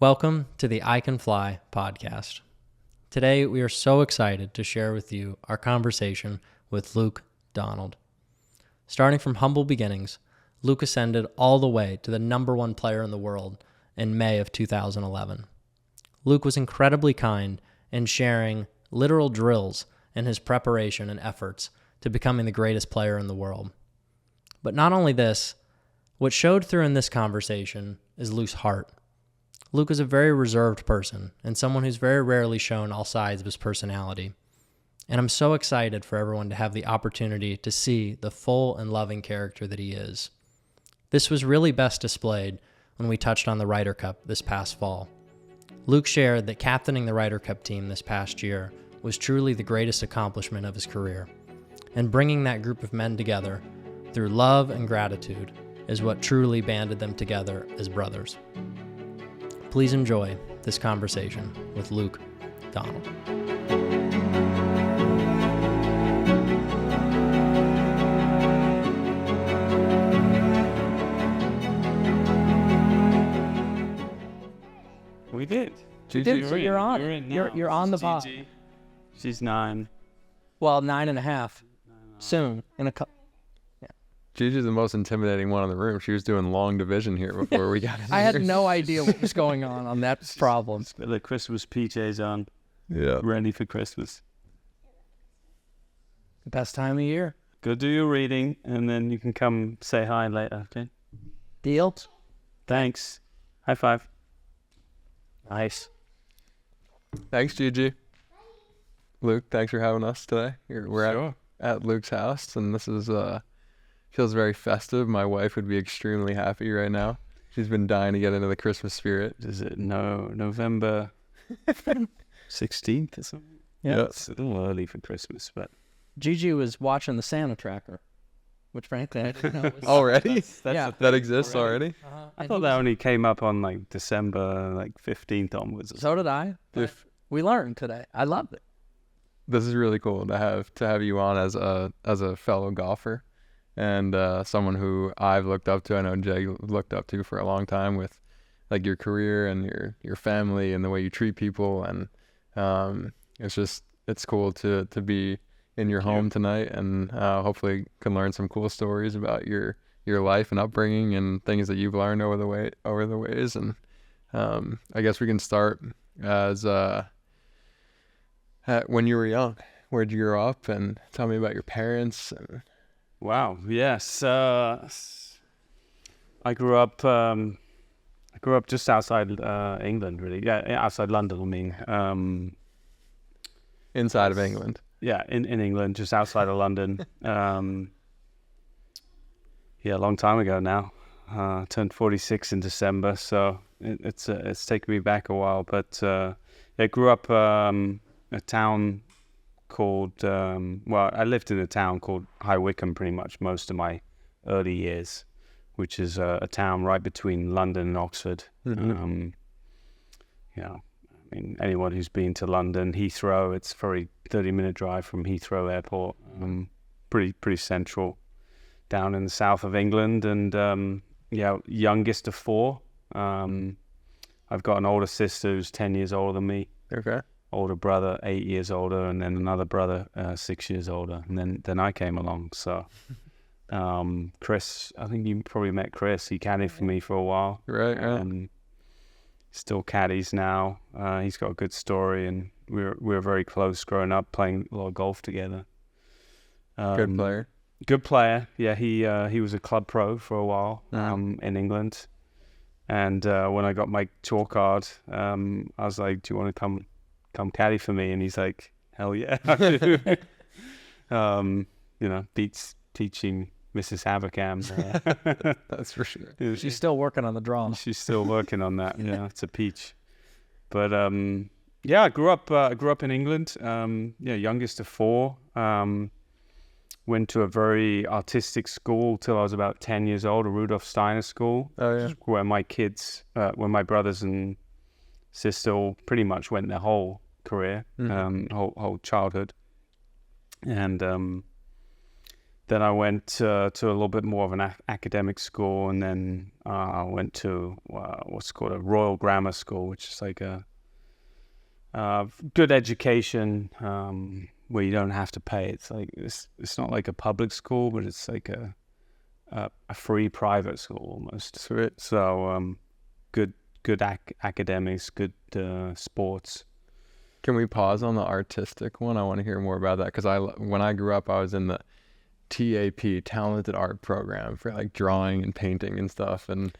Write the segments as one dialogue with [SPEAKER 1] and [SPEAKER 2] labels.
[SPEAKER 1] Welcome to the I Can Fly podcast. Today, we are so excited to share with you our conversation with Luke Donald. Starting from humble beginnings, Luke ascended all the way to the number one player in the world in May of 2011. Luke was incredibly kind in sharing literal drills in his preparation and efforts to becoming the greatest player in the world. But not only this, what showed through in this conversation is Luke's heart. Luke is a very reserved person and someone who's very rarely shown all sides of his personality. And I'm so excited for everyone to have the opportunity to see the full and loving character that he is. This was really best displayed when we touched on the Ryder Cup this past fall. Luke shared that captaining the Ryder Cup team this past year was truly the greatest accomplishment of his career. And bringing that group of men together through love and gratitude is what truly banded them together as brothers. Please enjoy this conversation with Luke Donald.
[SPEAKER 2] We did.
[SPEAKER 3] You're on. You're on the pod.
[SPEAKER 2] She's 9.
[SPEAKER 3] Well, 9.5. Soon in a couple.
[SPEAKER 4] Gigi's the most intimidating one in the room. She was doing long division here before we got in
[SPEAKER 3] I
[SPEAKER 4] here.
[SPEAKER 3] had no idea what was going on that problem.
[SPEAKER 2] The Christmas PJs on.
[SPEAKER 4] Yeah.
[SPEAKER 2] Ready for Christmas.
[SPEAKER 3] Best time of year.
[SPEAKER 2] Go do your reading, and then you can come say hi later, okay?
[SPEAKER 3] Deal?
[SPEAKER 2] Thanks. High five.
[SPEAKER 3] Nice.
[SPEAKER 4] Thanks, Gigi. Luke, thanks for having us today. We're
[SPEAKER 2] Sure.
[SPEAKER 4] at Luke's house, and this is feels very festive. My wife would be extremely happy right now. She's been dying to get into the Christmas spirit.
[SPEAKER 2] Is it November 16th or something?
[SPEAKER 3] Yeah.
[SPEAKER 2] It's a little early for Christmas, but...
[SPEAKER 3] Gigi was watching the Santa tracker, which frankly I didn't know was...
[SPEAKER 4] Already?
[SPEAKER 3] Yeah.
[SPEAKER 4] That exists already?
[SPEAKER 2] I thought that only came up on like December 15th onwards.
[SPEAKER 3] So did I. We learned today. I loved it.
[SPEAKER 4] This is really cool to have you on as a fellow golfer and someone who I've looked up to. I know Jay looked up to for a long time with like your career and your family and the way you treat people, and it's cool to be in your home tonight, and hopefully can learn some cool stories about your life and upbringing and things that you've learned over the ways. And I guess we can start as when you were young. Where'd you grow up, and tell me about your parents? And
[SPEAKER 2] Wow. Yes. I grew up just outside England, really. Yeah, outside London. I mean,
[SPEAKER 4] inside of England.
[SPEAKER 2] Yeah, in England, just outside of London. Yeah, a long time ago now. Turned 46 in December, so it's taken me back a while. But I grew up a town called, I lived in a town called High Wycombe pretty much most of my early years, which is a town right between London and Oxford.
[SPEAKER 4] Mm-hmm.
[SPEAKER 2] I mean, anyone who's been to London, Heathrow, it's probably 30-minute drive from Heathrow Airport. Pretty central down in the south of England, and youngest of 4. I've got an older sister who's 10 years older than me.
[SPEAKER 4] Okay.
[SPEAKER 2] Older brother 8 years older, and then another brother 6 years older, and then I came along. So Chris, I think you probably met Chris. He caddied for me for a while.
[SPEAKER 4] Right.
[SPEAKER 2] Still caddies now. He's got a good story, and we were very close growing up, playing a lot of golf together.
[SPEAKER 4] Good player.
[SPEAKER 2] Good player. Yeah, he was a club pro for a while in England, and when I got my tour card, I was like, "Do you want to come caddy for me?" And he's like, "Hell yeah, I do." Beats teaching Mrs. Havercam.
[SPEAKER 4] That's for sure.
[SPEAKER 3] She's still working on the draw.
[SPEAKER 2] She's still working on that. Yeah, it's a peach. But I grew up in England. Youngest of 4. Went to a very artistic school till I was about 10 years old, a Rudolph Steiner school.
[SPEAKER 4] Oh yeah.
[SPEAKER 2] Where my brothers and sister all pretty much went their whole career, whole childhood. And then I went to a little bit more of an academic school, and then I went to what's called a Royal Grammar School, which is like a good education where you don't have to pay. It's like it's not like a public school, but it's like a free private school almost.
[SPEAKER 4] Sweet.
[SPEAKER 2] So good academics, good sports.
[SPEAKER 4] Can we pause on the artistic one? I want to hear more about that, because when I grew up, I was in the TAP, talented art program, for like drawing and painting and stuff. And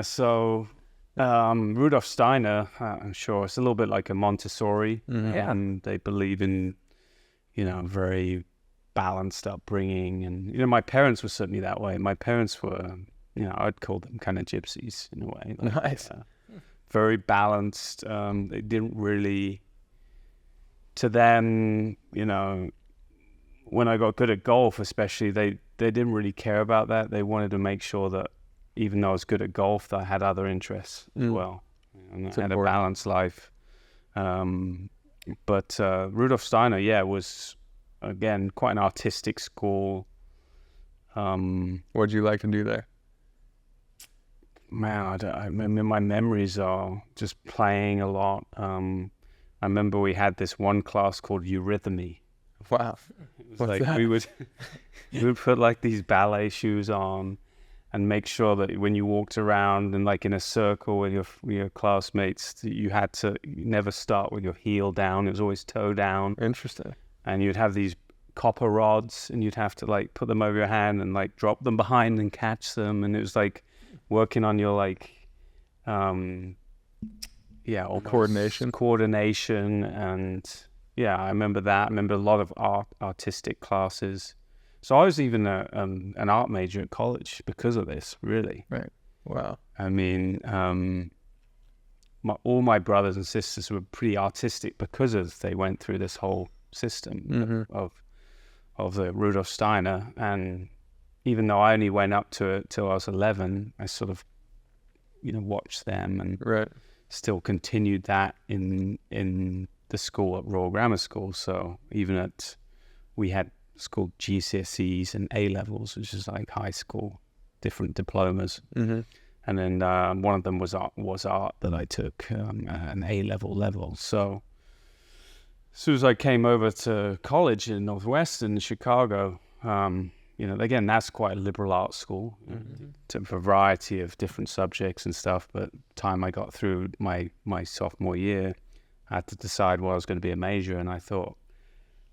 [SPEAKER 2] so Rudolph Steiner, I'm sure it's a little bit like a Montessori, and they believe in, very balanced upbringing. And my parents were certainly that way. My parents were, I'd call them kind of gypsies in a way. Like,
[SPEAKER 4] nice.
[SPEAKER 2] Very balanced. They didn't really, to them, when I got good at golf, especially, they didn't really care about that. They wanted to make sure that even though I was good at golf, that I had other interests as well, and I had a balanced life. But Rudolph Steiner, was again quite an artistic school.
[SPEAKER 4] What'd you like to do there?
[SPEAKER 2] Man, I mean, my memories are just playing a lot. I remember we had this one class called eurythmy.
[SPEAKER 4] Wow.
[SPEAKER 2] It was like we would put like these ballet shoes on and make sure that when you walked around and like in a circle with your classmates, you had to never start with your heel down. It was always toe down.
[SPEAKER 4] Interesting.
[SPEAKER 2] And you'd have these copper rods, and you'd have to like put them over your hand and like drop them behind and catch them. And it was like working on your like coordination. And I remember that. I remember a lot of artistic classes. So I was even an art major at college because of this, really.
[SPEAKER 4] Right. Wow.
[SPEAKER 2] I mean, all my brothers and sisters were pretty artistic because they went through this whole system of the Rudolph Steiner. And even though I only went up to it till I was 11, I sort of, watched them and still continued that in the school at Royal Grammar School. So even we had it's called GCSEs and A levels, which is like high school, different diplomas. And then one of them was art that I took an A level. So as soon as I came over to college in Northwestern in Chicago, again, that's quite a liberal arts school, to a variety of different subjects and stuff. But time I got through my sophomore year, I had to decide what I was going to be a major. And I thought,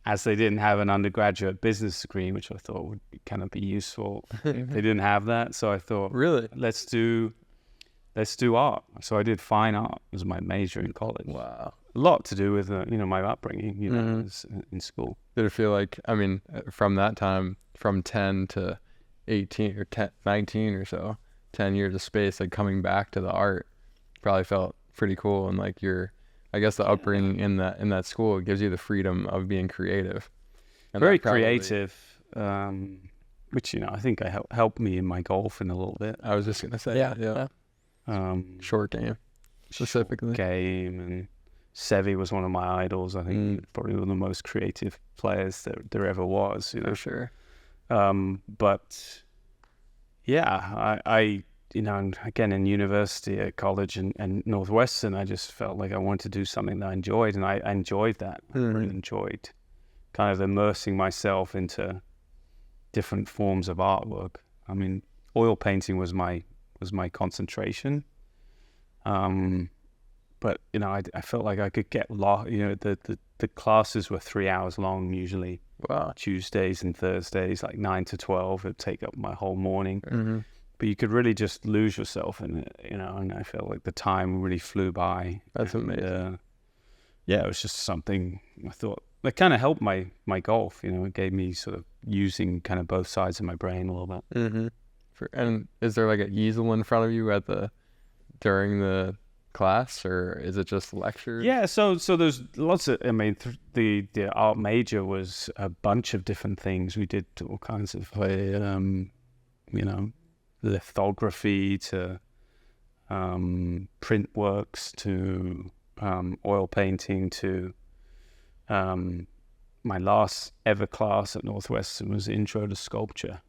[SPEAKER 2] as they didn't have an undergraduate business degree, which I thought would kind of be useful, they didn't have that. So I thought,
[SPEAKER 4] really,
[SPEAKER 2] let's do art. So I did fine art as my major in college.
[SPEAKER 4] Wow.
[SPEAKER 2] A lot to do with my upbringing, in school.
[SPEAKER 4] Did it feel like, I mean, from that time, from 10 to 18 or 19 or so, 10 years of space, like coming back to the art probably felt pretty cool. And like I guess the upbringing in that school, it gives you the freedom of being creative. And
[SPEAKER 2] very creative, which, I think helped me in my golf in a little bit.
[SPEAKER 4] I was just going to say, yeah. Short game, specifically.
[SPEAKER 2] Short game, and Seve was one of my idols. I think probably one of the most creative players that there ever was.
[SPEAKER 4] For sure.
[SPEAKER 2] But I again in university, at college, and Northwestern, I just felt like I wanted to do something that I enjoyed, and I enjoyed that. I really enjoyed kind of immersing myself into different forms of artwork. I mean, oil painting was my concentration. But I felt like I could get lost. The classes were 3 hours long usually.
[SPEAKER 4] Wow.
[SPEAKER 2] Tuesdays and Thursdays, like 9 to 12, it'd take up my whole morning. But you could really just lose yourself in it, and I felt like the time really flew by.
[SPEAKER 4] That's amazing.
[SPEAKER 2] It was just something I thought that kind of helped my golf. It gave me sort of using kind of both sides of my brain a little bit.
[SPEAKER 4] And is there like an easel in front of you during the class, or is it just lectures?
[SPEAKER 2] Yeah, so there's lots of, the art major was a bunch of different things. We did all kinds of lithography to print works to oil painting to my last ever class at Northwestern was Intro to Sculpture.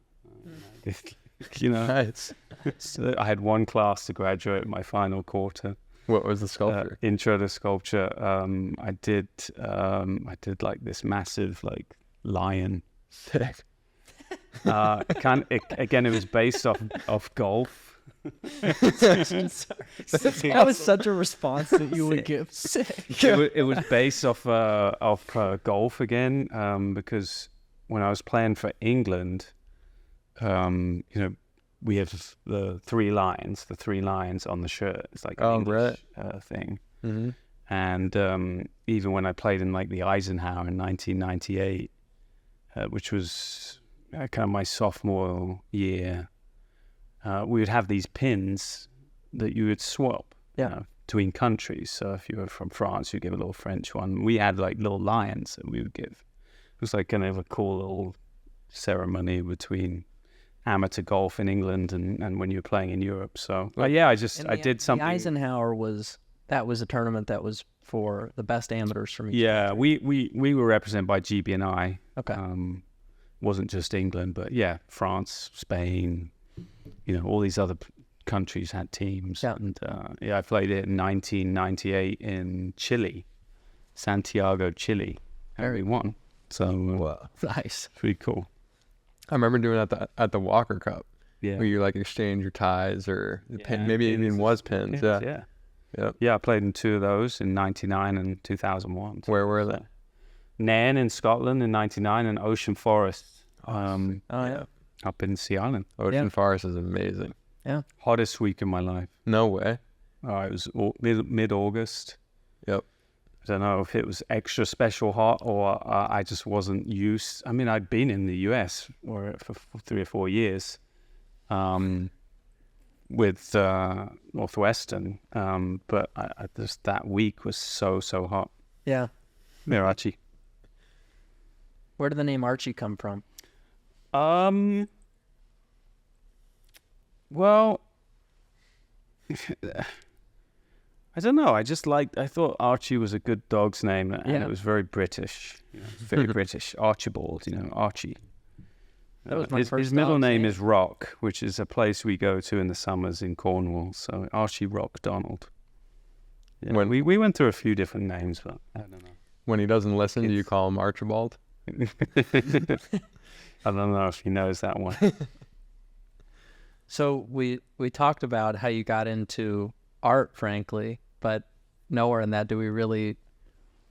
[SPEAKER 2] You know,
[SPEAKER 4] Nice.
[SPEAKER 2] so I had one class to graduate my final quarter.
[SPEAKER 4] What was the sculpture?
[SPEAKER 2] Intro to Sculpture. I did like this massive like lion.
[SPEAKER 4] Sick.
[SPEAKER 2] Again, it was based off golf.
[SPEAKER 3] That was such a response that you would give. Sick.
[SPEAKER 2] It was based off golf again, because when I was playing for England, you know, we have the three lions on the shirt. It's like an English thing.
[SPEAKER 4] Mm-hmm.
[SPEAKER 2] And even when I played in like the Eisenhower in 1998, which was kind of my sophomore year, we would have these pins that you would swap between countries. So if you were from France, you give a little French one. We had like little lions that we would give. It was like kind of a cool little ceremony between amateur golf in England and when you were playing in Europe. So I did something.
[SPEAKER 3] The Eisenhower was a tournament that was for the best amateurs from each
[SPEAKER 2] country. We were represented by GB&I.
[SPEAKER 3] Okay.
[SPEAKER 2] Wasn't just England, but France, Spain, you know, all these other countries had teams.
[SPEAKER 3] Yeah.
[SPEAKER 2] And I played it in 1998 in Chile, Santiago, Chile. And we won. So
[SPEAKER 4] Wow.
[SPEAKER 3] Nice.
[SPEAKER 2] pretty cool.
[SPEAKER 4] I remember doing it at the Walker Cup.
[SPEAKER 2] Yeah.
[SPEAKER 4] Where you like exchange your ties or the pin,
[SPEAKER 2] Yeah,
[SPEAKER 4] maybe it
[SPEAKER 2] pins.
[SPEAKER 4] even was pins. Yeah.
[SPEAKER 2] Yeah, I played in two of those in 99 and 2001.
[SPEAKER 4] Where were they?
[SPEAKER 2] Nairn in Scotland in 99 and Ocean Forest
[SPEAKER 3] Yeah.
[SPEAKER 2] up in Sea Island.
[SPEAKER 4] Ocean Forest is amazing.
[SPEAKER 2] Hottest week of my life.
[SPEAKER 4] No way.
[SPEAKER 2] It was mid-August.
[SPEAKER 4] Yep.
[SPEAKER 2] I don't know if it was extra special hot or I just wasn't used. I mean, I'd been in the US for 3 or 4 years with Northwestern, but I just that week was so hot.
[SPEAKER 3] Yeah.
[SPEAKER 2] Mirachi.
[SPEAKER 3] Where did the name Archie come from?
[SPEAKER 2] Well, I don't know. I thought Archie was a good dog's name, and it was very British. You know, very British. Archibald, you know, Archie.
[SPEAKER 3] That was my
[SPEAKER 2] his
[SPEAKER 3] first
[SPEAKER 2] middle
[SPEAKER 3] dog's
[SPEAKER 2] name
[SPEAKER 3] name.
[SPEAKER 2] is Rock, which is a place we go to in the summers in Cornwall. So Archie Rock Donald. Yeah,
[SPEAKER 4] When-
[SPEAKER 2] we went through a few different names, but I don't know.
[SPEAKER 4] When he doesn't listen, do you call him Archibald?
[SPEAKER 2] I don't know if he knows that one.
[SPEAKER 3] So we talked about how you got into art, frankly, but nowhere in that do we really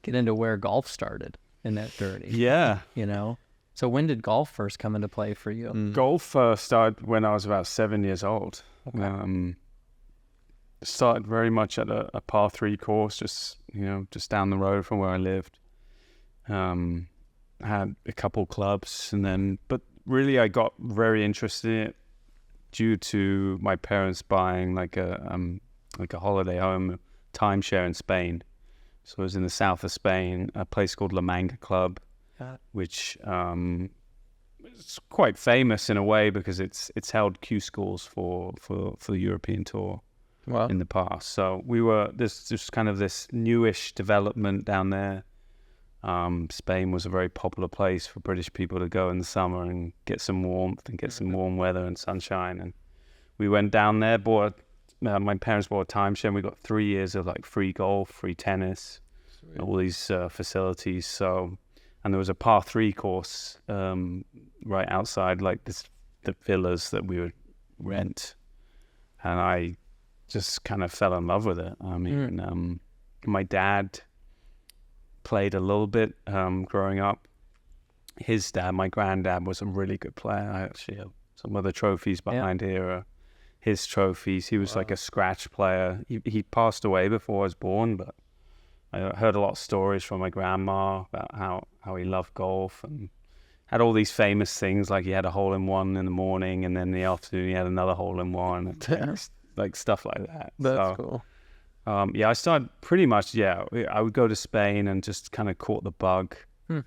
[SPEAKER 3] get into where golf started in that journey.
[SPEAKER 2] Yeah.
[SPEAKER 3] You know? So when did golf first come into play for you?
[SPEAKER 2] Golf started when I was about 7 years old.
[SPEAKER 3] Okay.
[SPEAKER 2] Started very much at a par 3 course, just down the road from where I lived. Had a couple clubs, but really I got very interested in it due to my parents buying like a holiday home timeshare in Spain. So I was in the south of Spain, a place called La Manga Club, which it's quite famous in a way because it's held Q schools for the European Tour.
[SPEAKER 4] Wow.
[SPEAKER 2] In the past. So we were just kind of this newish development down there. Spain was a very popular place for British people to go in the summer and get some warmth and get some warm weather and sunshine. And we went down there, my parents bought a timeshare, and we got 3 years of like free golf, free tennis, all these facilities. So, and there was a par 3 course right outside like the villas that we would rent. And I just kind of fell in love with it. I mean, my dad played a little bit growing up. His dad, my granddad, was a really good player. I actually have some other trophies behind here are his trophies. He was like a scratch player. He passed away before I was born, but I heard a lot of stories from my grandma about how he loved golf and had all these famous things, like he had a hole-in-one in the morning and then in the afternoon he had another hole-in-one. Like stuff like that.
[SPEAKER 4] That's cool.
[SPEAKER 2] I started pretty much, I would go to Spain and just kind of caught the bug. It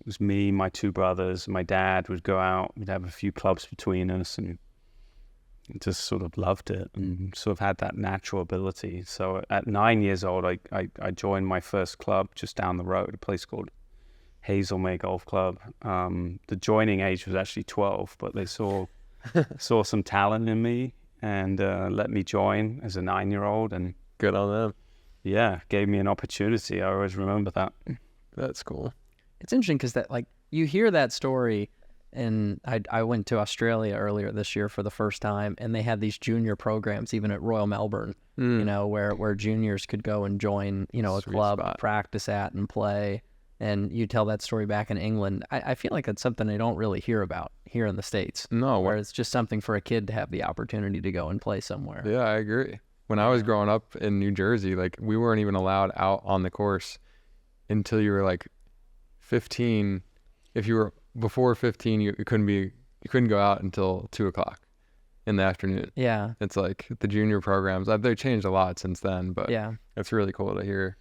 [SPEAKER 2] was me, my 2 brothers, my dad would go out. We'd have a few clubs between us and just sort of loved it and sort of had that natural ability. So at 9 years old, I joined my first club just down the road, a place called Hazelmere Golf Club. The joining age was actually 12, but they saw some talent in me and let me join as a 9-year-old, and
[SPEAKER 4] Good on them.
[SPEAKER 2] yeah, gave me an opportunity. I always remember that.
[SPEAKER 4] That's cool.
[SPEAKER 3] It's interesting because that, like, you hear that story, and I went to Australia earlier this year for the first time, and they had these junior programs even at Royal Melbourne, you know, where juniors could go and join, you know, a
[SPEAKER 4] Sweet
[SPEAKER 3] club,
[SPEAKER 4] spot.
[SPEAKER 3] practice at and play. And you tell that story back in England. I feel like it's something they don't really hear about here in the States,
[SPEAKER 4] No,
[SPEAKER 3] where it's just something for a kid to have the opportunity to go and play somewhere.
[SPEAKER 4] yeah, I agree. When I was growing up in New Jersey, like we weren't even allowed out on the course until you were like 15. If you were before 15, you couldn't go out until 2:00 in the afternoon.
[SPEAKER 3] Yeah.
[SPEAKER 4] It's like the junior programs, they changed a lot since then, but
[SPEAKER 3] Yeah.
[SPEAKER 4] it's really cool to hear.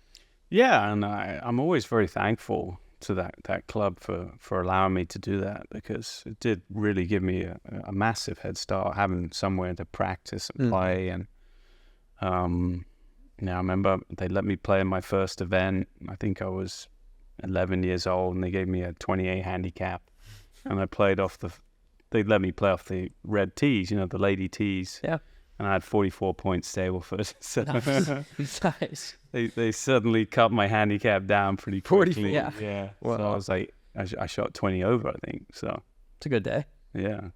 [SPEAKER 2] Yeah, and I'm always very thankful to that club for allowing me to do that, because it did really give me a massive head start, having somewhere to practice and play. And I remember they let me play in my first event. I think I was 11 years old, and they gave me a 28 handicap, and I played they let me play off the red tees, you know, the lady tees.
[SPEAKER 3] Yeah.
[SPEAKER 2] And I had 44 points Stableford. So
[SPEAKER 3] Nice.
[SPEAKER 2] they suddenly cut my handicap down pretty quickly.
[SPEAKER 3] 44. Yeah.
[SPEAKER 2] Yeah.
[SPEAKER 4] Wow.
[SPEAKER 2] So I was like, I shot 20 over, I think. So
[SPEAKER 3] It's a good day.
[SPEAKER 2] yeah.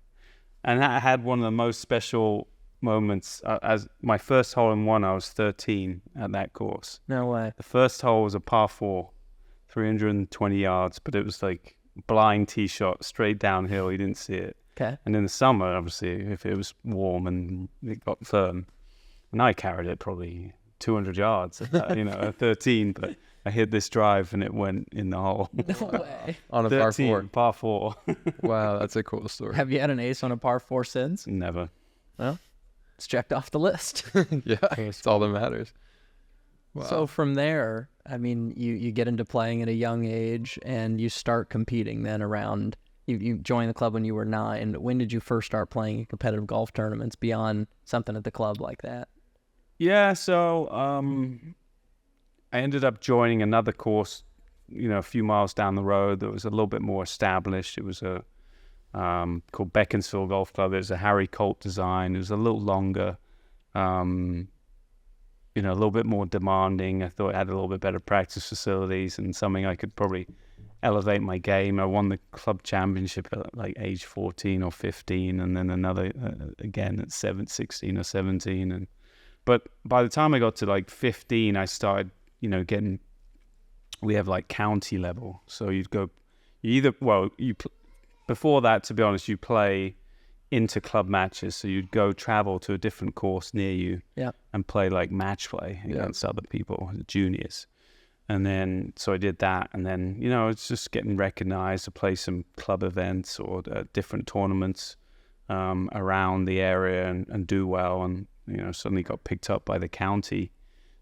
[SPEAKER 2] And I had one of the most special moments. As my first hole in one, I was 13 at that course.
[SPEAKER 3] No way.
[SPEAKER 2] The first hole was a par 4, 320 yards, but it was like blind tee shot straight downhill. You didn't see it.
[SPEAKER 3] Okay.
[SPEAKER 2] And in the summer, obviously, if it was warm and it got firm, and I carried it probably 200 yards, at 13, but I hit this drive and it went in the hole.
[SPEAKER 3] No way.
[SPEAKER 4] On a par 4.
[SPEAKER 2] Par 4.
[SPEAKER 4] Wow, that's a cool story.
[SPEAKER 3] Have you had an ace on a par 4 since?
[SPEAKER 2] Never.
[SPEAKER 3] Well, it's checked off the list.
[SPEAKER 4] Yeah, it's all that matters. Wow.
[SPEAKER 3] So from there, I mean, you get into playing at a young age, and you start competing then around. You joined the club when you were 9. When did you first start playing in competitive golf tournaments beyond something at the club like that?
[SPEAKER 2] Yeah, so I ended up joining another course, a few miles down the road that was a little bit more established. It was called Beaconsfield Golf Club. It was a Harry Colt design. It was a little longer, a little bit more demanding. I thought it had a little bit better practice facilities and something I could probably elevate my game. I won the club championship at like age 14 or 15, and then another again at 16 or 17. But by the time I got to like 15, I started, we have like county level. So you'd go, before that, to be honest, you play inter club matches. So you'd go travel to a different course near you, and play like match play against other people, juniors. And then, so I did that, and then, it's just getting recognized to play some club events or different tournaments around the area and do well. And, suddenly got picked up by the county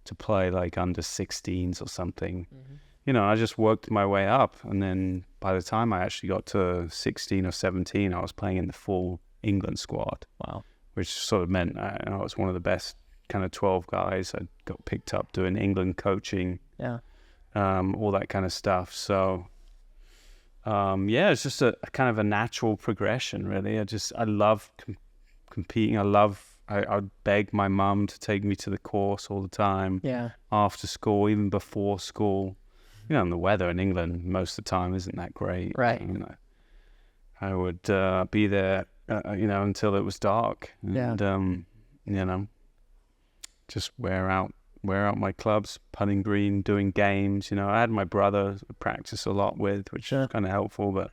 [SPEAKER 2] to play like under 16s or something. Mm-hmm. I just worked my way up. And then by the time I actually got to 16 or 17, I was playing in the full England squad.
[SPEAKER 3] Wow.
[SPEAKER 2] Which sort of meant I was one of the best kind of 12 guys. I got picked up doing England coaching.
[SPEAKER 3] Yeah.
[SPEAKER 2] All that kind of stuff. So, it's just a kind of a natural progression, really. I love competing. I'd beg my mum to take me to the course all the time.
[SPEAKER 3] Yeah.
[SPEAKER 2] After school, even before school. And the weather in England most of the time isn't that great.
[SPEAKER 3] Right.
[SPEAKER 2] I would be there, until it was dark. And, just wear out my clubs, putting green, doing games. I had my brother practice a lot with, which was kind of helpful, but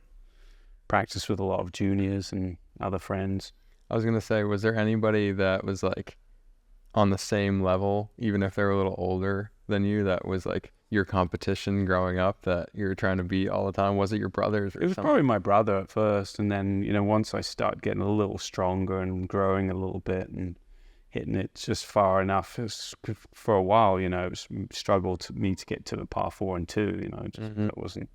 [SPEAKER 2] practice with a lot of juniors and other friends.
[SPEAKER 4] I was going to say, was there anybody that was like on the same level, even if they were a little older than you, that was like your competition growing up that you were trying to beat all the time? Was it your brothers? Or
[SPEAKER 2] It was
[SPEAKER 4] something?
[SPEAKER 2] probably my brother at first. And then, once I started getting a little stronger and growing a little bit and hitting it just far enough, for a while, it was a struggle to get to the par 4 and 2, it wasn't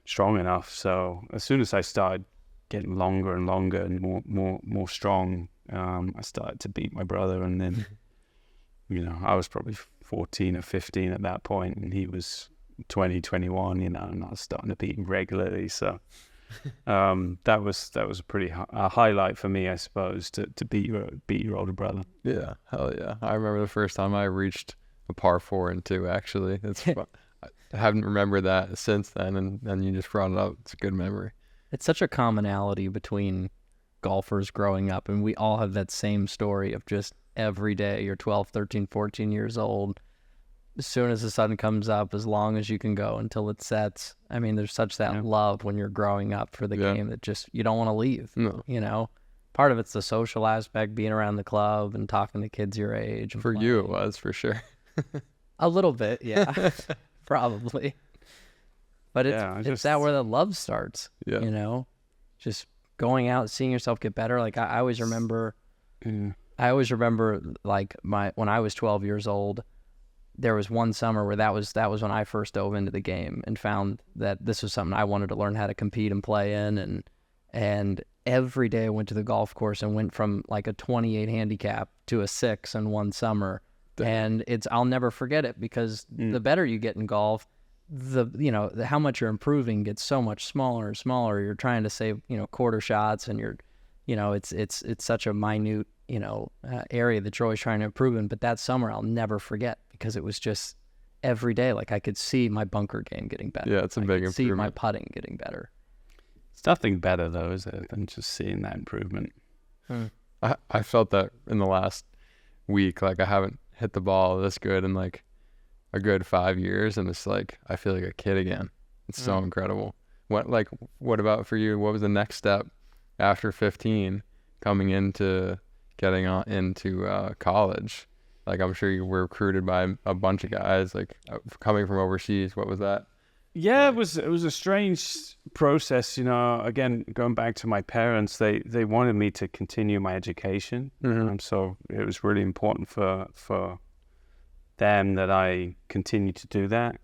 [SPEAKER 2] strong enough. So as soon as I started getting longer and longer and more strong, I started to beat my brother. And then, I was probably 14 or 15 at that point, and he was 2021, and I was starting to beat him regularly. So that was a pretty a highlight for me, I suppose, to beat your older brother.
[SPEAKER 4] Yeah, hell yeah. I remember the first time I reached a par 4 and 2, actually. I haven't remembered that since then, and you just brought it up. It's a good memory.
[SPEAKER 3] It's such a commonality between golfers growing up, and we all have that same story of just every day you're 12, 13, 14 years old. As soon as the sun comes up, as long as you can go until it sets. I mean, there's such that love when you're growing up for the game that just you don't want to leave. No. Part of it's the social aspect, being around the club and talking to kids your age.
[SPEAKER 4] For playing. You, it was for sure.
[SPEAKER 3] A little bit, yeah. Probably. But it's that where the love starts, just going out, seeing yourself get better. Like I always remember, like when I was 12 years old, there was one summer where that was when I first dove into the game and found that this was something I wanted to learn how to compete and play in. And every day I went to the golf course and went from like a 28 handicap to a 6 in one summer. And I'll never forget it, because the better you get in golf, how much you're improving gets so much smaller and smaller. You're trying to save, quarter shots, and it's such a minute, area that you're always trying to improve in. But that summer I'll never forget, because it was just every day. Like I could see my bunker game getting better.
[SPEAKER 4] Yeah, it's a big improvement.
[SPEAKER 3] See my putting getting better.
[SPEAKER 2] It's nothing better though, is it, than just seeing that improvement?
[SPEAKER 4] I felt that in the last week. Like I haven't hit the ball this good in like a good 5 years, and it's like I feel like a kid again. It's so incredible. What about for you? What was the next step after 15 coming into getting on into college? Like I'm sure you were recruited by a bunch of guys, like coming from overseas. What was that?
[SPEAKER 2] Yeah, it was a strange process, again, going back to my parents, they wanted me to continue my education. So it was really important for them that I continue to do that.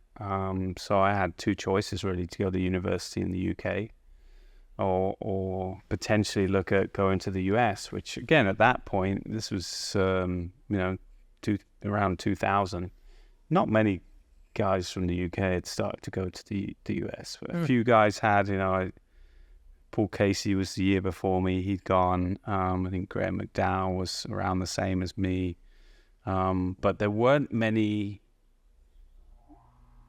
[SPEAKER 2] So I had two choices really, to go to university in the UK or potentially look at going to the US, which again, at that point, this was, around 2000, not many guys from the UK had started to go to the US. A few guys had, Paul Casey was the year before me. He'd gone. I think Graham McDowell was around the same as me. But there weren't many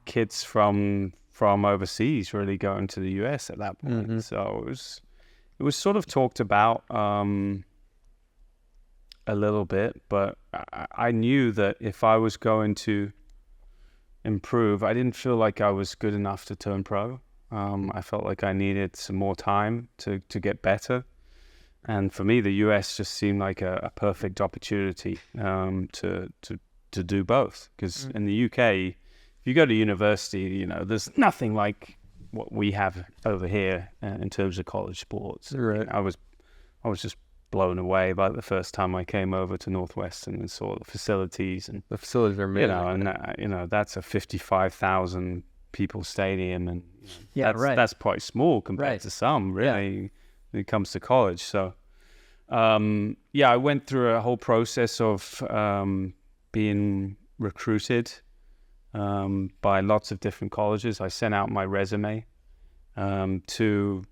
[SPEAKER 2] kids from overseas really going to the US at that point. So it was sort of talked about a little bit, but I knew that if I was going to improve, I didn't feel like I was good enough to turn pro. I felt like I needed some more time to get better, and for me the US just seemed like a perfect opportunity to do both, because in the UK, if you go to university, there's nothing like what we have over here in terms of college sports.
[SPEAKER 4] Right.
[SPEAKER 2] I was just blown away by the first time I came over to Northwestern and saw the facilities. And
[SPEAKER 4] the facilities are amazing.
[SPEAKER 2] That's a 55,000 people stadium, and that's quite small compared to some, really, when it comes to college. So I went through a whole process of being recruited by lots of different colleges. I sent out my resume to,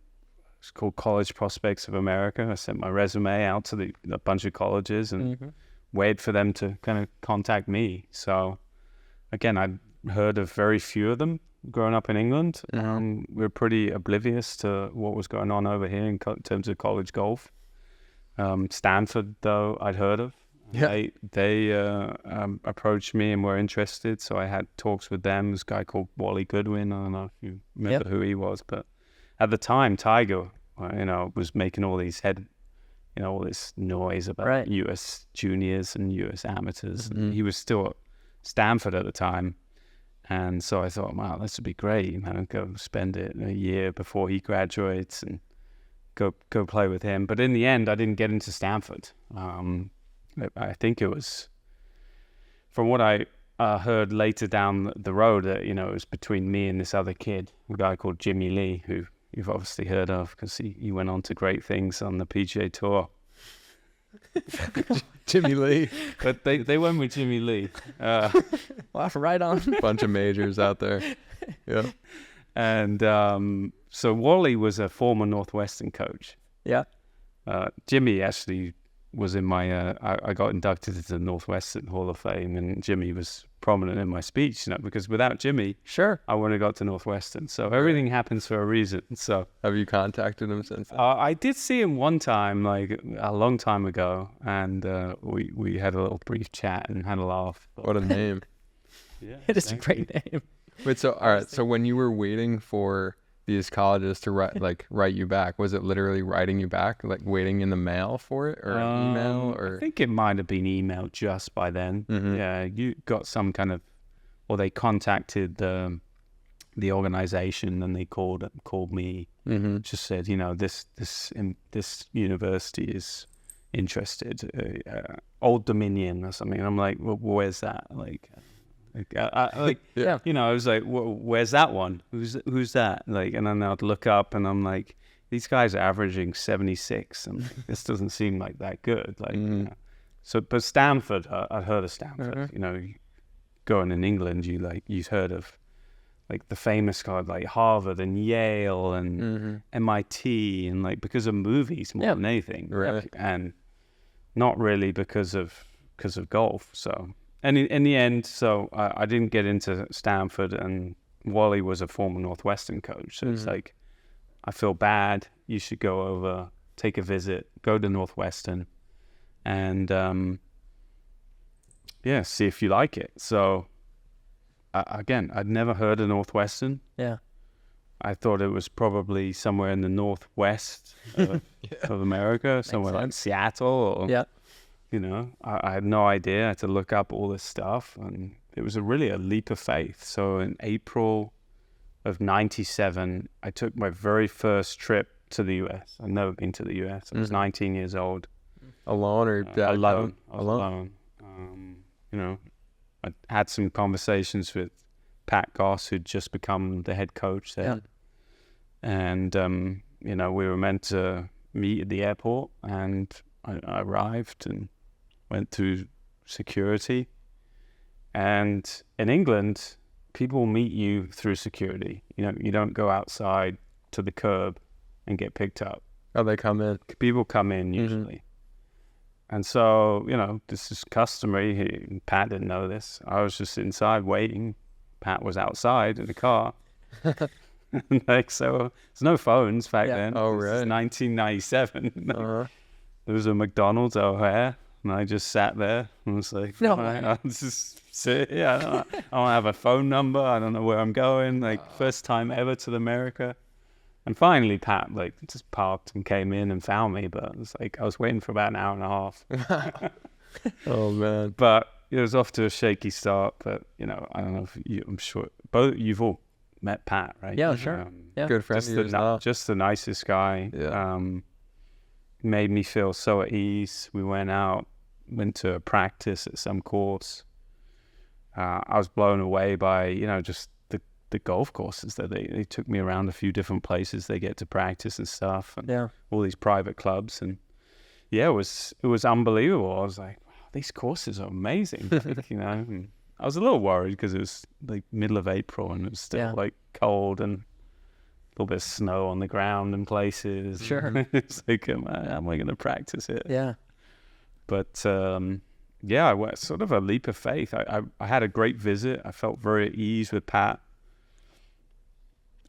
[SPEAKER 2] it's called College Prospects of America. I sent my resume out to a bunch of colleges and waited for them to kind of contact me. So again, I'd heard of very few of them growing up in England. We were pretty oblivious to what was going on over here in terms of college golf. Stanford, though, I'd heard of. Yeah. They approached me and were interested, so I had talks with them. This guy called Wally Goodwin. I don't know if you remember who he was, but at the time, Tiger, was making all these all this noise about U.S. juniors and U.S. amateurs. And he was still at Stanford at the time, and so I thought, wow, this would be great. Go spend it a year before he graduates and go play with him. But in the end, I didn't get into Stanford. I think it was, from what I heard later down the road, that it was between me and this other kid, a guy called Jimmy Lee, who you've obviously heard of because he went on to great things on the PGA Tour.
[SPEAKER 4] Jimmy Lee.
[SPEAKER 2] But they went with Jimmy Lee.
[SPEAKER 3] Well, right on.
[SPEAKER 4] Bunch of majors out there. Yeah.
[SPEAKER 2] And so Wally was a former Northwestern coach.
[SPEAKER 3] Yeah.
[SPEAKER 2] Jimmy actually was in my, I got inducted into the Northwestern Hall of Fame, and Jimmy was prominent in my speech, because without Jimmy,
[SPEAKER 3] Sure.
[SPEAKER 2] I wouldn't have got to Northwestern. So everything happens for a reason. So
[SPEAKER 4] Have you contacted him since then?
[SPEAKER 2] I did see him one time, like a long time ago, and we had a little brief chat and had a laugh.
[SPEAKER 4] What a name.
[SPEAKER 2] Yeah,
[SPEAKER 3] It is a
[SPEAKER 2] thank you.
[SPEAKER 3] great name.
[SPEAKER 4] Wait, so all right, so when you were waiting for these colleges to write you back, was it literally writing you back, like waiting in the mail for it, or an email, or?
[SPEAKER 2] I think it might have been email just by then.
[SPEAKER 4] Mhm.
[SPEAKER 2] Yeah, you got some kind of, or they contacted the organization, and they called me,
[SPEAKER 4] Mm-hmm.
[SPEAKER 2] just said, this university is interested, Old Dominion or something. And I'm like, well, where's that?
[SPEAKER 3] Yeah.
[SPEAKER 2] I was like, where's that one? Who's that? And then I'd look up, and I'm like, these guys are averaging 76, and this doesn't seem like that good. So, but Stanford, I'd heard of Stanford. Going in England, you've heard of the famous guys like Harvard and Yale and MIT, and because of movies more than anything,
[SPEAKER 4] Right.
[SPEAKER 2] and not really because of golf. So. And in the end, so I didn't get into Stanford, and Wally was a former Northwestern coach. So it's like, I feel bad. You should go over, take a visit, go to Northwestern, and see if you like it. So again, I'd never heard of Northwestern.
[SPEAKER 3] Yeah.
[SPEAKER 2] I thought it was probably somewhere in the northwest of America, somewhere like Seattle or...
[SPEAKER 3] Yeah.
[SPEAKER 2] I had no idea. I had to look up all this stuff, and it was really a leap of faith. So in April of '97, I took my very first trip to the US. I'd never been to the US. I was 19 years old.
[SPEAKER 4] Alone or dad?
[SPEAKER 2] Alone. I was alone. I had some conversations with Pat Goss, who'd just become the head coach there.
[SPEAKER 3] Yeah.
[SPEAKER 2] And, we were meant to meet at the airport, and I arrived and went through security. And in England, people meet you through security. You don't go outside to the curb and get picked up.
[SPEAKER 4] Oh, they come in.
[SPEAKER 2] People come in usually. And so, this is customary. Pat didn't know this. I was just inside waiting. Pat was outside in the car. So there's no phones back then.
[SPEAKER 4] Oh,
[SPEAKER 2] This is
[SPEAKER 4] right.
[SPEAKER 2] 1997.
[SPEAKER 4] Uh-huh.
[SPEAKER 2] There was a McDonald's O'Hare, and I just sat there and was like,
[SPEAKER 3] No.
[SPEAKER 2] I'll just sit. Yeah, I don't have a phone number. I don't know where I'm going. First time ever to America. And finally, Pat just parked and came in and found me. But it was I was waiting for about an hour and a half.
[SPEAKER 4] Oh man.
[SPEAKER 2] But it was off to a shaky start. But I don't know if I'm sure you've all met Pat, right?
[SPEAKER 3] Yeah, sure. Yeah.
[SPEAKER 4] Good friend of yours now.
[SPEAKER 2] Just the nicest guy.
[SPEAKER 4] Yeah.
[SPEAKER 2] Made me feel so at ease. We went to a practice at some course. I was blown away by, just the golf courses that they took me around a few different places they get to practice and stuff, and all these private clubs. And it was unbelievable. I was like, wow, these courses are amazing. And I was a little worried because it was middle of April and it was still cold and a little bit of snow on the ground in places.
[SPEAKER 3] Sure.
[SPEAKER 2] It's how am I going to practice it?
[SPEAKER 3] Yeah.
[SPEAKER 2] But I went sort of a leap of faith. I had a great visit. I felt very at ease with Pat.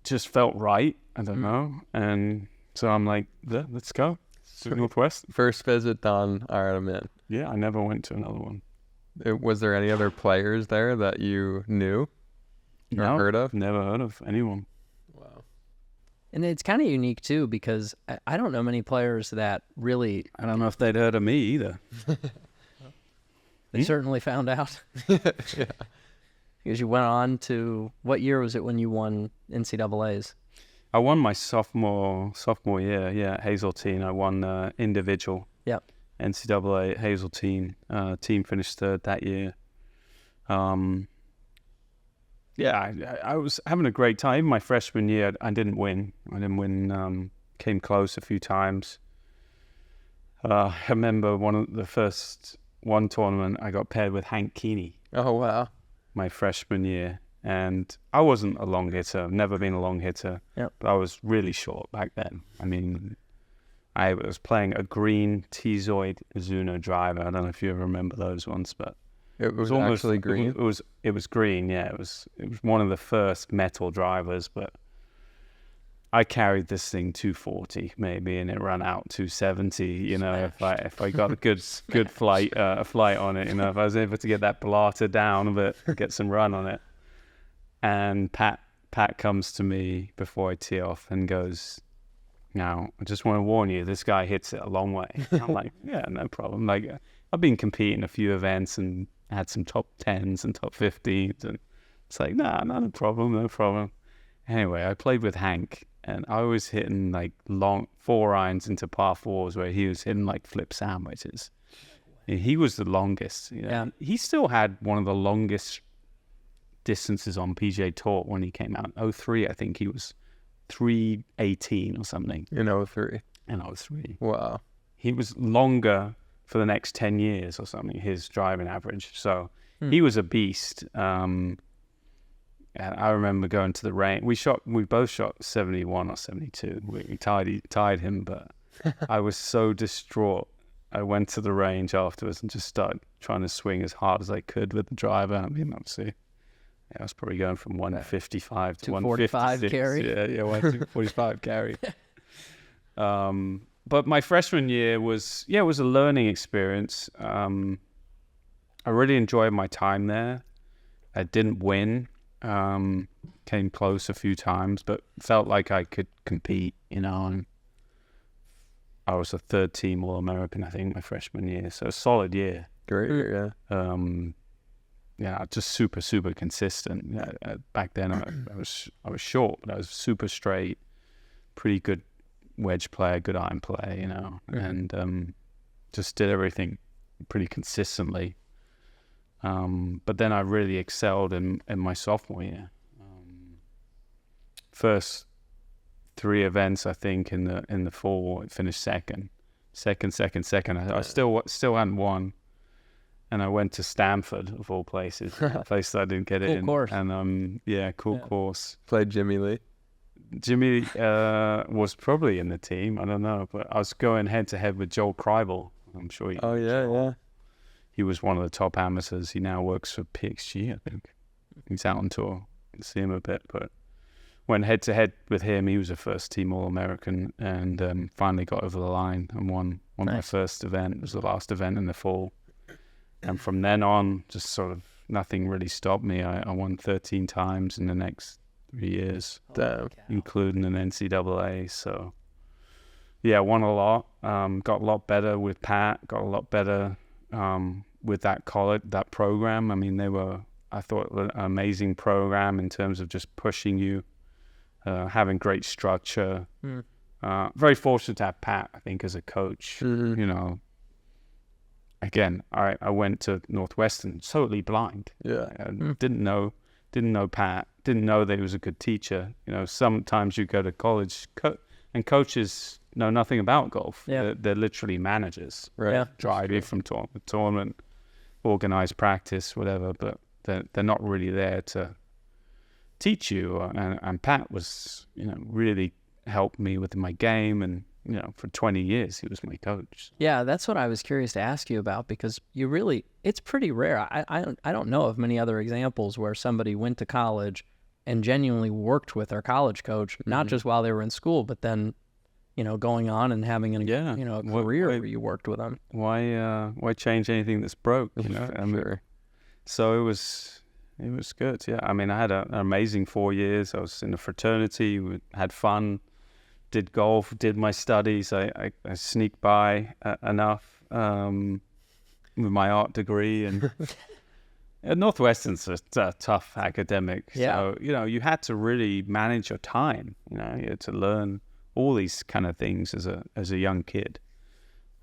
[SPEAKER 2] Just felt right. I don't know. And so I'm like, let's go. Northwest.
[SPEAKER 4] First visit done. All right, I'm in.
[SPEAKER 2] Yeah, I never went to another one.
[SPEAKER 4] Was there any other players there that you knew or heard of?
[SPEAKER 2] Never heard of anyone.
[SPEAKER 4] Wow.
[SPEAKER 3] And it's kind of unique too, because I don't know many players that really,
[SPEAKER 2] I don't know if they'd heard of me either.
[SPEAKER 3] they certainly found out.
[SPEAKER 4] Yeah.
[SPEAKER 3] Because you went on to, what year was it when you won NCAAs?
[SPEAKER 2] I won my sophomore year, at Hazeltine. I won individual.
[SPEAKER 3] Yep.
[SPEAKER 2] NCAA Hazeltine. Team finished third that year. I was having a great time. My freshman year, I didn't win. Came close a few times. I remember one tournament, I got paired with Hank Keeney.
[SPEAKER 4] Oh wow.
[SPEAKER 2] My freshman year, And I wasn't a long hitter. I've never been a long hitter.
[SPEAKER 3] Yep.
[SPEAKER 2] But I was really short back then. I mean, I was playing a green Tezoid Zuno driver. I don't know if you ever remember those ones, but
[SPEAKER 4] It was
[SPEAKER 2] almost
[SPEAKER 4] actually green.
[SPEAKER 2] It was green. Yeah, it was one of the first metal drivers. But I carried this thing 240 maybe, and it ran out 270. You know, if I got a good flight on it, you know, if I was able to get that blotter down a bit, get some run on it. And Pat comes to me before I tee off and goes, "Now, I just want to warn you, this guy hits it a long way." I'm like, "Yeah, no problem." Like, I've been competing a few events and had some top 10s and top 15s, and it's like, nah, not a problem, no problem. Anyway, I played with Hank, and I was hitting like long 4-irons into par 4s where he was hitting like flip sandwiches. And he was the longest. You know?
[SPEAKER 3] Yeah.
[SPEAKER 2] He still had one of the longest distances on PGA Tour when he came out. In 03, I think he was 318 or something.
[SPEAKER 4] In 03.
[SPEAKER 2] In 03.
[SPEAKER 4] Wow.
[SPEAKER 2] He was longer for the next 10 years or something, his driving average. So he was a beast. And I remember going to the range. We both shot 71 or 72. We tied him, but I was so distraught. I went to the range afterwards and just started trying to swing as hard as I could with the driver. I mean, obviously, I was probably going from 155 to
[SPEAKER 3] 245 carry.
[SPEAKER 2] Yeah, 145 carry. But my freshman year was a learning experience. I really enjoyed my time there. I didn't win. Came close a few times, but felt like I could compete, you know. And I was a third team All-American, I think, my freshman year. So a solid year.
[SPEAKER 4] Great, yeah.
[SPEAKER 2] Yeah, just super, super consistent. Yeah, back then I was short, but I was super straight, pretty good wedge player, good iron player, you know, and just did everything pretty consistently. But then I really excelled in my sophomore year. First 3 events, I think, in the fall, I finished second. I still hadn't won. And I went to Stanford, of all places, a place that I didn't get in.
[SPEAKER 3] Course.
[SPEAKER 2] And course.
[SPEAKER 4] Played Jimmy Lee.
[SPEAKER 2] Jimmy was probably in the team. I don't know, but I was going head to head with Joel Kreibel. I'm sure.
[SPEAKER 4] Oh yeah.
[SPEAKER 2] He was one of the top amateurs. He now works for PXG, I think. He's out on tour. You can see him a bit, but went head to head with him. He was a first team All-American, and finally got over the line and won my first event. It was the last event in the fall. And from then on, just sort of nothing really stopped me. I won 13 times in the next 3 years, including an NCAA. So, yeah, won a lot. Got a lot better with Pat. Got a lot better with that college, that program. I mean, I thought, an amazing program in terms of just pushing you, having great structure. Very fortunate to have Pat, I think, as a coach. You know. Again, I went to Northwestern totally blind.
[SPEAKER 4] Yeah.
[SPEAKER 2] I didn't know Pat, didn't know that he was a good teacher. You know, sometimes you go to college and coaches know nothing about golf.
[SPEAKER 3] Yeah.
[SPEAKER 2] They're literally managers.
[SPEAKER 4] Right.
[SPEAKER 3] Yeah.
[SPEAKER 2] Drive you from tournament to tournament, organize practice, whatever, but they're not really there to teach you. And Pat was, you know, really helped me with my game, and you know, for 20 years, he was my coach.
[SPEAKER 3] Yeah, that's what I was curious to ask you about, because it's pretty rare. I don't know of many other examples where somebody went to college and genuinely worked with their college coach, not just while they were in school, but then, you know, going on and having a career where you worked with them.
[SPEAKER 2] Why change anything that's broke? You know, I mean,
[SPEAKER 4] Sure.
[SPEAKER 2] so it was good. Yeah, I mean, I had an amazing 4 years. I was in a fraternity, had fun. Did golf, did my studies. I sneaked by enough with my art degree, and Northwestern's a tough academic.
[SPEAKER 3] Yeah.
[SPEAKER 2] So, you know, you had to really manage your time. You know, you had to learn all these kind of things as a young kid.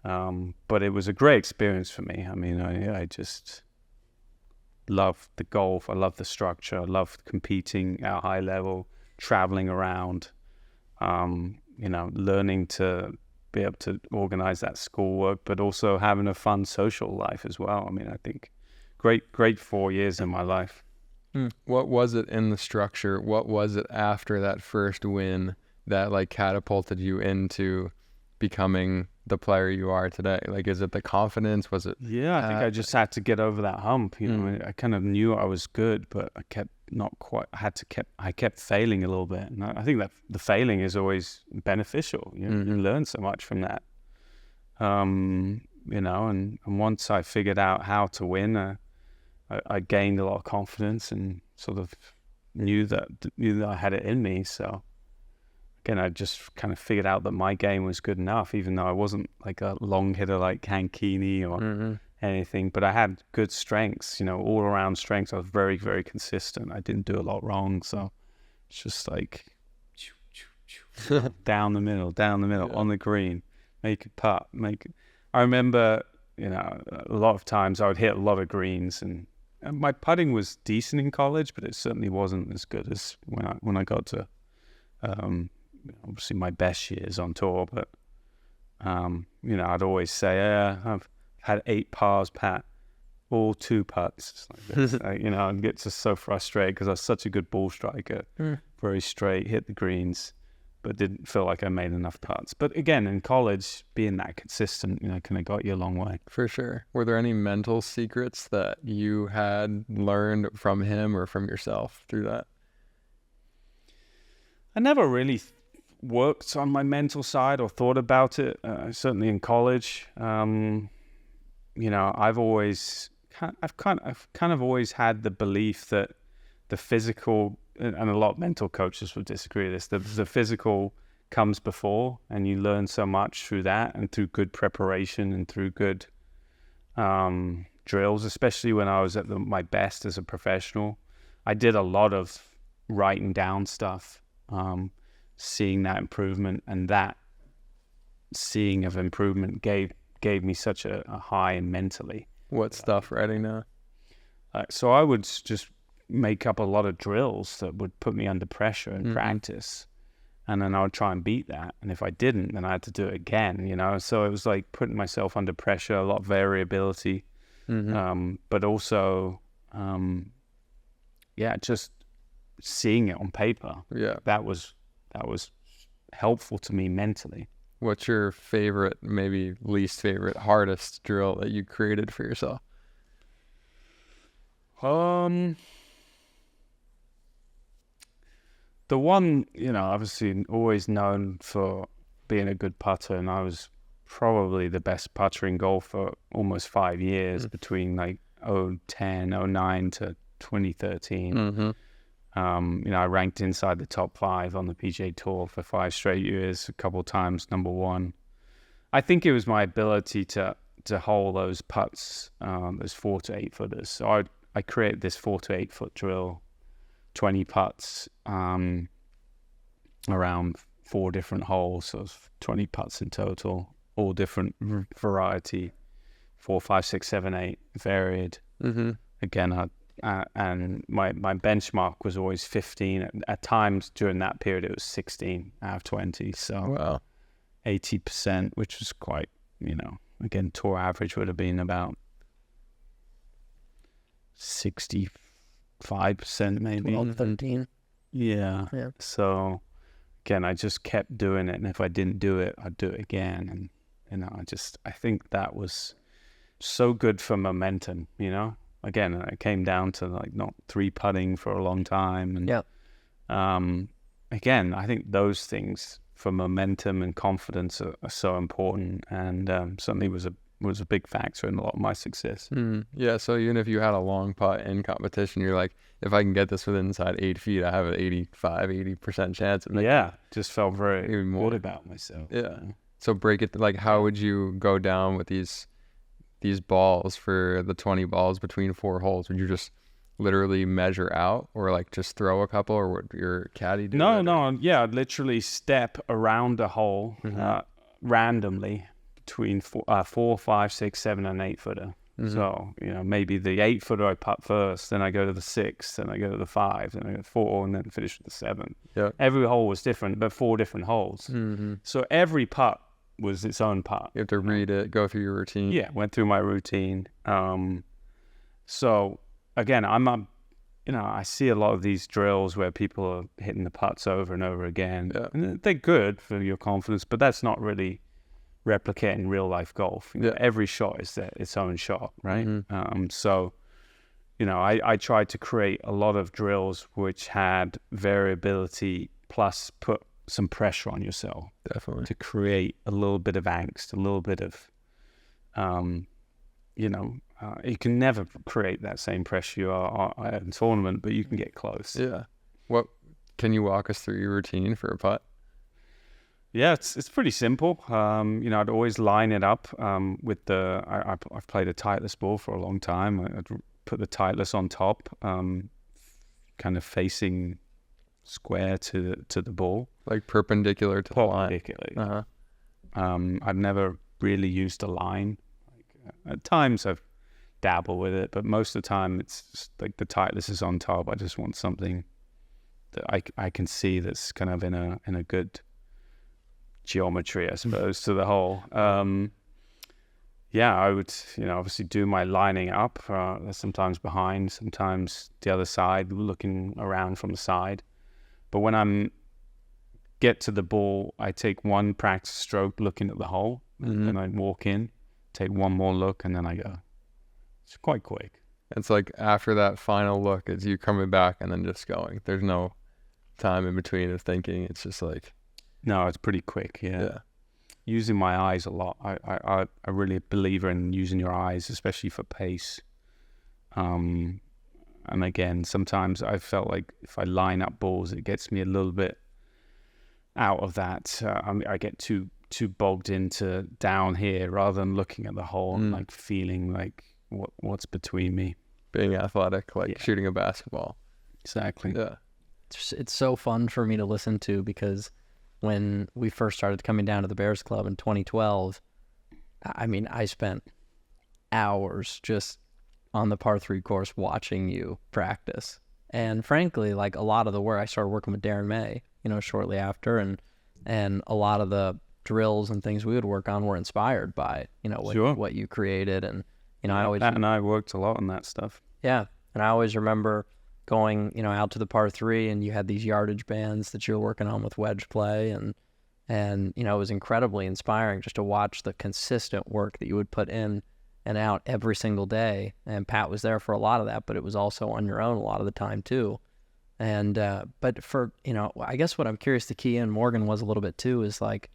[SPEAKER 2] But it was a great experience for me. I mean, I just loved the golf. I loved the structure. I loved competing at a high level, traveling around. You know, learning to be able to organize that schoolwork, but also having a fun social life as well. I mean, I think great 4 years in my life.
[SPEAKER 4] What was it in the structure? What was it after that first win that like catapulted you into becoming the player you are today? Like, is it the confidence? Was it?
[SPEAKER 2] Yeah, I think I just had to get over that hump. You know, I kind of knew I was good, but I kept not quite. I kept failing a little bit, and I think that the failing is always beneficial. You learn so much from that. You know, and once I figured out how to win, I gained a lot of confidence and sort of knew that I had it in me. So again, I just kind of figured out that my game was good enough, even though I wasn't like a long hitter like Kankini or anything. But I had good strengths, you know, all around strengths. I was very, very consistent. I didn't do a lot wrong. So it's just like down the middle, on the green, make a putt, I remember, you know, a lot of times I would hit a lot of greens, and my putting was decent in college, but it certainly wasn't as good as when I got to obviously my best years on tour. But you know, I'd always say, I've had 8 pars, Pat, all 2 putts. Like this. You know, I'd get just so frustrated because I was such a good ball striker, very straight, hit the greens, but didn't feel like I made enough putts. But again, in college, being that consistent, you know, kind of got you a long way.
[SPEAKER 4] For sure. Were there any mental secrets that you had learned from him or from yourself through that?
[SPEAKER 2] I never really worked on my mental side or thought about it. Certainly in college, you know, I've kind of always had the belief that the physical, and a lot of mental coaches would disagree with this, the physical comes before, and you learn so much through that and through good preparation and through good drills, especially when I was at my best as a professional. I did a lot of writing down stuff, seeing that improvement, and that seeing of improvement gave me such a high mentally.
[SPEAKER 4] What stuff writing now?
[SPEAKER 2] So I would just make up a lot of drills that would put me under pressure in practice, and then I would try and beat that, and if I didn't, then I had to do it again, you know. So it was like putting myself under pressure, a lot of variability, but also just seeing it on paper. That was helpful to me mentally.
[SPEAKER 4] What's your favorite, maybe least favorite, hardest drill that you created for yourself?
[SPEAKER 2] The one, you know, obviously always known for being a good putter, and I was probably the best putter in golf for almost 5 years between like 2010, 2009 to 2013. You know, I ranked inside the top 5 on the PGA Tour for 5 straight years, a couple of times #1. I think it was my ability to hole those putts, those 4 to 8 footers. So I created this 4 to 8 foot drill, 20 putts around 4 different holes, so it's 20 putts in total, all different variety, 4, 5, 6, 7, 8, varied. Again, and my benchmark was always 15. At times during that period, it was 16 out of 20. So 80%, which was quite, you know, again, tour average would have been about 65% maybe.
[SPEAKER 3] 12, 13.
[SPEAKER 2] Yeah. So again, I just kept doing it, and if I didn't do it, I'd do it again. And you know, I think that was so good for momentum, you know. Again, it came down to like not 3 putting for a long time, and again, I think those things for momentum and confidence are so important, and certainly was a big factor in a lot of my success.
[SPEAKER 4] Yeah, so even if you had a long putt in competition, you're like, if I can get this within inside 8 feet, I have an 80% chance of making it.
[SPEAKER 2] Just felt very good about myself.
[SPEAKER 4] So break it, like, how would you go down with these balls for the 20 balls between 4 holes? Would you just literally measure out, or like just throw a couple, or would your caddy do
[SPEAKER 2] No, I'd literally step around a hole randomly between 4, 5, 6, 7, and 8 footer. So, you know, maybe the 8 footer I putt first, then I go to the 6, then I go to the 5, then I go to 4, and then finish with the 7. Every hole was different, but 4 different holes. So every putt was its own putt.
[SPEAKER 4] You have to read it, go through your routine.
[SPEAKER 2] Went through my routine. So again, I'm I see a lot of these drills where people are hitting the putts over and over again. Yeah. And they're good for your confidence, but that's not really replicating real life golf. Every shot is its own shot, right? Mm-hmm. So, I tried to create a lot of drills which had variability plus put some pressure on yourself.
[SPEAKER 4] Definitely.
[SPEAKER 2] To create a little bit of angst, a little bit of, you can never create that same pressure you are at a tournament, but you can get close.
[SPEAKER 4] Yeah. What can you walk us through your routine for a putt?
[SPEAKER 2] Yeah, it's pretty simple. I'd always line it up with I've played a Titleist ball for a long time. I'd put the Titleist on top, kind of facing square to the ball,
[SPEAKER 4] like perpendicular to the line.
[SPEAKER 2] Perpendicularly. I've never really used a line. At times I've dabbled with it, but most of the time it's just like the Titleist is on top. I just want something that I can see that's kind of in a good geometry, I suppose, to the hole. I would, obviously do my lining up, sometimes behind, sometimes the other side, looking around from the side. But when I'm get to the ball, I take one practice stroke looking at the hole, and I walk in, take one more look, and then I go. It's quite quick.
[SPEAKER 4] It's like after that final look, it's you coming back and then just going. There's no time in between of thinking. It's just like.
[SPEAKER 2] No, it's pretty quick, yeah. Using my eyes a lot. I really a believer in using your eyes, especially for pace. And again, sometimes I felt like if I line up balls, it gets me a little bit out of that. I get too bogged into down here rather than looking at the hole and like feeling like what's between me.
[SPEAKER 4] Being athletic, like shooting a basketball.
[SPEAKER 2] Exactly.
[SPEAKER 4] Yeah.
[SPEAKER 3] It's so fun for me to listen to because when we first started coming down to the Bears Club in 2012, I spent hours just on the par 3 course watching you practice. And frankly, like a lot of the work, I started working with Darren May, shortly after, and a lot of the drills and things we would work on were inspired by, what you created. And,
[SPEAKER 2] Pat and I worked a lot on that stuff.
[SPEAKER 3] Yeah. And I always remember going, out to the par 3 and you had these yardage bands that you were working on with wedge play. And it was incredibly inspiring just to watch the consistent work that you would put in and out every single day. And Pat was there for a lot of that, but it was also on your own a lot of the time too. And, but for, I guess what I'm curious to key in, Morgan was a little bit too, is like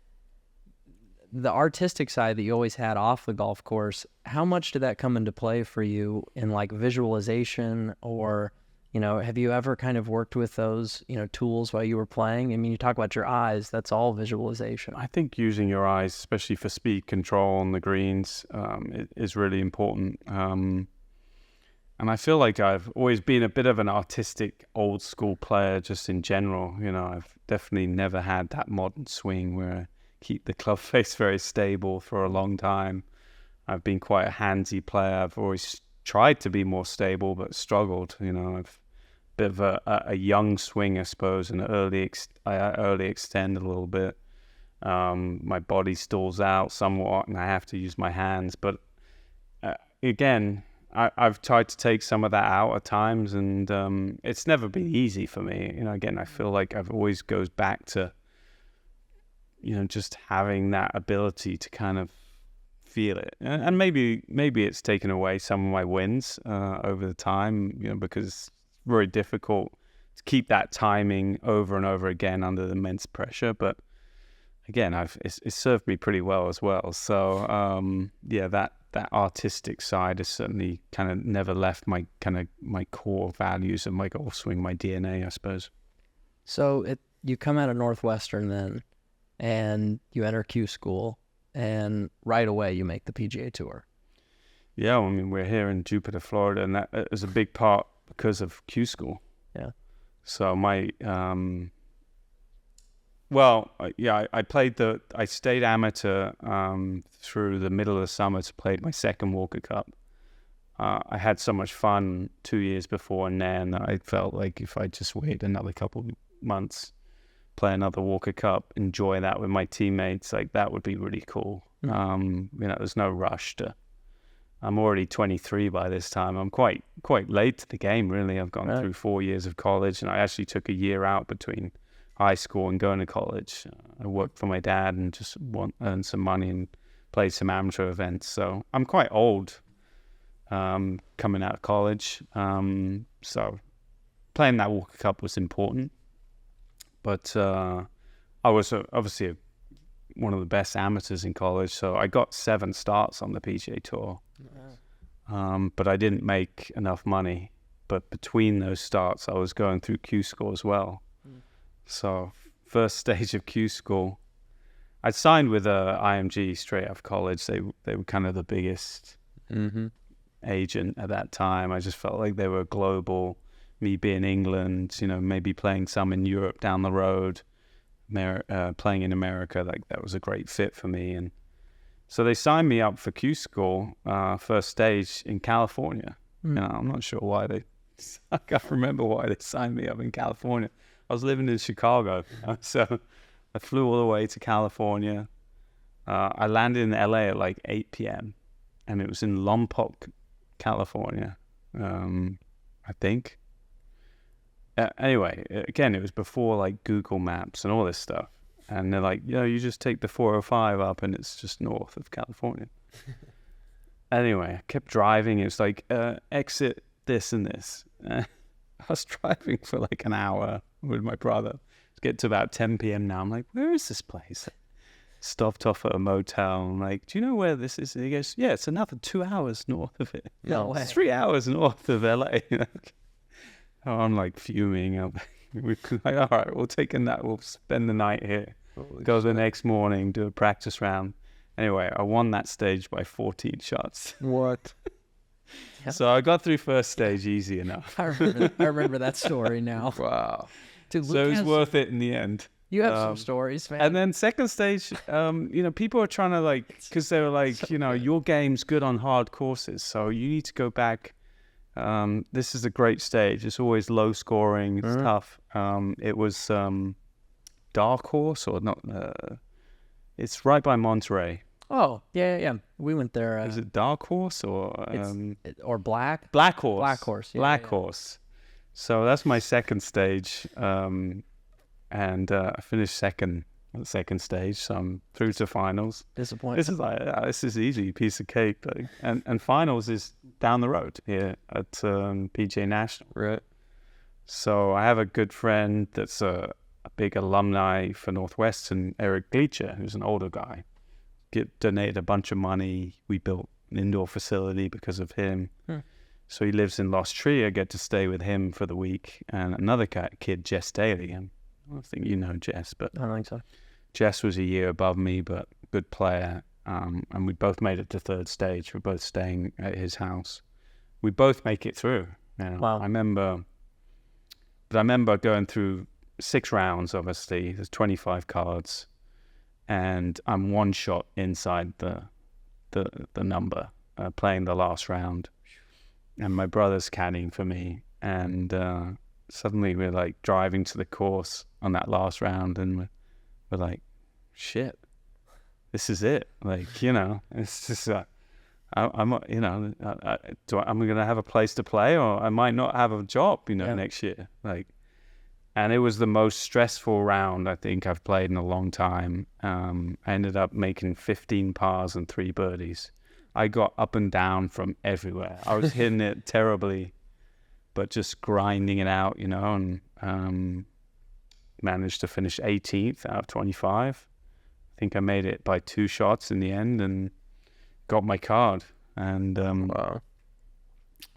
[SPEAKER 3] the artistic side that you always had off the golf course. How much did that come into play for you in like visualization or, have you ever kind of worked with those, tools while you were playing? I mean, you talk about your eyes, that's all visualization.
[SPEAKER 2] I think using your eyes, especially for speed control on the greens, is really important. And I feel like I've always been a bit of an artistic old school player just in general. I've definitely never had that modern swing where I keep the club face very stable for a long time. I've been quite a handsy player. I've always tried to be more stable, but struggled. I've bit of a young swing, I suppose, and I early extend a little bit. My body stalls out somewhat, and I have to use my hands. But again, I've tried to take some of that out at times, and it's never been easy for me. Again, I feel like I've always goes back to, just having that ability to kind of feel it. And maybe it's taken away some of my wins over the time, because very difficult to keep that timing over and over again under immense pressure. But again, it's served me pretty well as well. So that artistic side has certainly kind of never left my core values of my golf swing, my DNA, I suppose.
[SPEAKER 3] So you come out of Northwestern then, and you enter Q school, and right away you make the PGA Tour.
[SPEAKER 2] Yeah, we're here in Jupiter, Florida, and that is a big part because of Q school.
[SPEAKER 3] Yeah.
[SPEAKER 2] So I stayed amateur through the middle of the summer to play my second Walker Cup. I had so much fun 2 years before and then I felt like if I just wait another couple months, play another Walker Cup, enjoy that with my teammates, like that would be really cool. There's no rush to I'm already 23 by this time. I'm quite late to the game, really. I've gone through 4 years of college, and I actually took a year out between high school and going to college. I worked for my dad and just earned some money and played some amateur events. So I'm quite old coming out of college. So playing that Walker Cup was important. But I was obviously one of the best amateurs in college, so I got 7 starts on the PGA Tour. But I didn't make enough money. But between those starts, I was going through Q School as well. So first stage of Q School, I signed with IMG straight out of college. They were kind of the biggest agent at that time. I just felt like they were global. Me being England, maybe playing some in Europe down the road, playing in America, like that was a great fit for me. And so they signed me up for Q School, first stage in California. I'm not sure why I can't remember why they signed me up in California. I was living in Chicago, so I flew all the way to California. I landed in LA at like 8 p.m. and it was in Lompoc, California, I think. Anyway, again, it was before like Google Maps and all this stuff. And they're like, you just take the 405 up and it's just north of California. Anyway, I kept driving. It was like, exit this and this. I was driving for like an hour with my brother. Get to about 10 p.m. now. I'm like, where is this place? Stopped off at a motel. I'm like, do you know where this is? And he goes, yeah, it's another 2 hours north of it.
[SPEAKER 3] No way.
[SPEAKER 2] 3 hours north of LA. Oh, I'm like fuming. We're like, all right, we'll take a nap. We'll spend the night here. Go the next morning, do a practice round. Anyway, I won that stage by 14 shots.
[SPEAKER 4] What?
[SPEAKER 3] Yep.
[SPEAKER 2] So I got through first stage easy enough.
[SPEAKER 3] I remember that story now.
[SPEAKER 4] Wow.
[SPEAKER 3] Dude,
[SPEAKER 2] So it was worth it in the end.
[SPEAKER 3] You have some stories, man.
[SPEAKER 2] And then second stage, people are trying to because they were like, your game's good on hard courses, so you need to go back. This is a great stage. It's always low scoring. It's tough. It was dark horse or not? It's right by Monterey.
[SPEAKER 3] Oh, yeah. We went there.
[SPEAKER 2] Is it dark horse or
[SPEAKER 3] or black?
[SPEAKER 2] Black horse?
[SPEAKER 3] Black horse. Yeah,
[SPEAKER 2] Black horse. So that's my second stage. And I finished second at the second stage, so I'm through to finals.
[SPEAKER 3] Disappointing.
[SPEAKER 2] This is easy, piece of cake. And finals is down the road here at PGA National.
[SPEAKER 4] Right.
[SPEAKER 2] So I have a good friend that's a big alumni for Northwestern, Eric Gleacher, who's an older guy. Donated a bunch of money. We built an indoor facility because of him. So he lives in Lost Tree. I get to stay with him for the week. And another kid, Jess Daly. I don't think you know Jess, but
[SPEAKER 3] I don't think so.
[SPEAKER 2] Jess was a year above me, but good player. And we both made it to third stage. We're both staying at his house. We both make it through.
[SPEAKER 3] Wow.
[SPEAKER 2] I remember going through 6 rounds, obviously. There's 25 cards. And I'm 1 shot inside the number, playing the last round. And my brother's caddying for me. And suddenly we're like driving to the course on that last round, and we're like, shit, this is it. Like, it's just I'm going to have a place to play, or I might not have a job, next year. Like, and it was the most stressful round I think I've played in a long time. I ended up making 15 pars and 3 birdies. I got up and down from everywhere. I was hitting it terribly, but just grinding it out, and managed to finish 18th out of 25. I think I made it by 2 shots in the end and got my card. And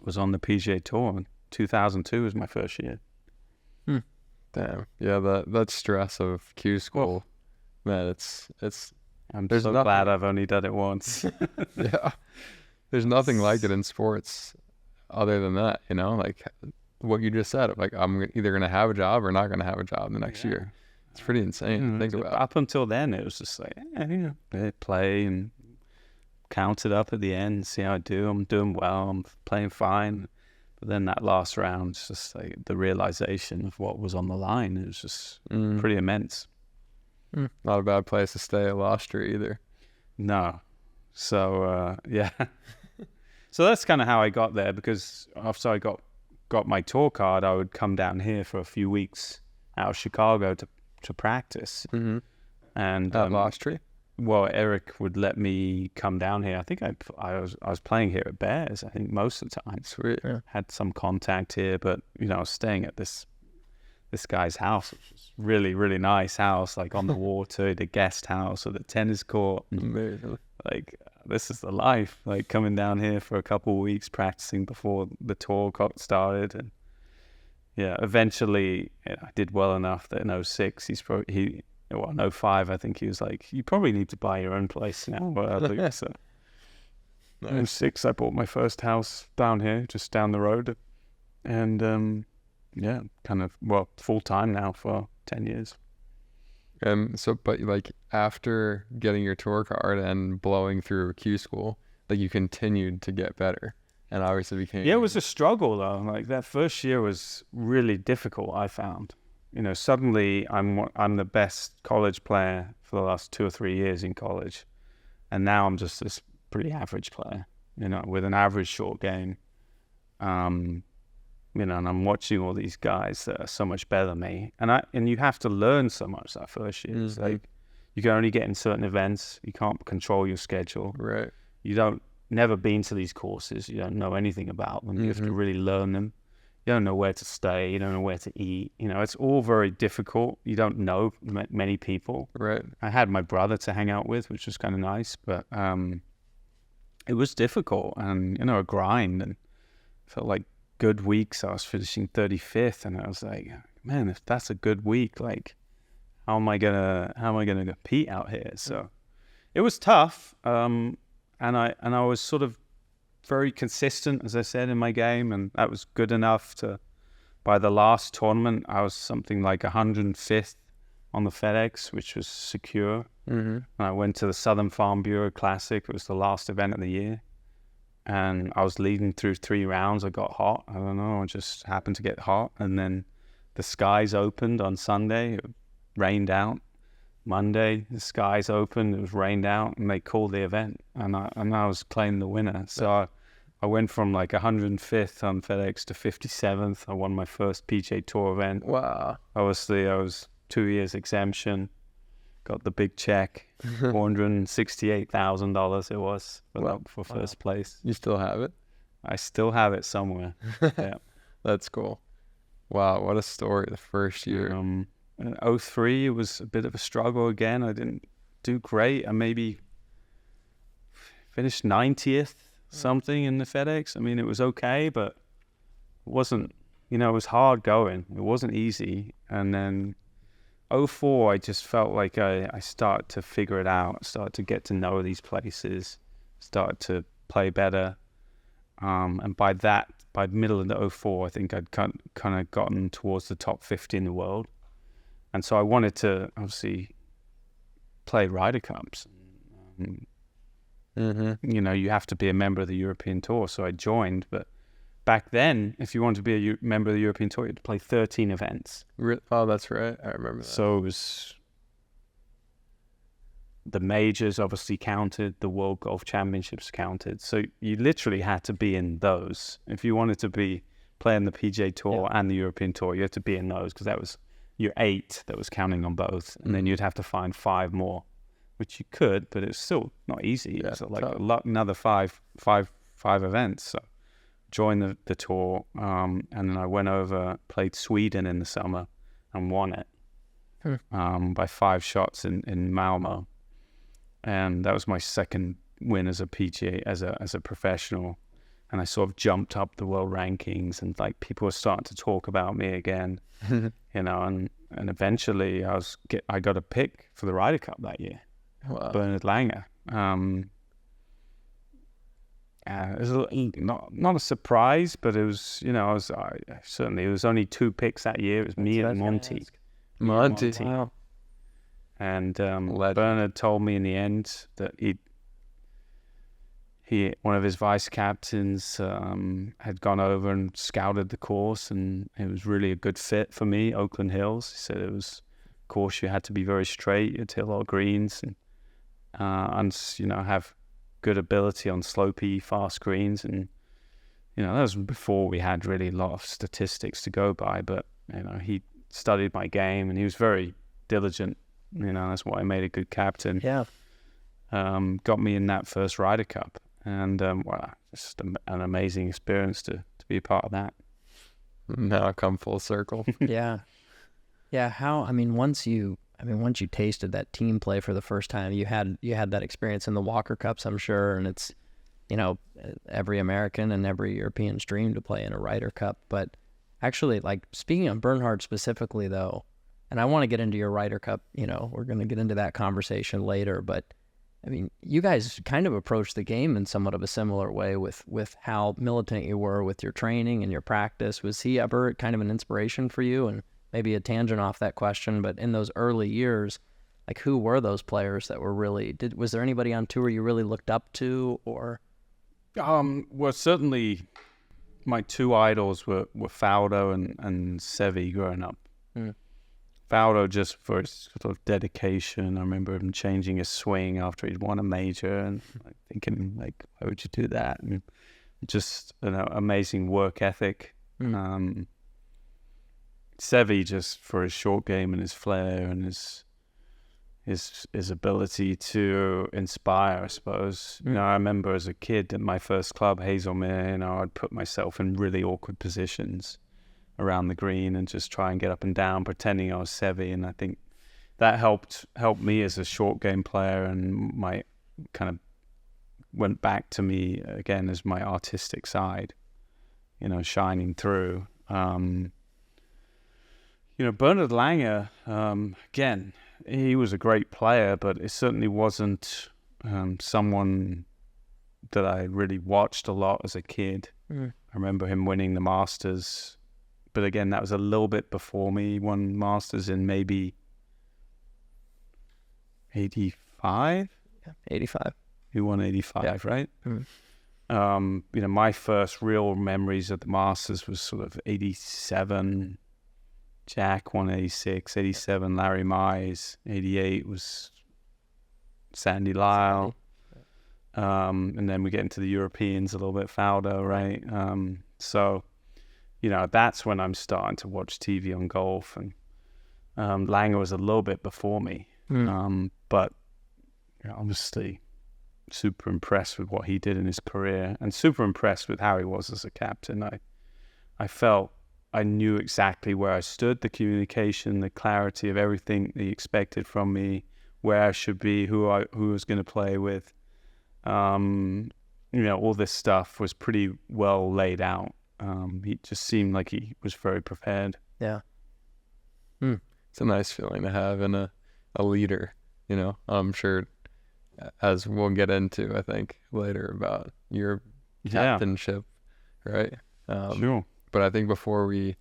[SPEAKER 2] was on the PGA Tour. 2002 was my first year.
[SPEAKER 4] Damn. Yeah, that stress of Q School, man, it's.
[SPEAKER 2] I'm
[SPEAKER 4] There's
[SPEAKER 2] so
[SPEAKER 4] nothing.
[SPEAKER 2] glad I've only done it once.
[SPEAKER 4] Yeah. There's nothing like it in sports other than that, like what you just said. Like, I'm either going to have a job or not going to have a job the next year. It's pretty insane to think about.
[SPEAKER 2] Up until then, it was just like, play and count it up at the end, see how I do. I'm doing well. I'm playing fine. But then that last round, it's just like the realization of what was on the line. It was just pretty immense.
[SPEAKER 4] Not a bad place to stay at Lost Tree either.
[SPEAKER 2] No. So, yeah. So that's kind of how I got there, because after I got my tour card, I would come down here for a few weeks out of Chicago to practice.
[SPEAKER 4] Mm-hmm.
[SPEAKER 2] And
[SPEAKER 4] At Lost Tree?
[SPEAKER 2] well, Eric would let me come down here. I think I was playing here at Bears, I think, most of the time.
[SPEAKER 4] Sweet.
[SPEAKER 3] Yeah.
[SPEAKER 2] Had some contact here, but I was staying at this guy's house, which was really, really nice house, like on the water, the guest house or the tennis court.
[SPEAKER 4] Amazing.
[SPEAKER 2] Like, this is the life, like coming down here for a couple of weeks practicing before the tour got started. And yeah, eventually I did well enough that in 06, in 05, I think he was like, you probably need to buy your own place now. Well, so in 06, I bought my first house down here, just down the road. And yeah, kind of, well, full time now for 10 years.
[SPEAKER 4] But like after getting your tour card and blowing through Q school, like you continued to get better and obviously became.
[SPEAKER 2] Yeah, it was a struggle though. Like that first year was really difficult, I found. Suddenly I'm the best college player for the last 2 or 3 years in college. And now I'm just this pretty average player, with an average short game. And I'm watching all these guys that are so much better than me, and you have to learn so much that first year. It's like you can only get in certain events. You can't control your schedule.
[SPEAKER 4] Right.
[SPEAKER 2] You never been to these courses. You don't know anything about them. You have to really learn them. You don't know where to stay. You don't know where to eat. It's all very difficult. You don't know many people.
[SPEAKER 4] Right.
[SPEAKER 2] I had my brother to hang out with, which was kind of nice, but it was difficult and a grind, and felt like good weeks I was finishing 35th, and I was like, man, if that's a good week, like how am I gonna compete out here? So it was tough, and I was sort of very consistent, as I said, in my game, and that was good enough to, by the last tournament, I was something like 105th on the FedEx, which was secure. And I went to the Southern Farm Bureau Classic. It was the last event of the year. And I was leading through 3 rounds. I got hot. I don't know. I just happened to get hot. And then the skies opened on Sunday. It rained out. Monday, the skies opened. It was rained out. And they called the event. And I was claiming the winner. So I went from like 105th on FedEx to 57th. I won my first PGA Tour event.
[SPEAKER 4] Wow.
[SPEAKER 2] Obviously, I was 2 years exemption. Got the big check, $468,000 it was for first place.
[SPEAKER 4] You still have it?
[SPEAKER 2] I still have it somewhere. Yeah.
[SPEAKER 4] That's cool. Wow, what a story the first year.
[SPEAKER 2] In 03, it was a bit of a struggle again. I didn't do great. I maybe finished 90th something in the FedEx. I mean, it was okay, but it wasn't, it was hard going. It wasn't easy. And then 04, I just felt like I started to figure it out, started to get to know these places, started to play better. And by the middle of the 04, I think I'd kind of gotten towards the top 50 in the world. And so I wanted to obviously play Ryder Cups. You have to be a member of the European Tour. So I joined, but back then, if you wanted to be a member of the European Tour, you had to play 13 events.
[SPEAKER 4] Oh, that's right. I remember that.
[SPEAKER 2] So it was the majors obviously counted, the World Golf Championships counted. So you literally had to be in those. If you wanted to be playing the PGA Tour and the European Tour, you had to be in those, because that was your 8 that was counting on both. And then you'd have to find 5 more, which you could, but it's still not easy.
[SPEAKER 4] Yeah,
[SPEAKER 2] it's like another five events. So joined the tour, and then I went over, played Sweden in the summer, and won it by 5 shots in Malmo, and that was my second win as a PGA, as a professional, and I sort of jumped up the world rankings, and like people were starting to talk about me again, and eventually I got a pick for the Ryder Cup that year.
[SPEAKER 4] Wow.
[SPEAKER 2] Bernard Langer. It was not a surprise, but it was, certainly it was only 2 picks that year. It was me and Monty.
[SPEAKER 4] Monty.
[SPEAKER 3] Wow.
[SPEAKER 2] And Bernard told me in the end that one of his vice captains had gone over and scouted the course, and it was really a good fit for me. Oakland Hills. He said it was a course you had to be very straight. You had to hit a lot of greens and have good ability on slopey, fast greens, and that was before we had really a lot of statistics to go by. But he studied my game, and he was very diligent. That's why I made a good captain.
[SPEAKER 3] Yeah.
[SPEAKER 2] Got me in that first Ryder Cup, and just an amazing experience to be a part of that.
[SPEAKER 4] Now I come full circle.
[SPEAKER 3] Yeah. Once you tasted that team play for the first time, you had that experience in the Walker Cups, I'm sure, and it's, every American and every European's dream to play in a Ryder Cup. But actually, like, speaking of Bernhard specifically, though, and I want to get into your Ryder Cup, we're going to get into that conversation later, but you guys kind of approached the game in somewhat of a similar way with how militant you were with your training and your practice. Was he ever kind of an inspiration for you? And maybe a tangent off that question, but in those early years, like, who were those players that were really, was there anybody on tour you really looked up to, or?
[SPEAKER 2] Well, certainly my two idols were Faldo and Seve growing up. Faldo, just for his sort of dedication. I remember him changing his swing after he'd won a major, and thinking, like, why would you do that? And just amazing work ethic. Seve, just for his short game and his flair and his ability to inspire, I suppose. I remember as a kid at my first club, Hazelmere, I'd put myself in really awkward positions around the green and just try and get up and down, pretending I was Seve. And I think that helped me as a short game player, and my kind of went back to me again as my artistic side, shining through. Bernhard Langer, again, he was a great player, but it certainly wasn't someone that I really watched a lot as a kid. I remember him winning the Masters, but again, that was a little bit before me. He won Masters in maybe 85?
[SPEAKER 3] Yeah, 85.
[SPEAKER 2] He won 85, right? My first real memories of the Masters was sort of 87. Jack won 86, 87, Larry Mize, 88 was Sandy Lyle. And then we get into the Europeans a little bit, Faldo, right? So, that's when I'm starting to watch TV on golf. And Langer was a little bit before me. But obviously super impressed with what he did in his career, and super impressed with how he was as a captain. I felt I knew exactly where I stood, the communication, the clarity of everything that he expected from me, where I should be, who I was going to play with. All this stuff was pretty well laid out. He just seemed like he was very prepared.
[SPEAKER 3] Yeah.
[SPEAKER 4] It's a nice feeling to have in a leader, I'm sure, as we'll get into, I think, later about your captainship, right?
[SPEAKER 2] Sure.
[SPEAKER 4] But I think before we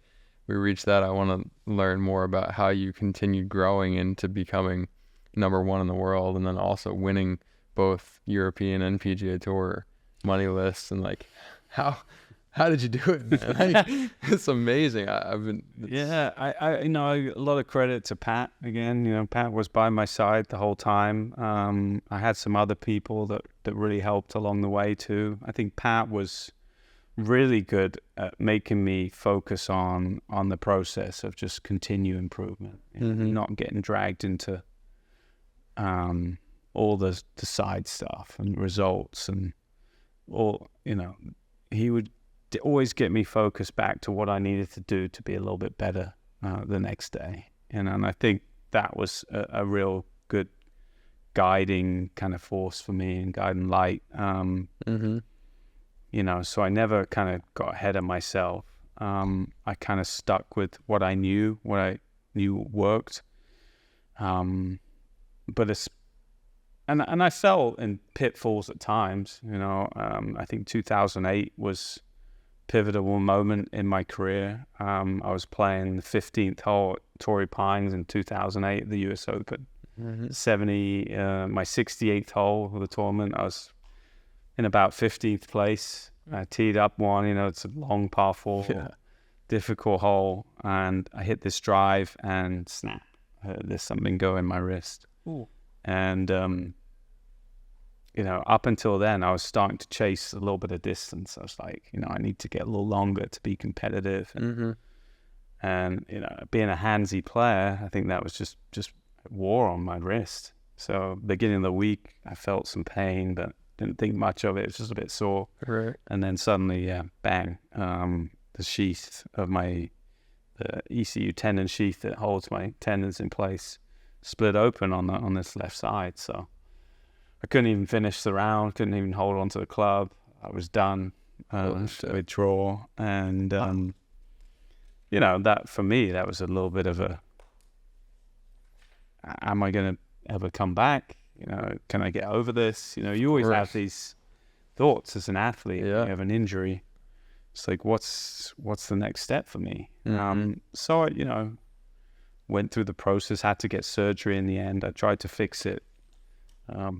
[SPEAKER 4] reach that, I want to learn more about how you continued growing into becoming number one in the world, and then also winning both European and PGA Tour money lists. And like, how did you do it, man? It's amazing. I a lot of credit to Pat again. Pat was by my side the whole time. I had some other people that really helped along the way too. I think Pat was really good at making me focus on the process of just continue improvement, not getting dragged into all the side stuff and results and all. He would always get me focused back to what I needed to do to be a little bit better the next day, and I think that was a real good guiding kind of force for me and guiding light. So I never kind of got ahead of myself. I kind of stuck with what I knew worked. But I fell in pitfalls at times. I think 2008 was a pivotal moment in my career. I was playing the 15th hole at Torrey Pines in 2008 at the US Open. 70, my 68th hole of the tournament, I was in about 15th place. I teed up one, it's a long par 4, difficult hole, and I hit this drive and snap. There's something go in my wrist.
[SPEAKER 3] Ooh.
[SPEAKER 2] And up until then, I was starting to chase a little bit of distance. I was like, I need to get a little longer to be competitive. And being a handsy player, I think that was just wore on my wrist. So beginning of the week, I felt some pain, but didn't think much of it. It was just a bit sore.
[SPEAKER 4] Right.
[SPEAKER 2] And then suddenly, bang, the sheath of the ECU tendon sheath that holds my tendons in place split open on this left side. So I couldn't even finish the round, couldn't even hold on to the club. I was done, withdraw. And, that for me, that was a little bit of am I going to ever come back? Can I get over this? You always have these thoughts as an athlete.
[SPEAKER 4] Yeah.
[SPEAKER 2] You have an injury. It's like, what's the next step for me? So I, went through the process, had to get surgery in the end. I tried to fix it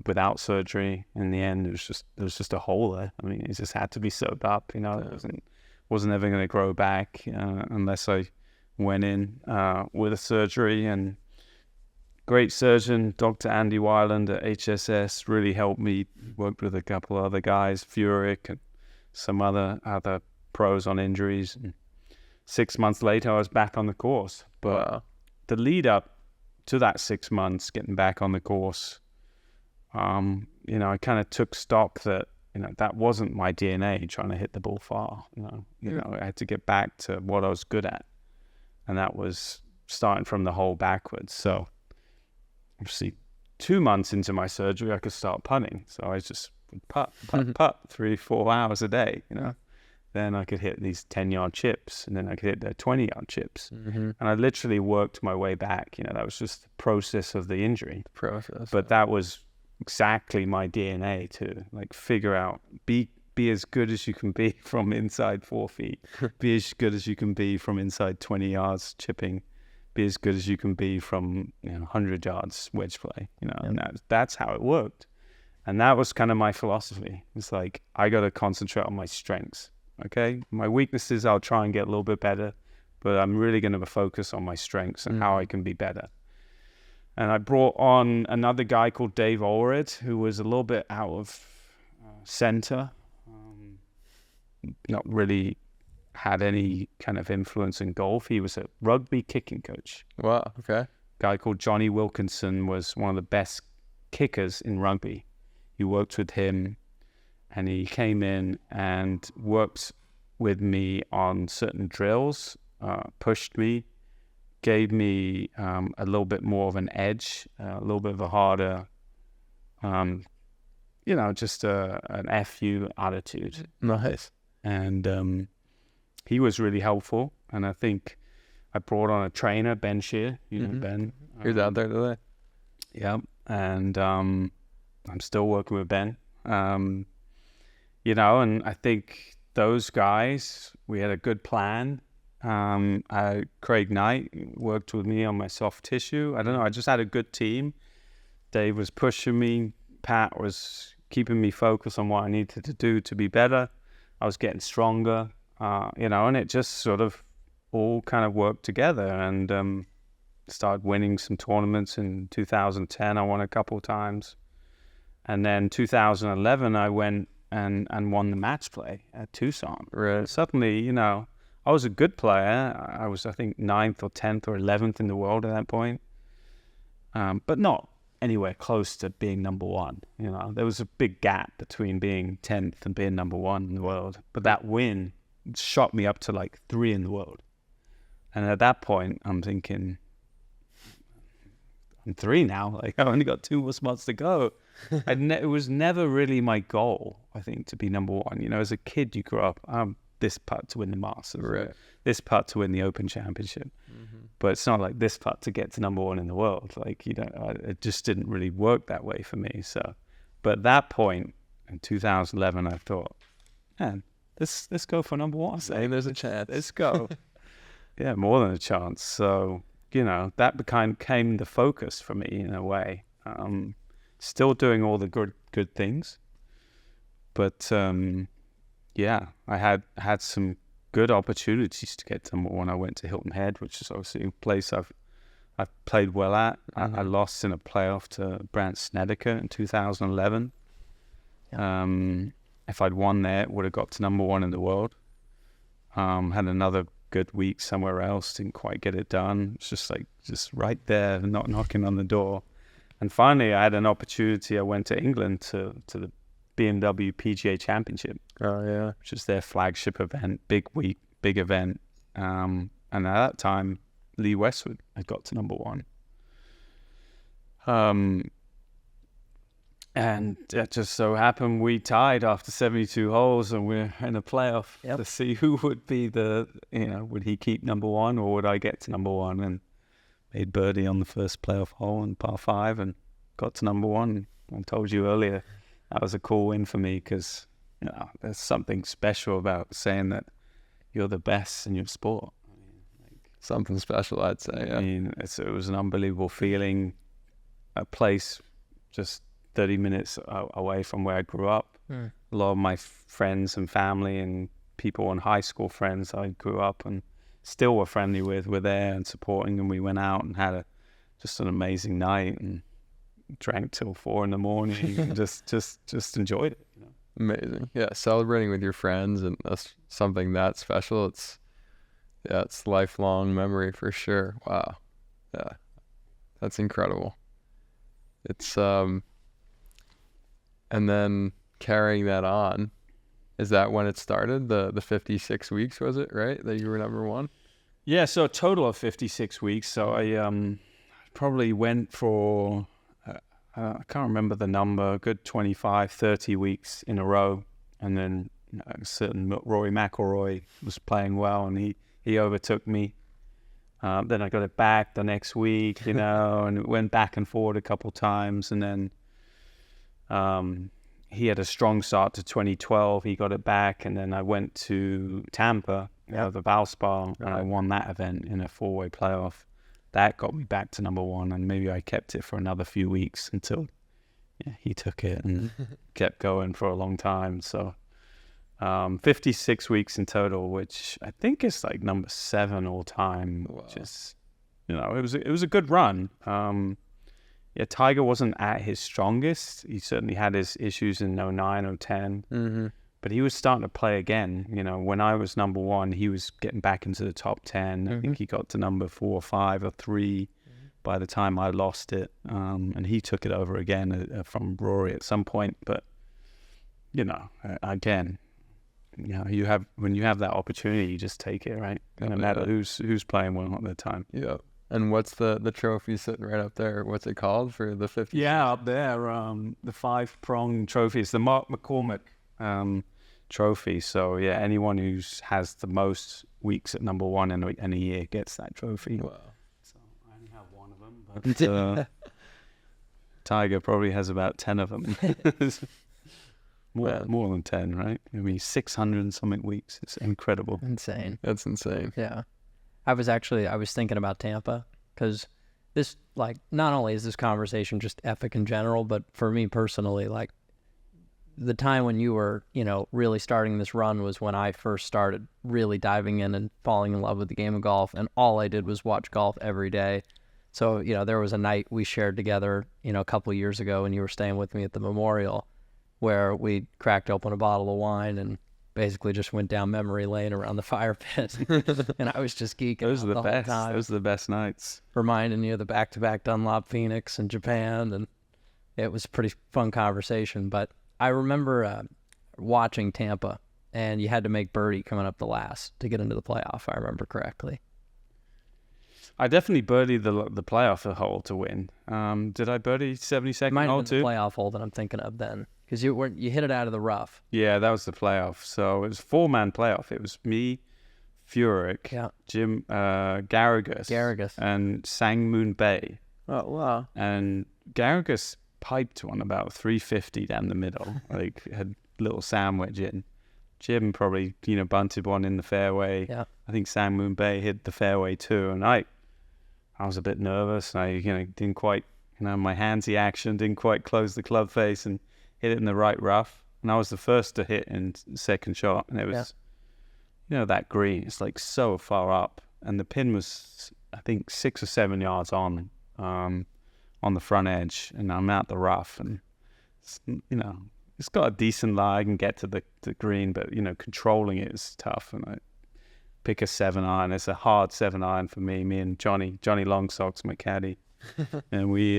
[SPEAKER 2] without surgery. In the end, there was just a hole there. I mean, it just had to be sewed up. It wasn't ever going to grow back unless I went in with a surgery. And great surgeon, Dr. Andy Weiland at HSS, really helped me. Worked with a couple other guys, Furyk and some other pros on injuries. And 6 months later, I was back on the course. But the lead up to that 6 months, getting back on the course, I kind of took stock that that wasn't my DNA, trying to hit the ball far. I had to get back to what I was good at, and that was starting from the hole backwards. So obviously 2 months into my surgery, I could start putting. So I just would putt 3-4 hours a day, Then I could hit these 10-yard chips, and then I could hit the 20-yard chips. And I literally worked my way back. That was just the process of the injury. But that was exactly my DNA to figure out, be as good as you can be from inside 4 feet, be as good as you can be from inside 20 yards chipping, be as good as you can be from 100 yards wedge play. And that's how it worked. And that was kind of my philosophy. It's like, I got to concentrate on my strengths. Okay, my weaknesses, I'll try and get a little bit better, but I'm really going to focus on my strengths and how I can be better. And I brought on another guy called Dave Allred, who was a little bit out of center, not really had any kind of influence in golf. He was a rugby kicking coach.
[SPEAKER 4] Wow, okay.
[SPEAKER 2] A guy called Johnny Wilkinson was one of the best kickers in rugby. You worked with him. And he came in and worked with me on certain drills, pushed me, gave me a little bit more of an edge, a little bit of a harder, just an FU attitude.
[SPEAKER 4] Nice.
[SPEAKER 2] And he was really helpful. And I think I brought on a trainer, Ben Shear. Ben.
[SPEAKER 4] He's out there today.
[SPEAKER 2] Yeah. And I'm still working with Ben. And I think those guys, we had a good plan. Craig Knight worked with me on my soft tissue. I don't know, I just had a good team. Dave was pushing me. Pat was keeping me focused on what I needed to do to be better. I was getting stronger, and it just sort of all kind of worked together. And started winning some tournaments in 2010. I won a couple of times. And then 2011, I went and won the match play at Tucson.
[SPEAKER 4] Right.
[SPEAKER 2] Suddenly, I was a good player. I was, I think, 9th or 10th or 11th in the world at that point, but not anywhere close to being number one. There was a big gap between being 10th and being number one in the world. But that win shot me up to 3 in the world. And at that point, I'm thinking, I'm 3 now. I've only got 2 more spots to go. It was never really my goal, I think, to be number one. As a kid, you grow up, this putt to win the Masters,
[SPEAKER 4] right,
[SPEAKER 2] this putt to win the Open Championship. But it's not like this putt to get to number one in the world. It just didn't really work that way for me. So, but at that point in 2011, I thought, man, let's go for number one.
[SPEAKER 4] Hey, there's a chance.
[SPEAKER 2] Let's go. Yeah, more than a chance. So, that became the focus for me in a way. Still doing all the good things, but I had some good opportunities to get to more when I went to Hilton Head, which is obviously a place I've played well at. I lost in a playoff to Brandt Snedeker in 2011, If I'd won there, it would have got to number one in the world. Had another good week somewhere else, didn't quite get it done. It's just right there, not knocking on the door. And finally, I had an opportunity. I went to England to the BMW PGA Championship.
[SPEAKER 4] Oh yeah.
[SPEAKER 2] Which is their flagship event, big week, big event. And at that time, Lee Westwood had got to number one. And it just so happened we tied after 72 holes, and we're in a playoff to see who would be would he keep number one or would I get to number one? And made birdie on the first playoff hole in par 5 and got to number one. I told you earlier, that was a cool win for me because, there's something special about saying that you're the best in your sport.
[SPEAKER 4] Something special, I'd say. Yeah.
[SPEAKER 2] I mean, it was an unbelievable feeling. A place just 30 minutes away from where I grew up. A lot of my friends and family and people and high school friends I grew up and still were friendly with were there and supporting, and we went out and had just an amazing night and drank till 4 a.m. and just enjoyed it.
[SPEAKER 4] Amazing. Yeah, celebrating with your friends and that's something that special. It's lifelong memory for sure. Wow. Yeah. That's incredible. It's and then carrying that on, is that when it started? The 56 weeks, was it, right? That you were number one?
[SPEAKER 2] Yeah, so a total of 56 weeks. So I probably went for, I can't remember the number, a good 25, 30 weeks in a row. And then a certain Rory McIlroy was playing well and he overtook me. Then I got it back the next week, and it went back and forward a couple times. And then he had a strong start to 2012. He got it back. And then I went to Tampa, the Valspar, and I won that event in a 4-way playoff. That got me back to number one. And maybe I kept it for another few weeks until he took it and kept going for a long time. So 56 weeks in total, which I think is like number 7 all time.
[SPEAKER 4] Wow.
[SPEAKER 2] Which is, it was a good run. Tiger wasn't at his strongest. He certainly had his issues in 09, 010. But he was starting to play again. When I was number one, he was getting back into the top 10. I think he got to number 4 or 5 or 3 by the time I lost it. And he took it over again from Rory at some point. But, again, when you have that opportunity, you just take it, right? No matter who's playing well at the time.
[SPEAKER 4] Yeah. And what's the trophy sitting right up there? What's it called for the 50?
[SPEAKER 2] Yeah, up there, the 5-prong trophy. It's the Mark McCormick trophy. So yeah, anyone who has the most weeks at number one in a year gets that trophy.
[SPEAKER 4] Wow.
[SPEAKER 2] So I only have one of them, but Tiger probably has about 10 of them. More than 10, right? 600 and something weeks. It's incredible.
[SPEAKER 3] Insane.
[SPEAKER 4] That's insane.
[SPEAKER 3] Yeah. I was thinking about Tampa because this, not only is this conversation just epic in general, but for me personally, the time when you were, really starting this run was when I first started really diving in and falling in love with the game of golf. And all I did was watch golf every day. So, there was a night we shared together, a couple of years ago when you were staying with me at the Memorial where we cracked open a bottle of wine and basically just went down memory lane around the fire pit. And I was just geeking
[SPEAKER 2] Those
[SPEAKER 3] out
[SPEAKER 2] are the
[SPEAKER 3] whole
[SPEAKER 2] best.
[SPEAKER 3] time,
[SPEAKER 2] Those are the best nights.
[SPEAKER 3] reminding you of the back-to-back Dunlop Phoenix in Japan. And it was a pretty fun conversation. But I remember watching Tampa, and you had to make birdie coming up the last to get into the playoff, if I remember correctly.
[SPEAKER 2] I definitely birdied the playoff hole to win. Did I birdie 72nd
[SPEAKER 3] Might
[SPEAKER 2] hole
[SPEAKER 3] have been
[SPEAKER 2] too?
[SPEAKER 3] the playoff hole that I'm thinking of then, because you hit it out of the rough.
[SPEAKER 2] Yeah, that was the playoff. So it was a 4-man playoff. It was me, Furyk,
[SPEAKER 3] Yeah.
[SPEAKER 2] Jim Garrigus, and Sang Moon Bay.
[SPEAKER 3] Oh, wow.
[SPEAKER 2] And Garrigus piped one about 350 down the middle, had a little sandwich in. Jim probably, bunted one in the fairway.
[SPEAKER 3] Yeah.
[SPEAKER 2] I think Sang Moon Bay hit the fairway too. And I was a bit nervous. I, didn't quite, my handsy action didn't quite close the club face and hit it in the right rough. And I was the first to hit in the second shot. And it was, that green, it's so far up. And the pin was, I think, 6 or 7 yards on the front edge. And I'm out the rough. And, it's got a decent lie. I can get to the green, but controlling it is tough. And I pick a 7-iron. It's a hard 7-iron for me. Me and Johnny Longsocks, my caddy, and we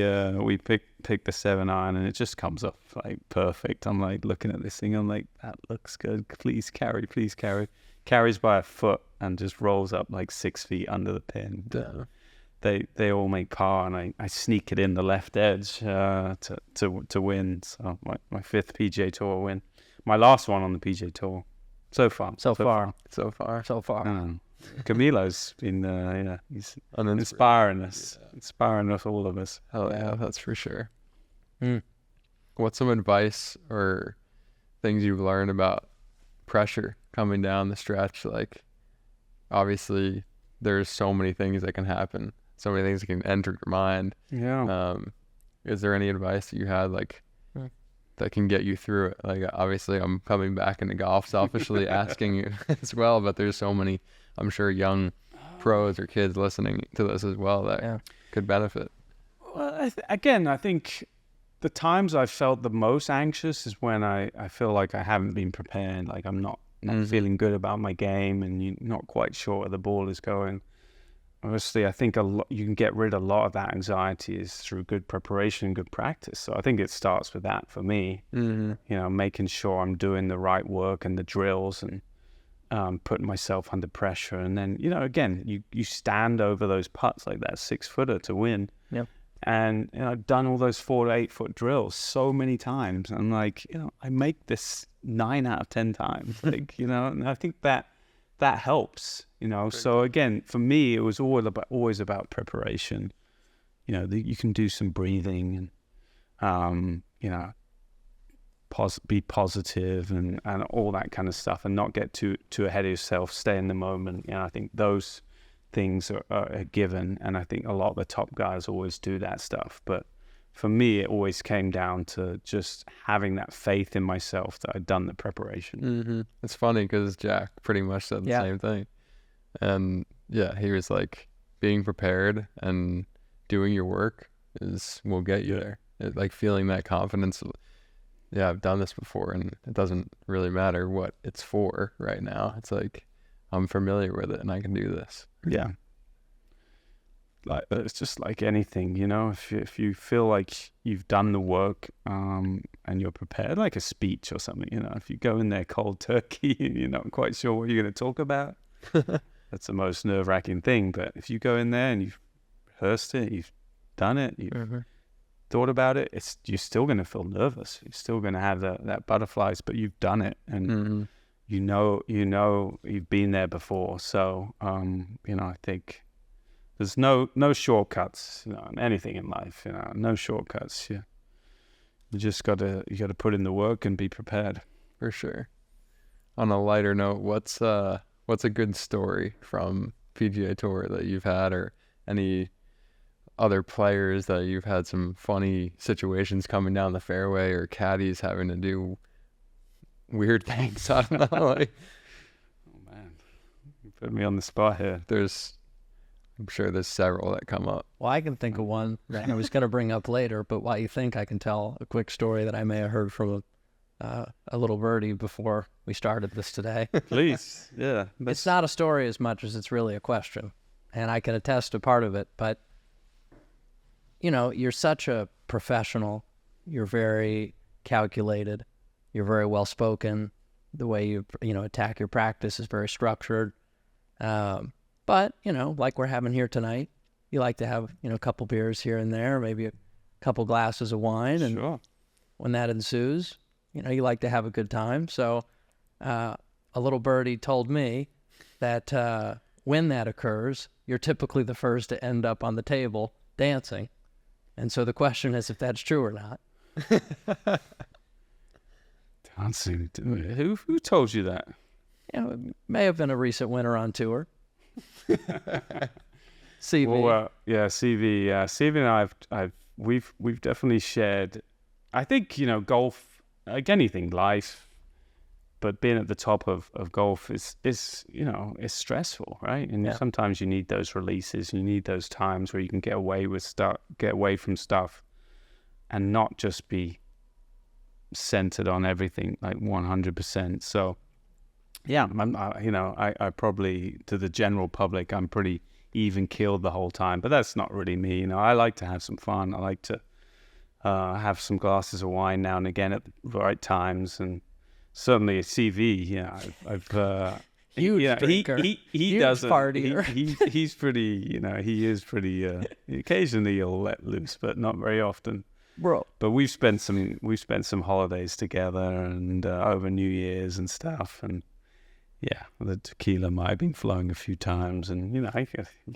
[SPEAKER 2] pick the 7-iron, and it just comes off like perfect. I'm like looking at this thing. I'm like, that looks good. Please carry. Carries by a foot and just rolls up like 6 feet under the pin. They all make par, and I sneak it in the left edge to win. So my 5th PGA Tour win, my last one on the PGA Tour so far. Camilo's been he's inspiring us, all of us.
[SPEAKER 4] Oh yeah, that's for sure. What's some advice or things you've learned about pressure coming down the stretch? Like, obviously there's so many things that can happen, so many things that can enter your mind. Is there any advice that you had that can get you through it? Like, obviously I'm coming back into golf selfishly asking you as well, but there's so many, I'm sure, young pros or kids listening to this as well that could benefit.
[SPEAKER 2] Well, I think the times I've felt the most anxious is when I feel like I haven't been prepared, like I'm not feeling good about my game, and you're not quite sure where the ball is going. Obviously, I think you can get rid of a lot of that anxiety is through good preparation, good practice. So I think it starts with that for me. Making sure I'm doing the right work and the drills, and putting myself under pressure. And then, again, you stand over those putts like that 6-footer to win.
[SPEAKER 3] Yep.
[SPEAKER 2] And I've done all those 4 to 8 foot drills so many times. And I make this 9 out of 10 times. And I think that helps. So again, for me, it was always about preparation. You can do some breathing and be positive and all that kind of stuff, and not get too ahead of yourself. Stay in the moment. I think those things are a given, and I think a lot of the top guys always do that stuff. But for me, it always came down to just having that faith in myself that I'd done the preparation.
[SPEAKER 4] It's funny because Jack pretty much said the same thing. And he was like, being prepared and doing your work will get you there. Like feeling that confidence. Yeah, I've done this before, and it doesn't really matter what it's for right now. It's like, I'm familiar with it and I can do this.
[SPEAKER 2] Yeah. Like, it's just like anything, if you feel like you've done the work, and you're prepared, like a speech or something, if you go in there cold turkey and you're not quite sure what you're going to talk about, that's the most nerve-wracking thing. But if you go in there and you've rehearsed it, you've done it, you've thought about it, you're still going to feel nervous. You're still going to have that butterflies, but you've done it, and you've been there before. So, I think there's no shortcuts, in anything in life, no shortcuts. You just got to put in the work and be prepared.
[SPEAKER 4] For sure. On a lighter note, what's a good story from PGA Tour that you've had, or any other players that you've had some funny situations coming down the fairway, or caddies having to do weird things? I don't know. Oh
[SPEAKER 2] man, you put me on the spot here.
[SPEAKER 4] I'm sure there's several that come up.
[SPEAKER 3] Well, I can think of one that I was going to bring up later, but while you think, I can tell a quick story that I may have heard from a little birdie before we started this today.
[SPEAKER 2] Please. Yeah.
[SPEAKER 3] It's not a story as much as it's really a question, and I can attest to part of it. But, you're such a professional. You're very calculated. You're very well-spoken. The way you attack your practice is very structured. But, like we're having here tonight, you like to have, a couple beers here and there, maybe a couple glasses of wine. And
[SPEAKER 2] sure.
[SPEAKER 3] When that ensues, you like to have a good time. So a little birdie told me that when that occurs, you're typically the first to end up on the table dancing. And so the question is if that's true or not.
[SPEAKER 2] Dancing? Who told you that?
[SPEAKER 3] It may have been a recent winter on tour. CV.
[SPEAKER 2] Well, CV. CV and we've definitely shared. I think golf, like anything, life, but being at the top of golf is it's stressful, right? And sometimes you need those releases. You need those times where you can get away from stuff, and not just be centered on everything, like 100%. So yeah, I probably, to the general public, I'm pretty even keeled the whole time, but that's not really me. I like to have some fun. I like to have some glasses of wine now and again at the right times, and certainly a CV. Yeah, I've
[SPEAKER 3] Huge drinker.
[SPEAKER 2] He
[SPEAKER 3] Huge
[SPEAKER 2] does
[SPEAKER 3] partier.
[SPEAKER 2] He's pretty. He is pretty. Occasionally he'll let loose, but not very often.
[SPEAKER 3] Bro.
[SPEAKER 2] But we've spent some holidays together, and over New Year's and stuff, and yeah, the tequila might have been flowing a few times, and you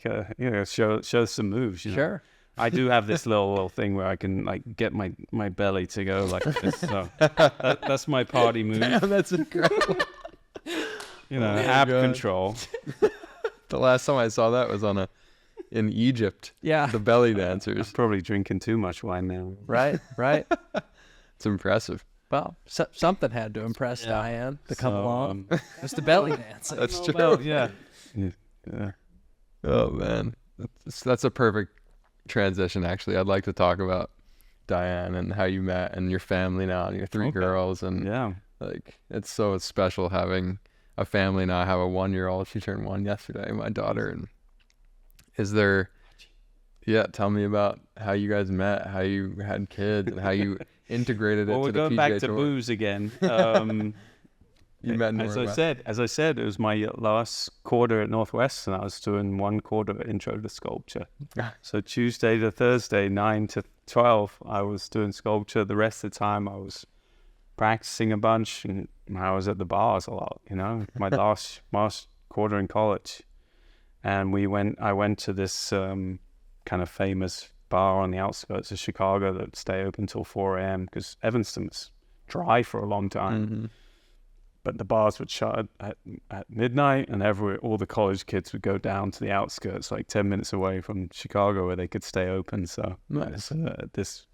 [SPEAKER 2] gotta show some moves.
[SPEAKER 3] Sure.
[SPEAKER 2] I do have this little thing where I can like get my belly to go like this. So that's my party move.
[SPEAKER 4] Damn, that's incredible.
[SPEAKER 2] Ab control.
[SPEAKER 4] The last time I saw that was in Egypt.
[SPEAKER 3] Yeah.
[SPEAKER 4] The belly dancers.
[SPEAKER 2] I'm probably drinking too much wine now.
[SPEAKER 3] Right.
[SPEAKER 4] It's impressive.
[SPEAKER 3] Well, something had to impress Diane to come along. It's the belly dance.
[SPEAKER 4] That's true.
[SPEAKER 2] Yeah.
[SPEAKER 4] Oh man, that's a perfect transition. Actually, I'd like to talk about Diane and how you met and your family now and your three girls, and like it's so special having a family now. I have a 1-year-old. She turned 1 yesterday, my daughter. And tell me about how you guys met, how you had kids, and how you integrated it.
[SPEAKER 2] Well, we're going back to booze again.
[SPEAKER 4] You met
[SPEAKER 2] as I said, it was my last quarter at Northwestern. I was doing 1 quarter of intro to sculpture. So Tuesday to Thursday, 9 to 12, I was doing sculpture. The rest of the time, I was practicing a bunch, and I was at the bars a lot. My last quarter in college, and I went to this kind of famous bar on the outskirts of Chicago that stay open till 4 a.m. because Evanston was dry for a long time.
[SPEAKER 4] Mm-hmm.
[SPEAKER 2] But the bars would shut at midnight, and all the college kids would go down to the outskirts, like 10 minutes away from Chicago, where they could stay open. So
[SPEAKER 4] nice.
[SPEAKER 2] This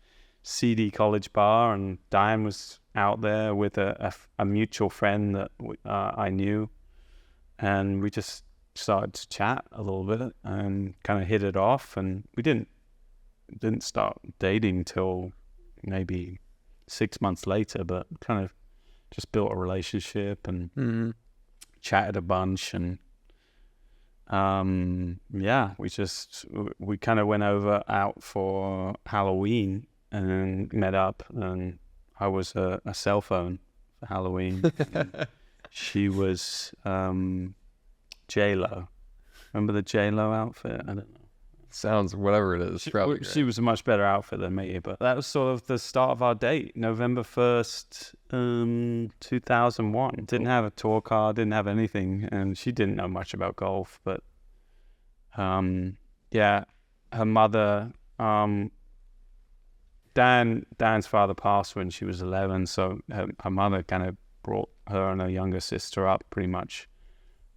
[SPEAKER 2] seedy college bar, and Diane was out there with a mutual friend that I knew, and we just started to chat a little bit and kind of hit it off, and we didn't start dating till maybe 6 months later, but kind of just built a relationship and chatted a bunch, and we kind of went out for Halloween and then met up, and I was a cell phone for Halloween. She was J-Lo. Remember the J-Lo outfit? I don't know.
[SPEAKER 4] Sounds whatever it is.
[SPEAKER 2] She was a much better outfit than me, but that was sort of the start of our date. November 1st, 2001. Didn't have a tour car, didn't have anything, and she didn't know much about golf, but her mother, Dan's father passed when she was 11, so her mother kind of brought her and her younger sister up pretty much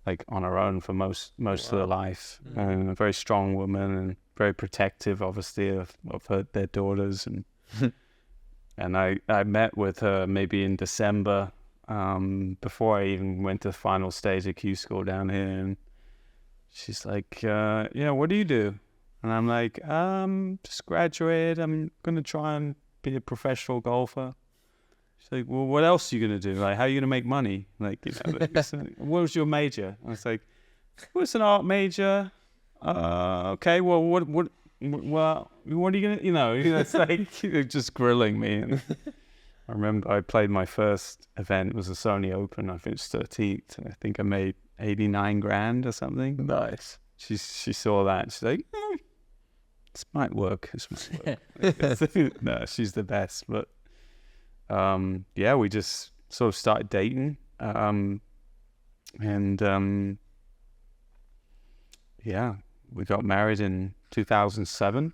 [SPEAKER 2] like on her own for most of her life, and a very strong woman and very protective, obviously, of their daughters, and and I met with her maybe in December, before I even went to the final stage of Q school down here, and she's like, what do you do? And I'm like, just graduated. I'm gonna try and be a professional golfer. She's like, well, what else are you going to do? Like, how are you going to make money? Like, what was your major? I was like, what's an art major? Okay, well, what are you going to, it's like, just grilling me. And I remember I played my first event, it was the Sony Open. I finished 13th. And I think I made 89 grand or something.
[SPEAKER 4] Nice.
[SPEAKER 2] She saw that. She's like, this might work. No, she's the best, but we just sort of started dating, we got married in 2007,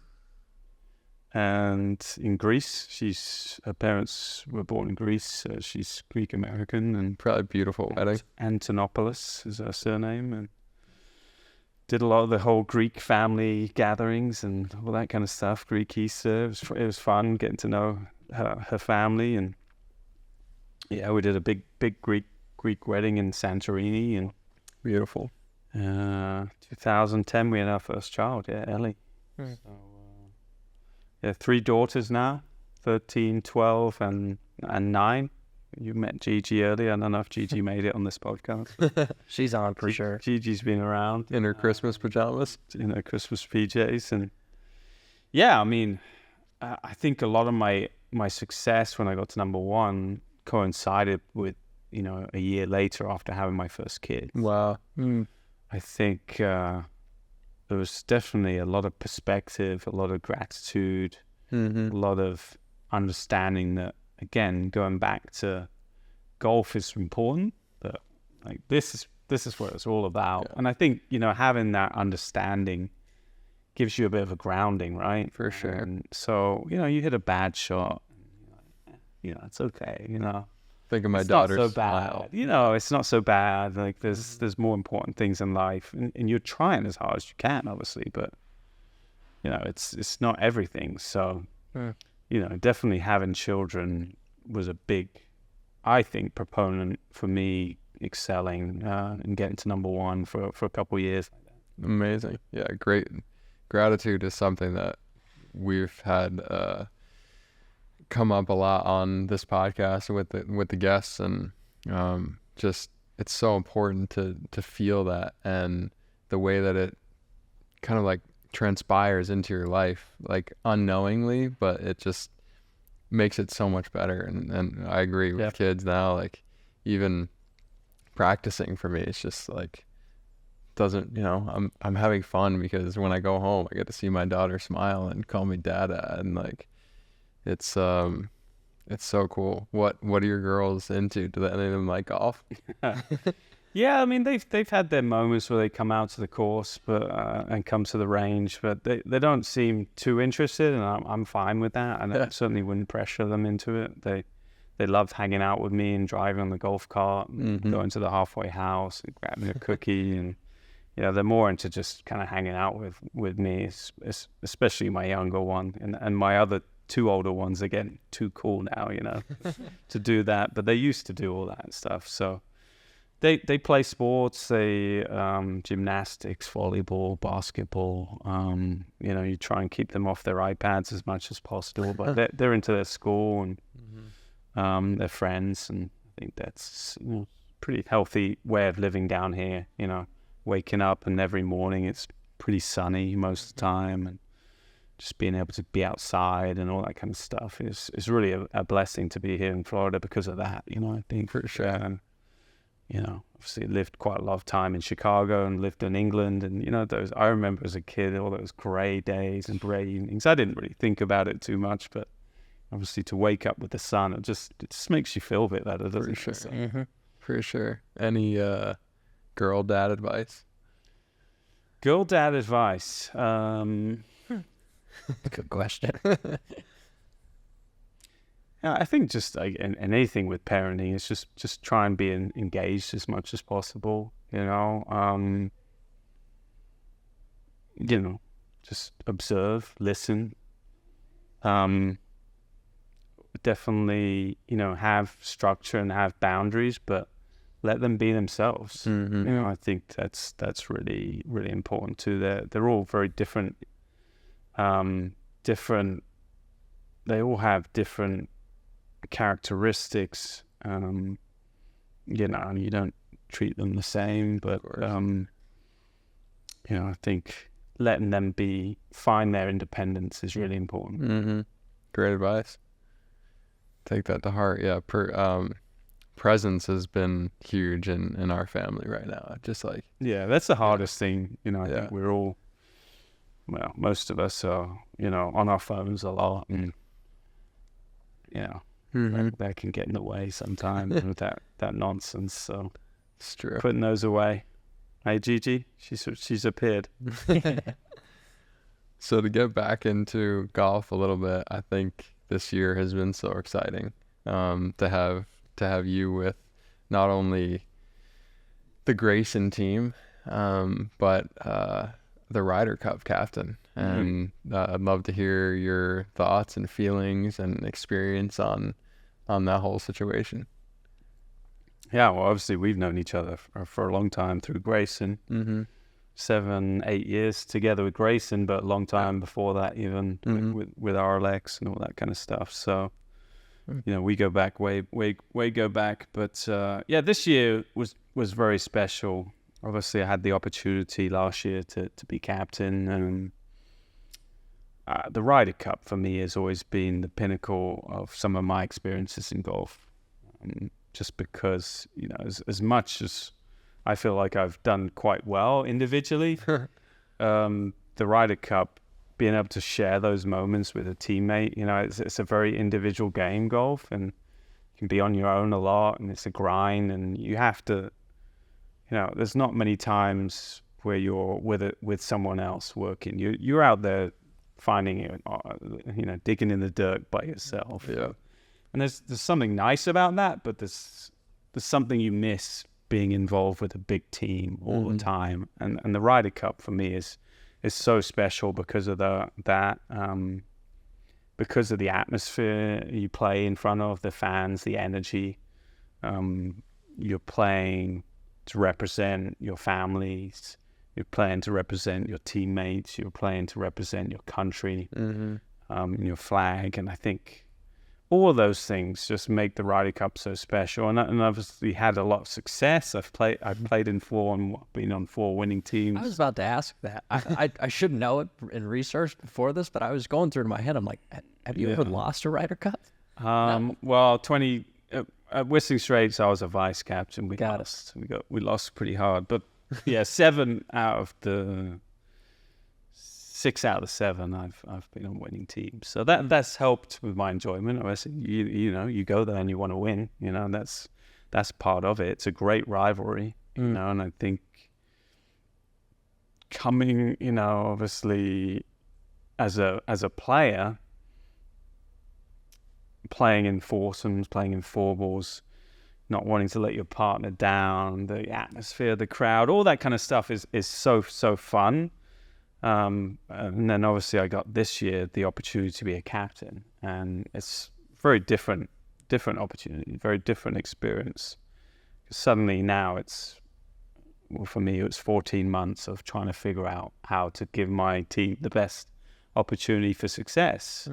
[SPEAKER 2] and in Greece. Her parents were born in Greece. She's Greek American, and
[SPEAKER 4] probably beautiful wedding.
[SPEAKER 2] Antonopoulos is her surname, and did a lot of the whole Greek family gatherings and all that kind of stuff. Greek Easter. It was fun getting to know her family, and we did a big Greek wedding in Santorini, and
[SPEAKER 4] beautiful.
[SPEAKER 2] 2010 we had our first child, Ellie. So 3 daughters now, 13, 12, and and 9. You met Gigi earlier. I don't know if Gigi made it on this podcast.
[SPEAKER 3] She's on for sure.
[SPEAKER 2] Gigi's been around
[SPEAKER 4] In her Christmas pajamas.
[SPEAKER 2] in her Christmas PJs, and yeah, I mean, I think a lot of my success when I got to number 1 coincided with, you know, a year later after having my first kid.
[SPEAKER 4] Wow.
[SPEAKER 2] I think there was definitely a lot of perspective, a lot of gratitude, a lot of understanding that, again, going back to golf is important, but like this is what it's all about. And I think, you know, having that understanding gives you a bit of a grounding, right?
[SPEAKER 4] For sure.
[SPEAKER 2] And so, you know, you hit a bad shot, you know, it's okay, you know.
[SPEAKER 4] Think of my
[SPEAKER 2] It's
[SPEAKER 4] daughter's
[SPEAKER 2] not so bad.
[SPEAKER 4] smile.
[SPEAKER 2] You know, it's not so bad. Like there's more important things in life, and you're trying as hard as you can, obviously, but you know, it's not everything. So, you know, definitely having children was a big, I think, proponent for me excelling and getting to number 1 for a couple of years.
[SPEAKER 4] Amazing. Yeah, great. Gratitude is something that we've had come up a lot on this podcast with the guests, and just it's so important to feel that, and the way that it kind of like transpires into your life, like unknowingly, but it just makes it so much better. And I agree with kids now, like even practicing for me, it's just like doesn't, you know, I'm having fun because when I go home I get to see my daughter smile and call me dada, and like it's so cool. What are your girls into? Do any of them like golf?
[SPEAKER 2] Yeah, I mean they've had their moments where they come out to the course, but and come to the range, but they don't seem too interested, and I'm fine with that. And I certainly wouldn't pressure them into it. They love hanging out with me and driving on the golf cart, and going to the halfway house and grabbing a cookie, and you know, they're more into just kind of hanging out with me, especially my younger one, and my other 2 older ones are getting too cool now, you know, to do that. But they used to do all that stuff. So they play sports, gymnastics, volleyball, basketball. You know, you try and keep them off their iPads as much as possible, but they're into their school and their friends, and I think that's, you know, pretty healthy way of living down here. You know, waking up and every morning it's pretty sunny most of the time, and just being able to be outside and all that kind of stuff is really a blessing to be here in Florida because of that. You know, I think
[SPEAKER 4] for sure.
[SPEAKER 2] You know, obviously lived quite a lot of time in Chicago and lived in England, and you know, I remember as a kid all those grey days and grey evenings. I didn't really think about it too much, but obviously to wake up with the sun, it just makes you feel a bit better, doesn't it?
[SPEAKER 4] For sure.
[SPEAKER 2] So,
[SPEAKER 4] For sure. Any girl dad advice?
[SPEAKER 2] Girl dad advice.
[SPEAKER 3] Good question.
[SPEAKER 2] Yeah, I think just like in anything with parenting, it's just try and be engaged as much as possible. You know, just observe, listen. Definitely, you know, have structure and have boundaries, but let them be themselves. You know, I think that's really, really important too. They're all very different. They all have different characteristics. You know, you don't treat them the same, but you know, I think letting them find their independence is really important.
[SPEAKER 4] Great advice. Take that to heart. Yeah. Presence has been huge in our family right now. Just like,
[SPEAKER 2] yeah, that's the hardest thing. You know, I think we're all, well, most of us are, you know, on our phones a lot, and you know, that can get in the way sometimes with that nonsense. So
[SPEAKER 4] it's true.
[SPEAKER 2] Putting those away. Hey, Gigi, she's appeared.
[SPEAKER 4] So to get back into golf a little bit, I think this year has been so exciting to have you with not only the Grayson team, but the Ryder Cup captain. And I'd love to hear your thoughts and feelings and experience on that whole situation.
[SPEAKER 2] Yeah, well, obviously we've known each other for a long time through Grayson. 7-8 years together with Grayson, but a long time before that, even with RLX and all that kind of stuff. So we go back way go back. But yeah, this year was very special. Obviously, I had the opportunity last year to be captain, and the Ryder Cup for me has always been the pinnacle of some of my experiences in golf. Just because, as much as I feel like I've done quite well individually, the Ryder Cup, being able to share those moments with a teammate, it's a very individual game, golf, and you can be on your own a lot, and it's a grind, and you have to, there's not many times where you're with someone else working. You're out there finding it, digging in the dirt by yourself.
[SPEAKER 4] Yeah.
[SPEAKER 2] And there's something nice about that, but there's something you miss being involved with a big team all the time. And the Ryder Cup for me is so special because of that, because of the atmosphere you play in front of, the fans, the energy. You're playing to represent your families. You're playing to represent your teammates. You're playing to represent your country, your flag. And I think all of those things just make the Ryder Cup so special. And obviously had a lot of success. I've played in 4 and been on 4 winning teams.
[SPEAKER 3] I was about to ask that. I should know it in research before this, but I was going through in my head. I'm like, have you ever lost a Ryder Cup? No.
[SPEAKER 2] Well, at Whistling Straits, I was a vice captain. We lost pretty hard, but yeah, 6 out of the 7 I've been on winning teams. So that's helped with my enjoyment. Obviously, you go there and you want to win. That's part of it. It's a great rivalry. And I think coming, obviously as a player, playing in foursomes, playing in four balls, not wanting to let your partner down, the atmosphere, the crowd, all that kind of stuff is so fun. And then obviously I got this year the opportunity to be a captain, and it's very different opportunity, very different experience. Suddenly now for me, it was 14 months of trying to figure out how to give my team the best opportunity for success.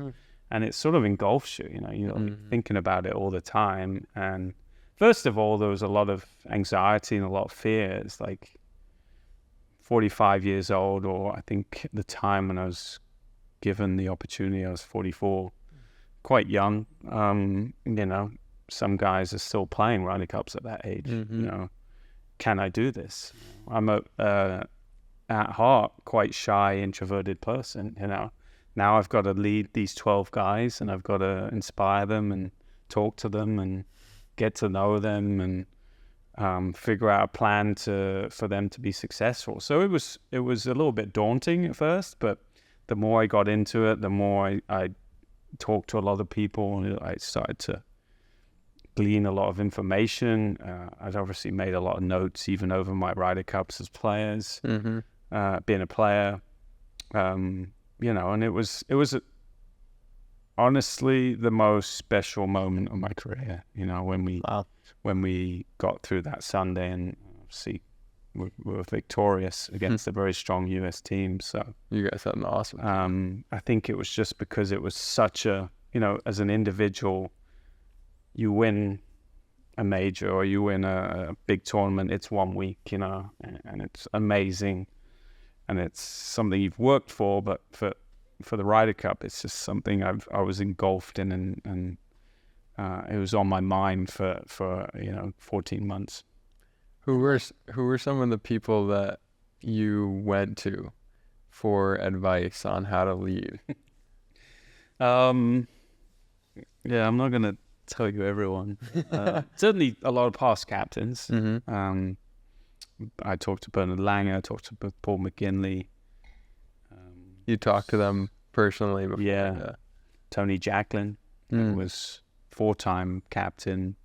[SPEAKER 2] And it sort of engulfs you, you're thinking about it all the time. And first of all, there was a lot of anxiety and a lot of fear. It's like 45 years old, or I think at the time when I was given the opportunity, I was 44, quite young. Some guys are still playing Ryder Cups at that age. Can I do this? I'm at heart quite shy, introverted person. Now I've got to lead these 12 guys, and I've got to inspire them and talk to them and get to know them and figure out a plan for them to be successful. So it was a little bit daunting at first, but the more I got into it, the more I talked to a lot of people, and I started to glean a lot of information. I'd obviously made a lot of notes even over my Ryder Cups as players, being a player, and it was honestly the most special moment of my career, when we got through that Sunday, and obviously we were victorious against a very strong US team. So
[SPEAKER 4] you guys had an awesome team.
[SPEAKER 2] I think it was just because it was such a, as an individual, you win a major or you win a big tournament, it's 1 week, and it's amazing, and it's something you've worked for, but for the Ryder Cup, it's just something I was engulfed in, and it was on my mind for 14 months.
[SPEAKER 4] Who were some of the people that you went to for advice on how to lead?
[SPEAKER 2] Yeah, I'm not gonna tell you everyone. Certainly a lot of past captains. I talked to Bernard Langer, I talked to Paul McGinley.
[SPEAKER 4] You talked to them personally before?
[SPEAKER 2] Yeah. Tony Jacklin was 4-time captain,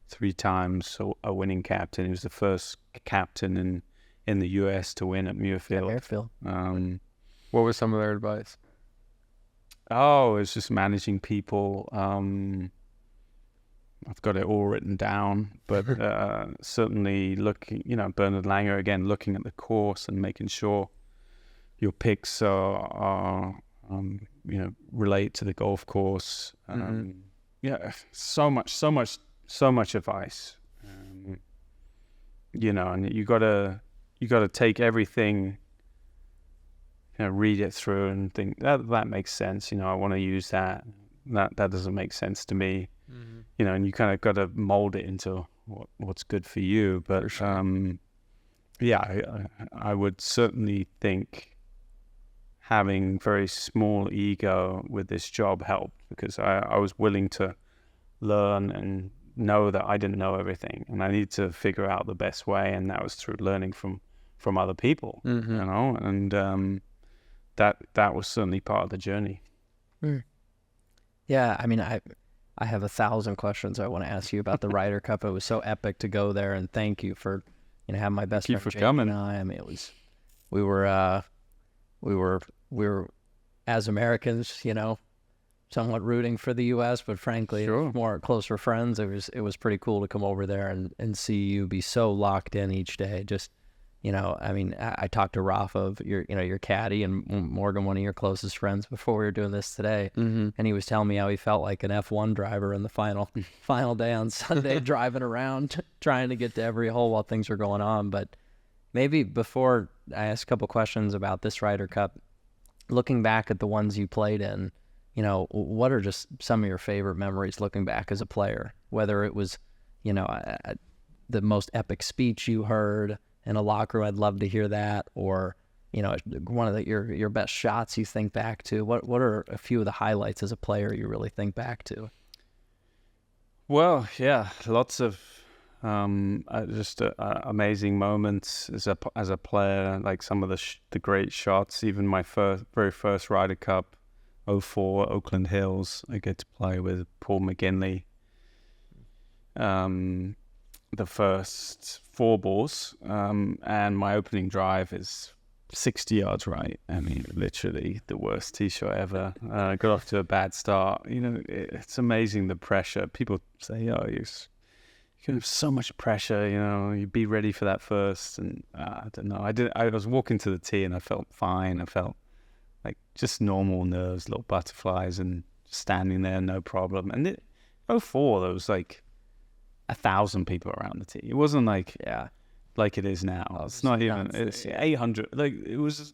[SPEAKER 2] 3 times a winning captain. He was the first captain in the US to win at Muirfield.
[SPEAKER 4] What was some of their advice?
[SPEAKER 2] It was just managing people. I've got it all written down, but certainly looking, Bernard Langer, again, looking at the course and making sure your picks are relate to the golf course. so much advice. And you gotta take everything, read it through and think that makes sense. I want to use that. That doesn't make sense to me. And you kind of got to mold it into what's good for you. But I would certainly think having very small ego with this job helped, because I was willing to learn and know that I didn't know everything, and I need to figure out the best way, and that was through learning from other people. And that was certainly part of the journey.
[SPEAKER 3] Yeah, I mean, I have 1,000 questions I want to ask you about the Ryder Cup. It was so epic to go there, and thank you for having my best friend
[SPEAKER 2] Thank you for
[SPEAKER 3] Jake
[SPEAKER 2] coming.
[SPEAKER 3] and I mean, we were as Americans, somewhat rooting for the U.S., but frankly,
[SPEAKER 2] Sure.
[SPEAKER 3] more closer friends. It was pretty cool to come over there and see you be so locked in each day. Just, I mean, I talked to Rafa, your caddy, and Morgan, one of your closest friends, before we were doing this today, and he was telling me how he felt like an F1 driver in the final day on Sunday, driving around trying to get to every hole while things were going on. But maybe before I ask a couple questions about this Ryder Cup, looking back at the ones you played in, what are just some of your favorite memories looking back as a player? Whether it was, the most epic speech you heard in a locker room, I'd love to hear that, or, one of your best shots you think back to. What are a few of the highlights as a player you really think back to?
[SPEAKER 2] Well, yeah, lots of just amazing moments as a player, like some of the great shots. Even my very first Ryder Cup, 2004 Oakland Hills, I get to play with Paul McGinley. The first 4 balls, and my opening drive is 60 yards right. I mean, literally the worst tee shot ever. Got off to a bad start. It's amazing the pressure. People say, "Oh, you can have so much pressure. You be ready for that first." And I don't know. I was walking to the tee and I felt fine. I felt like just normal nerves, little butterflies, and standing there, no problem. And 2004, there was like 1,000 people around the tee. It wasn't like it is now. It's not even. It's 800. Like it was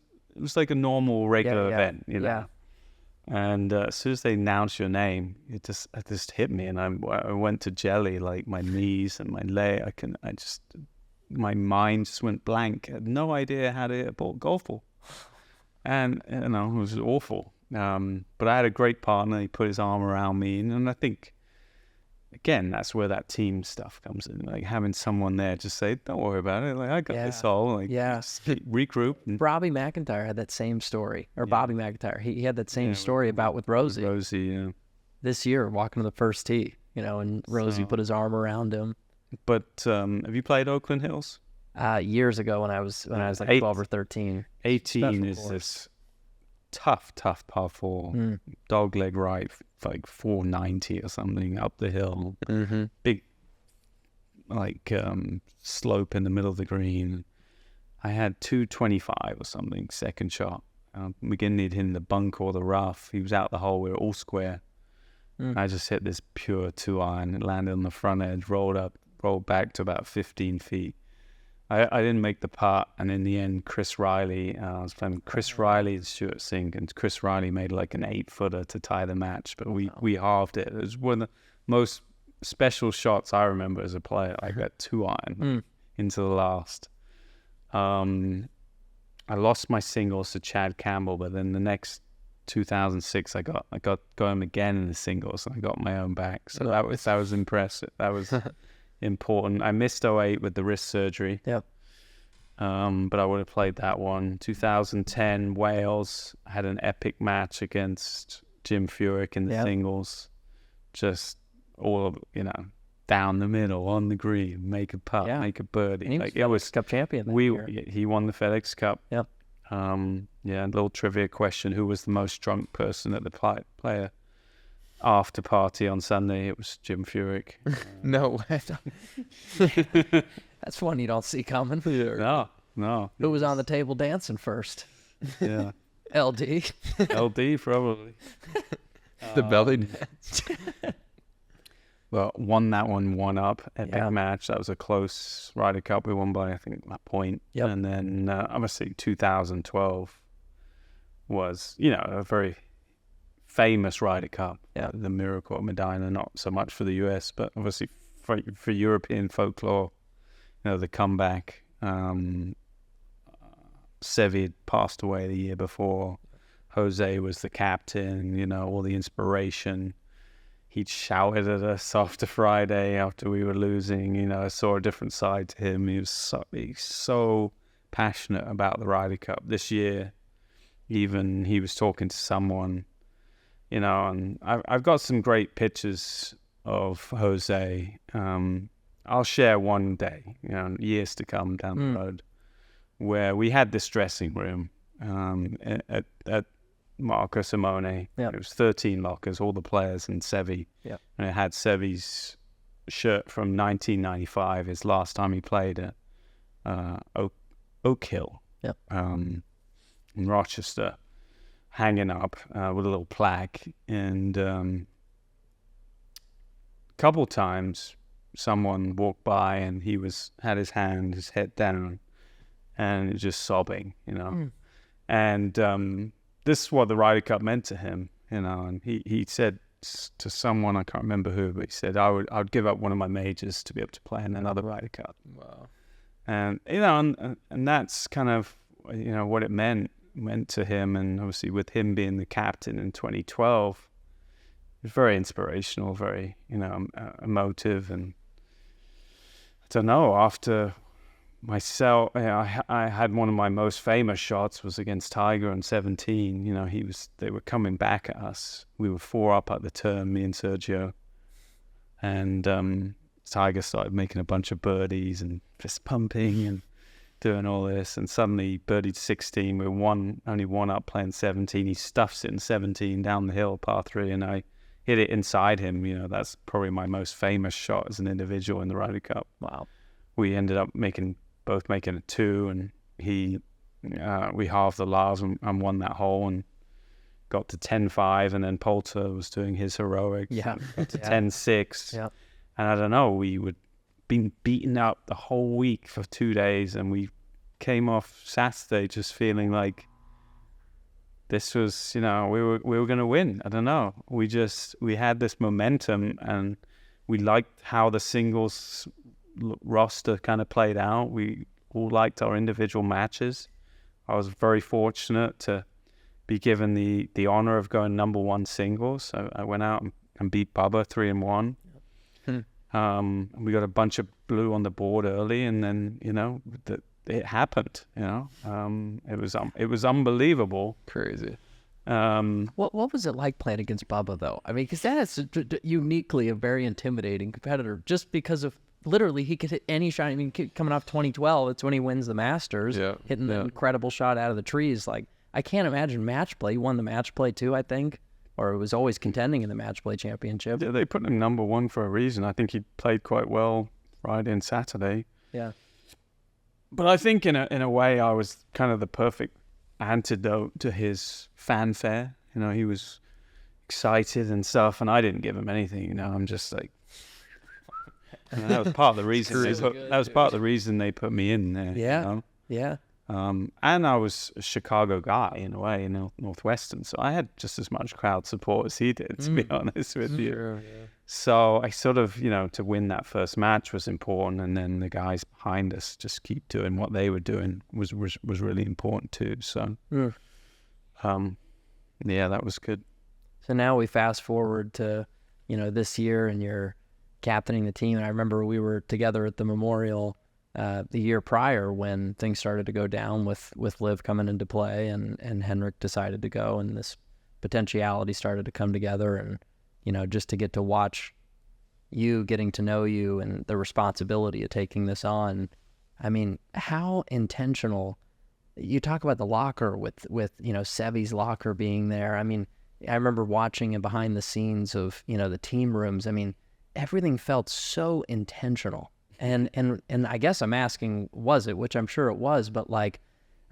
[SPEAKER 2] like a normal regular event.
[SPEAKER 3] Yeah.
[SPEAKER 2] And as soon as they announced your name, it just hit me, and I went to jelly, like my knees and my leg. My mind just went blank. I had no idea how to hit a golf ball, and it was awful. But I had a great partner. He put his arm around me, and I think, again, that's where that team stuff comes in. Like having someone there just say, "Don't worry about it. Like I got this all." Like just regroup. And
[SPEAKER 3] Robbie McIntyre had that same story, or Bobby McIntyre. He had that same story about with Rosie.
[SPEAKER 2] Rosie,
[SPEAKER 3] This year, walking to the first tee, and Rosie put his arm around him.
[SPEAKER 2] But have you played Oakland Hills?
[SPEAKER 3] Years ago when I was like 12 or 13.
[SPEAKER 2] 18 is this tough par 4, dog leg right, like 490 or something up the hill. Big slope in the middle of the green. I had 225 or something, second shot. McGinley had hit in the bunker or the rough. He was out the hole. We were all square. I just hit this pure 2-iron. It landed on the front edge, rolled back to about 15 feet. I didn't make the putt, and in the end, Chris Riley, I was playing with Chris Riley and Stuart Sink, and Chris Riley made like an 8-footer to tie the match, but we halved it. It was one of the most special shots I remember as a player. I got 2-iron into the last. I lost my singles to Chad Campbell, but then the next 2006, I got him again in the singles, and I got my own back. So that was impressive. That was important. I missed 2008 with the wrist surgery.
[SPEAKER 3] Yep.
[SPEAKER 2] But I would have played that one. 2010 Wales, I had an epic match against Jim Furyk in the singles. Just all of down the middle on the green, make a putt, make a birdie.
[SPEAKER 3] And he was FedEx Cup champion that year.
[SPEAKER 2] He won the FedEx Cup.
[SPEAKER 3] Yep.
[SPEAKER 2] A little trivia question: who was the most drunk person at the player after party on Sunday? It was Jim Furyk.
[SPEAKER 4] No way.
[SPEAKER 3] That's one you don't see coming.
[SPEAKER 2] No.
[SPEAKER 3] Who was on the table dancing first?
[SPEAKER 2] Yeah.
[SPEAKER 3] LD.
[SPEAKER 2] LD probably.
[SPEAKER 4] The belly dance.
[SPEAKER 2] Well, won that one up, epic
[SPEAKER 3] Yeah.
[SPEAKER 2] match. That was a close Ryder Cup. We won by, I think, a point.
[SPEAKER 3] Yep.
[SPEAKER 2] And then obviously 2012 was, a very famous Ryder Cup.
[SPEAKER 3] Yeah.
[SPEAKER 2] The Miracle at Medina, not so much for the US, but obviously for European folklore, the comeback. Seve had passed away the year before. Jose was the captain, all the inspiration. He'd shouted at us after Friday after we were losing. I saw a different side to him. He's so passionate about the Ryder Cup. This year, even he was talking to someone, and I've got some great pictures of Jose. I'll share one day, years to come down the road, where we had this dressing room at Marco Simone.
[SPEAKER 3] Yep.
[SPEAKER 2] It was 13 lockers, all the players and Seve.
[SPEAKER 3] Yep.
[SPEAKER 2] And it had Seve's shirt from 1995, his last time he played at Oak Hill.
[SPEAKER 3] Yep.
[SPEAKER 2] In Rochester, hanging up with a little plaque. And a couple times someone walked by and he had his head down and just sobbing, And this is what the Ryder Cup meant to him, and he said to someone, I can't remember who, but he said, I would give up one of my majors to be able to play in another Ryder Cup.
[SPEAKER 4] Wow.
[SPEAKER 2] And, and that's kind of, what it meant to him. And obviously with him being the captain in 2012, it was very inspirational, very, emotive. And I don't know, after myself, I had one of my most famous shots was against Tiger in 17. They were coming back at us. We were 4 up at the turn, me and Sergio, and Tiger started making a bunch of birdies and fist pumping and doing all this, and suddenly birdied 16. We were only 1 up playing 17. He stuffs it in 17 down the hill, par 3, and I hit it inside him. That's probably my most famous shot as an individual in the Ryder Cup.
[SPEAKER 3] Wow.
[SPEAKER 2] We ended up both making a 2, and we halved the lars and won that hole and got to 10-5, and then Poulter was doing his heroics.
[SPEAKER 3] Yeah.
[SPEAKER 2] Got to 10-6.
[SPEAKER 3] Yeah.
[SPEAKER 2] And I don't know, we would been beaten up the whole week for 2 days, and we came off Saturday just feeling like this was, we were going to win. I don't know. We had this momentum, and we liked how the singles roster kind of played out. We all liked our individual matches. I was very fortunate to be given the honor of going number 1 singles. So I went out and beat Bubba 3-1. We got a bunch of blue on the board early, and then it happened. It was unbelievable.
[SPEAKER 4] Crazy.
[SPEAKER 3] What was it like playing against Bubba though? I mean, because that is uniquely a very intimidating competitor, just because of literally he could hit any shot. I mean, coming off 2012, it's when he wins the Masters, hitting the incredible shot out of the trees. Like, I can't imagine match play. He won the match play too, I think, or it was always contending in the match play championship.
[SPEAKER 2] Yeah, they put him number 1 for a reason. I think he played quite well Friday and Saturday.
[SPEAKER 3] Yeah.
[SPEAKER 2] But I think in a way I was kind of the perfect antidote to his fanfare. He was excited and stuff, and I didn't give him anything. I'm just like, and that was part of the reason. Part of the reason they put me in there.
[SPEAKER 3] Yeah. Yeah.
[SPEAKER 2] And I was a Chicago guy in a way, Northwestern, so I had just as much crowd support as he did, to be honest with you.
[SPEAKER 4] Sure, yeah.
[SPEAKER 2] So I sort of, to win that first match was important, and then the guys behind us just keep doing what they were doing was really important too. So, that was good.
[SPEAKER 3] So now we fast forward to, this year, and you're captaining the team. And I remember we were together at the Memorial the year prior when things started to go down with Liv coming into play, and Henrik decided to go, and this potentiality started to come together, and just to get to watch you, getting to know you, and the responsibility of taking this on. I mean, how intentional. You talk about the locker with Seve's locker being there. I mean, I remember watching it behind the scenes of the team rooms. I mean, everything felt so intentional. And I guess I'm asking, was it? Which I'm sure it was, but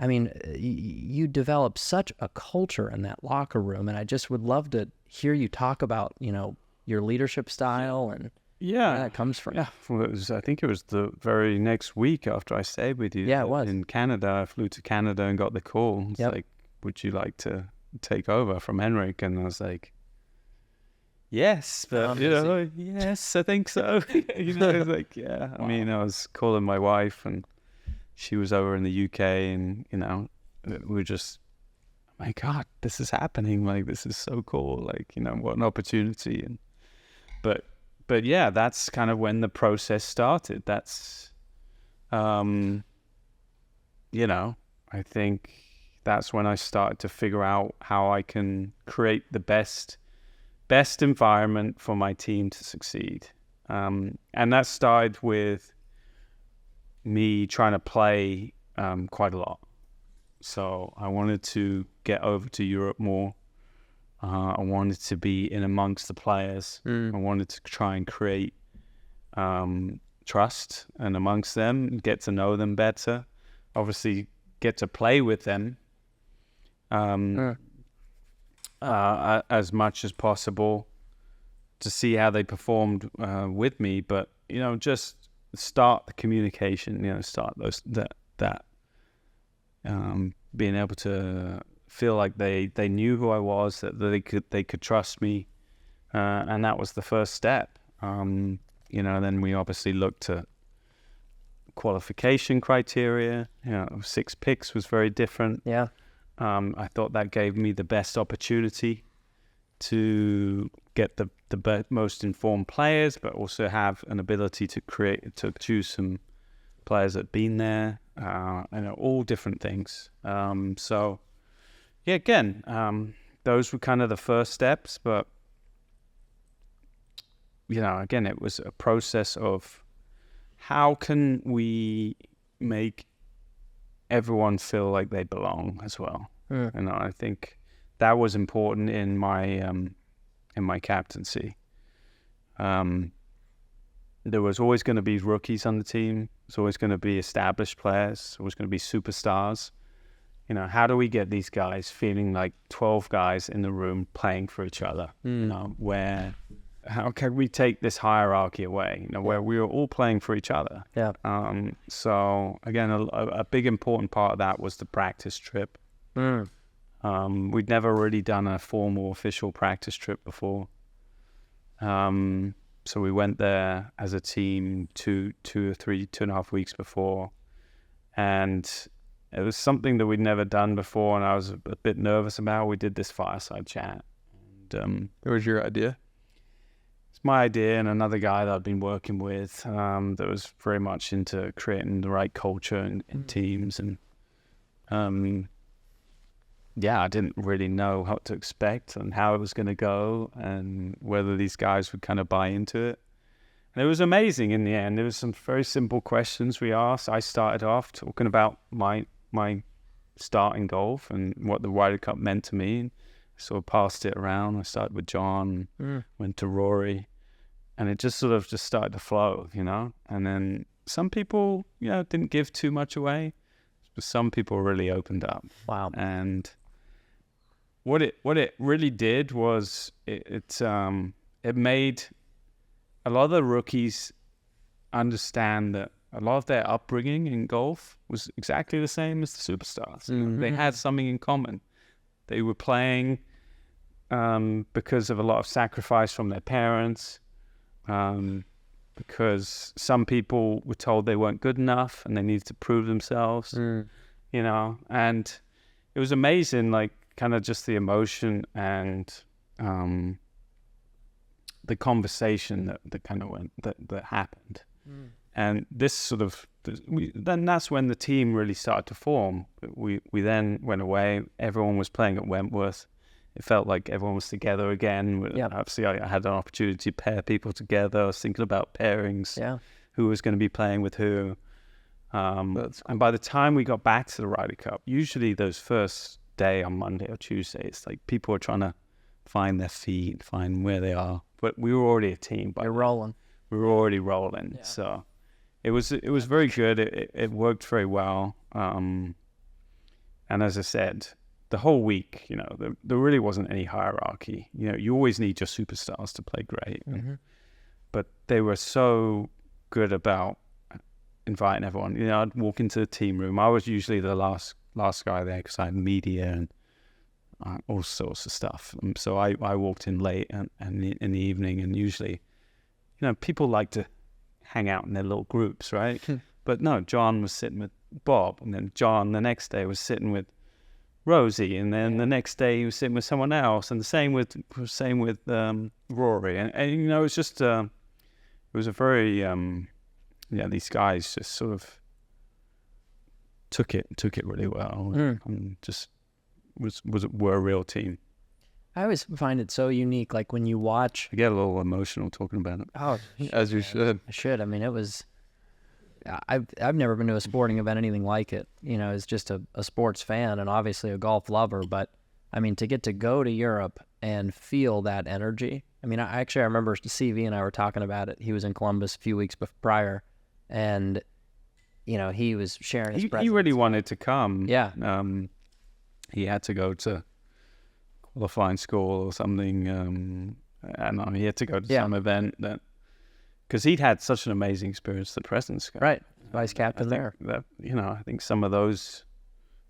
[SPEAKER 3] you developed such a culture in that locker room, and I just would love to hear you talk about, your leadership style and that comes from.
[SPEAKER 2] Yeah, well, I think it was the very next week after I stayed with you.
[SPEAKER 3] Yeah, it was.
[SPEAKER 2] In Canada. I flew to Canada and got the call. It's like, would you like to take over from Henrik? And I was like, yes, but yes, I think so. It's like, yeah. Wow. I mean, I was calling my wife, and she was over in the UK, and we were just, oh my God, this is happening. Like, this is so cool. Like, what an opportunity. And but yeah, that's kind of when the process started. That's, I think that's when I started to figure out how I can create the best environment for my team to succeed. And that started with me trying to play quite a lot. So I wanted to get over to Europe more. I wanted to be in amongst the players. I wanted to try and create trust and amongst them, get to know them better. Obviously, get to play with them as much as possible to see how they performed with me. But just start the communication. Start that being able to feel like they knew who I was, that they could trust me, and that was the first step. Then we obviously looked at qualification criteria. 6 picks was very different.
[SPEAKER 3] Yeah.
[SPEAKER 2] I thought that gave me the best opportunity to get the most informed players, but also have an ability to choose some players that had been there, and all different things. So yeah, again, those were kind of the first steps, but again, it was a process of how can we make everyone feel like they belong as well. And I think that was important in my captaincy. There was always going to be rookies on the team. There's always going to be established players. Always going to be superstars. How do we get these guys feeling like 12 guys in the room playing for each other? How can we take this hierarchy away? Where we are all playing for each other.
[SPEAKER 3] Yeah.
[SPEAKER 2] So again, a big important part of that was the practice trip. We'd never really done a formal official practice trip before. So we went there as a team 2.5 weeks before, and it was something that we'd never done before, and I was a bit nervous about. We did this fireside chat. And,
[SPEAKER 4] it was your idea?
[SPEAKER 2] It's my idea, and another guy that I'd been working with that was very much into creating the right culture in teams. And I didn't really know what to expect and how it was going to go and whether these guys would kind of buy into it. And it was amazing in the end. There was some very simple questions we asked. I started off talking about my start in golf and what the Ryder Cup meant to me. I sort of passed it around. I started with John, went to Rory, and it just started to flow, And then some people, didn't give too much away, but some people really opened up.
[SPEAKER 3] Wow.
[SPEAKER 2] And what it really did was it made a lot of the rookies understand that a lot of their upbringing in golf was exactly the same as the superstars. They had something in common. They were playing because of a lot of sacrifice from their parents, because some people were told they weren't good enough and they needed to prove themselves, and it was amazing, like kind of just the emotion and the conversation that kind of went, that happened. And this then that's when the team really started to form. We then went away. Everyone was playing at Wentworth. It felt like everyone was together again.
[SPEAKER 3] Yep.
[SPEAKER 2] Obviously, I had an opportunity to pair people together. I was thinking about pairings, who was going to be playing with who. And by the time we got back to the Ryder Cup, usually those first day on Monday or Tuesday, it's like people are trying to find their feet, find where they are. But we were already a team.
[SPEAKER 3] You're rolling.
[SPEAKER 2] We were already rolling. Yeah. So it was very good. It worked very well. And as I said, the whole week, there really wasn't any hierarchy. You always need your superstars to play great. But but they were so good about inviting everyone. You know, I'd walk into the team room. I was usually the last guy there because I had media and all sorts of stuff. So I walked in late and in the evening, and usually, you know, people like to hang out in their little groups, right? But no, John was sitting with Bob, and then John the next day was sitting with Rosie, and then the next day he was sitting with someone else, and the same with Rory, and you know, it was just it was a very these guys just sort of took it really well, and just were a real team.
[SPEAKER 3] I always find it so unique, like when you watch.
[SPEAKER 2] I get a little emotional talking about it.
[SPEAKER 3] Oh,
[SPEAKER 4] As you should.
[SPEAKER 3] I should. I mean, it was. I've never been to a sporting event anything like it. You know, as just a sports fan and obviously a golf lover, but I mean, to get to go to Europe and feel that energy. I mean, I remember CV and I were talking about it. He was in Columbus a few weeks prior, and you know, he was sharing his presence.
[SPEAKER 2] He really wanted to come.
[SPEAKER 3] Yeah.
[SPEAKER 2] He had to go to qualifying school or something, and he had to go to some event that, because he'd had such an amazing experience at the President's Cup.
[SPEAKER 3] Right, vice captain there.
[SPEAKER 2] That, you know, I think some of those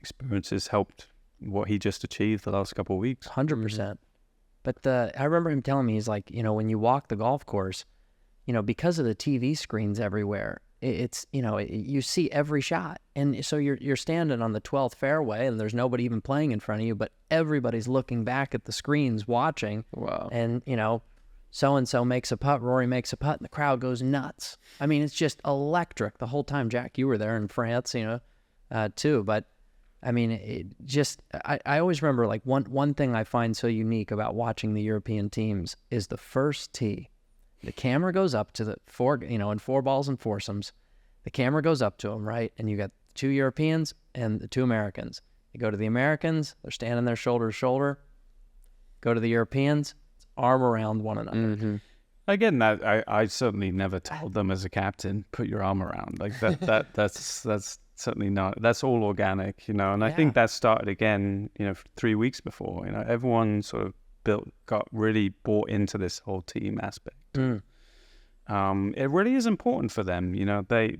[SPEAKER 2] experiences helped what he just achieved the last couple of weeks.
[SPEAKER 3] 100%. But I remember him telling me, he's like, you know, when you walk the golf course, you know, because of the TV screens everywhere, it's, you know, you see every shot. And so you're standing on the 12th fairway and there's nobody even playing in front of you, but everybody's looking back at the screens watching.
[SPEAKER 4] Wow.
[SPEAKER 3] And, you know, so-and-so makes a putt, Rory makes a putt, and the crowd goes nuts. I mean, it's just electric the whole time. Jack, you were there in France, you know, too. But, I mean, it just, I always remember, like, one thing I find so unique about watching the European teams is the first tee. The camera goes up to the in 4 balls and foursomes. The camera goes up to them, right? And you got 2 Europeans and the 2 Americans. You go to the Americans, they're standing there shoulder to shoulder. Go to the Europeans, it's arm around one another.
[SPEAKER 4] Mm-hmm.
[SPEAKER 2] Again, that I certainly never told them as a captain, put your arm around. Like that's certainly not, that's all organic, you know. And I think that started again, you know, 3 weeks before. You know, everyone sort of got really bought into this whole team aspect. It really is important for them, you know. They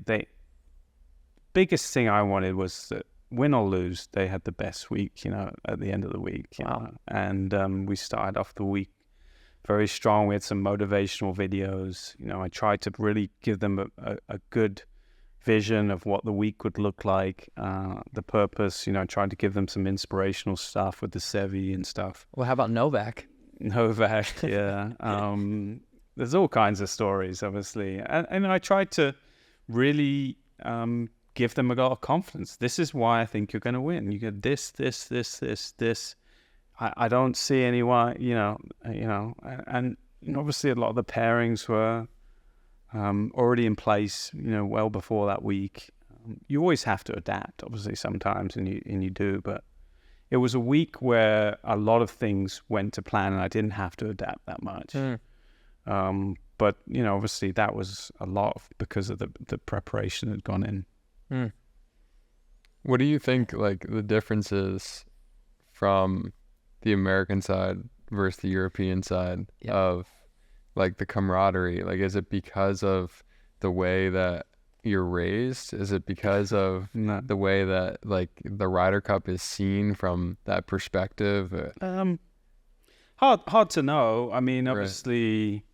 [SPEAKER 2] biggest thing I wanted was that win or lose, they had the best week, you know, at the end of the week. You know? And we started off the week very strong. We had some motivational videos. You know, I tried to really give them a good vision of what the week would look like, the purpose. You know, I tried to give them some inspirational stuff with the Sevi and stuff.
[SPEAKER 3] Well, how about Novak?
[SPEAKER 2] Novak, yeah. There's all kinds of stories, obviously. And I tried to really give them a lot of confidence. This is why I think you're going to win. You get this. I don't see anyone, you know, and obviously a lot of the pairings were already in place, you know, well before that week. You always have to adapt, obviously, sometimes, and you do. But it was a week where a lot of things went to plan, and I didn't have to adapt that much. But you know, obviously, that was a lot because of the preparation that had gone in.
[SPEAKER 4] What do you think, like, the differences from the American side versus the European side of, like, the camaraderie? Like, is it because of the way that you're raised? Is it because of the way that, like, the Ryder Cup is seen from that perspective?
[SPEAKER 2] Hard to know. I mean, obviously,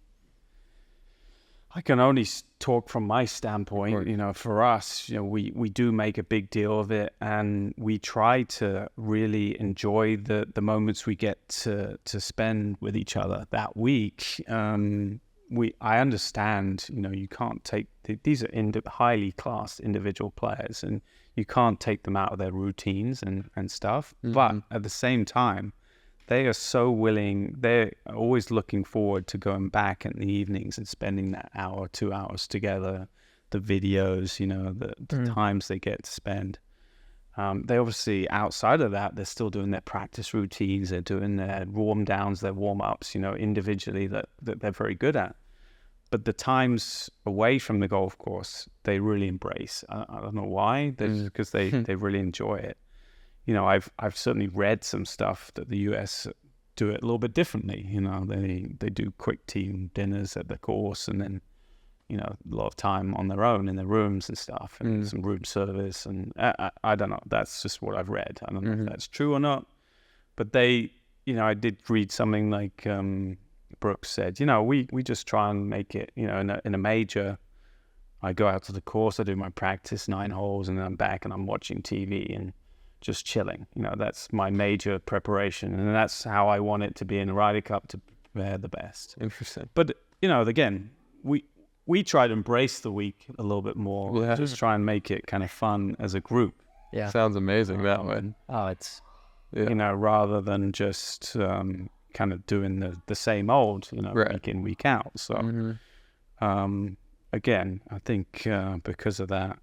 [SPEAKER 2] I can only talk from my standpoint. You know, for us, you know, we do make a big deal of it, and we try to really enjoy the moments we get to spend with each other that week. I understand, you know, you can't take these are highly classed individual players, and you can't take them out of their routines and stuff. Mm-hmm. But at the same time, they are so willing. They're always looking forward to going back in the evenings and spending that hour, 2 hours together. The videos, you know, the times they get to spend. They obviously, outside of that, they're still doing their practice routines. They're doing their warm downs, their warm ups, you know, individually that they're very good at. But the times away from the golf course, they really embrace. I don't know why. Because they really enjoy it. You know, I've certainly read some stuff that the US do it a little bit differently. You know, they do quick team dinners at the course, and then, you know, a lot of time on their own in their rooms and stuff, and some room service. And I don't know. That's just what I've read. I don't know if that's true or not. But they, you know, I did read something like Brooks said, you know, we just try and make it, you know, in a major, I go out to the course, I do my practice 9 holes, and then I'm back and I'm watching TV and just chilling. You know, that's my major preparation, and that's how I want it to be in the Ryder Cup, to prepare the best.
[SPEAKER 4] Interesting.
[SPEAKER 2] But, you know, again, we try to embrace the week a little bit more, just try and make it kind of fun as a group.
[SPEAKER 3] Yeah.
[SPEAKER 4] Sounds amazing that way.
[SPEAKER 3] Oh, it's...
[SPEAKER 2] You know, rather than just kind of doing the same old, you know, week in, week out. So, again, I think because of that,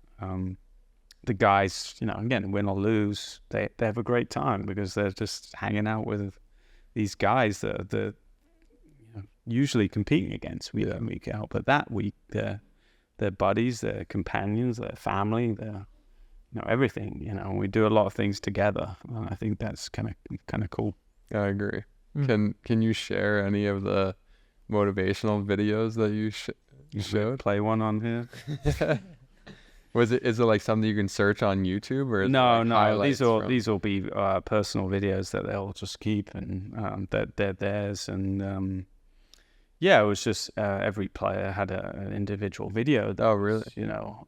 [SPEAKER 2] the guys, you know, again, win or lose, they have a great time because they're just hanging out with these guys that you know, usually competing against week in, week out. But that week, they're buddies, they're companions, they're family, they're, you know, everything. You know, we do a lot of things together, and I think that's kind of cool. I agree. Can you share any of the motivational videos that you showed? Play one on here. Is it like something you can search on YouTube, or no? These will be personal videos that they'll just keep, and that they're theirs. And it was just every player had an individual video.
[SPEAKER 4] Oh, really?
[SPEAKER 2] You know,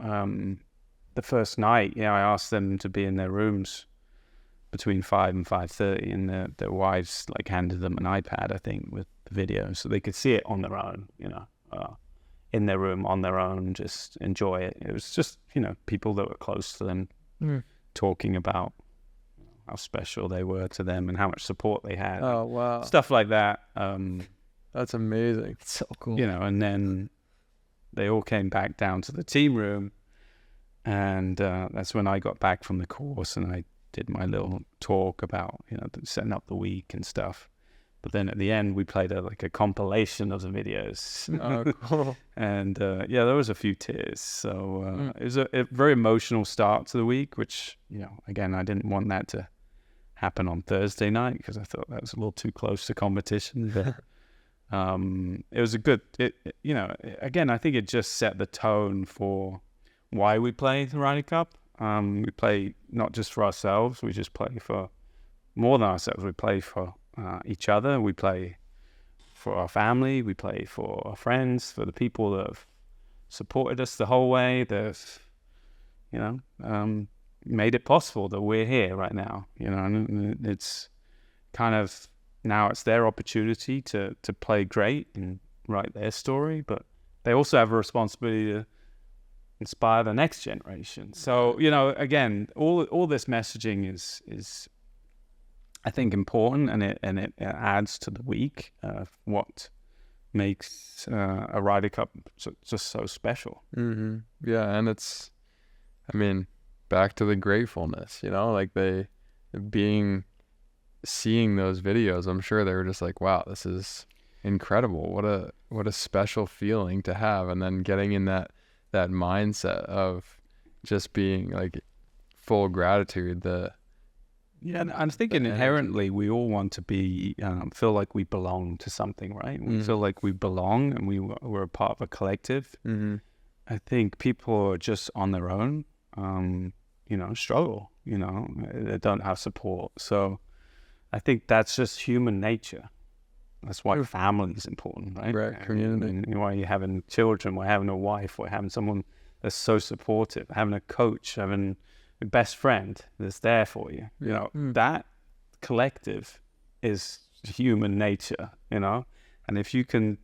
[SPEAKER 2] the first night, I asked them to be in their rooms between 5 and 5:30, and their wives like handed them an iPad, I think, with the video, so they could see it on their own, you know, in their room on their own, just enjoy it. It was just, you know, people that were close to them talking about how special they were to them and how much support they had.
[SPEAKER 4] Oh, wow.
[SPEAKER 2] Stuff like that.
[SPEAKER 4] That's amazing.
[SPEAKER 3] It's so cool.
[SPEAKER 2] You know, and then they all came back down to the team room, and that's when I got back from the course, and I did my little talk about, you know, setting up the week and stuff. But then at the end, we played a compilation of the videos.
[SPEAKER 4] Oh, cool.
[SPEAKER 2] And there was a few tears. So it was a very emotional start to the week, which, you know, again, I didn't want that to happen on Thursday night because I thought that was a little too close to competition. But it was a good, you know, again, I think it just set the tone for why we play the Ryder Cup. We play not just for ourselves, we just play for more than ourselves. We play for each other, we play for our family, we play for our friends, for the people that have supported us the whole way, that have, you know, made it possible that we're here right now, you know. And it's kind of, now it's their opportunity to play great and write their story, but they also have a responsibility to inspire the next generation. So, you know, again, all this messaging is I think important, and it adds to the week of what makes a Ryder Cup just so special.
[SPEAKER 4] Yeah, and it's, I mean, back to the gratefulness, you know, like seeing those videos, I'm sure they were just like, wow, this is incredible. What a special feeling to have, and then getting in that mindset of just being like full gratitude.
[SPEAKER 2] And I'm thinking inherently we all want to be feel like we belong to something, right? We feel like we belong, and we're a part of a collective. I think people are just on their own, you know, struggle, you know, they don't have support. So I think that's just human nature. That's why family is important, right?
[SPEAKER 4] Right, community.
[SPEAKER 2] And why you're having children, why having a wife, or having someone that's so supportive, having a coach, having a best friend that's there for you. You know, that collective is human nature, you know? And if you can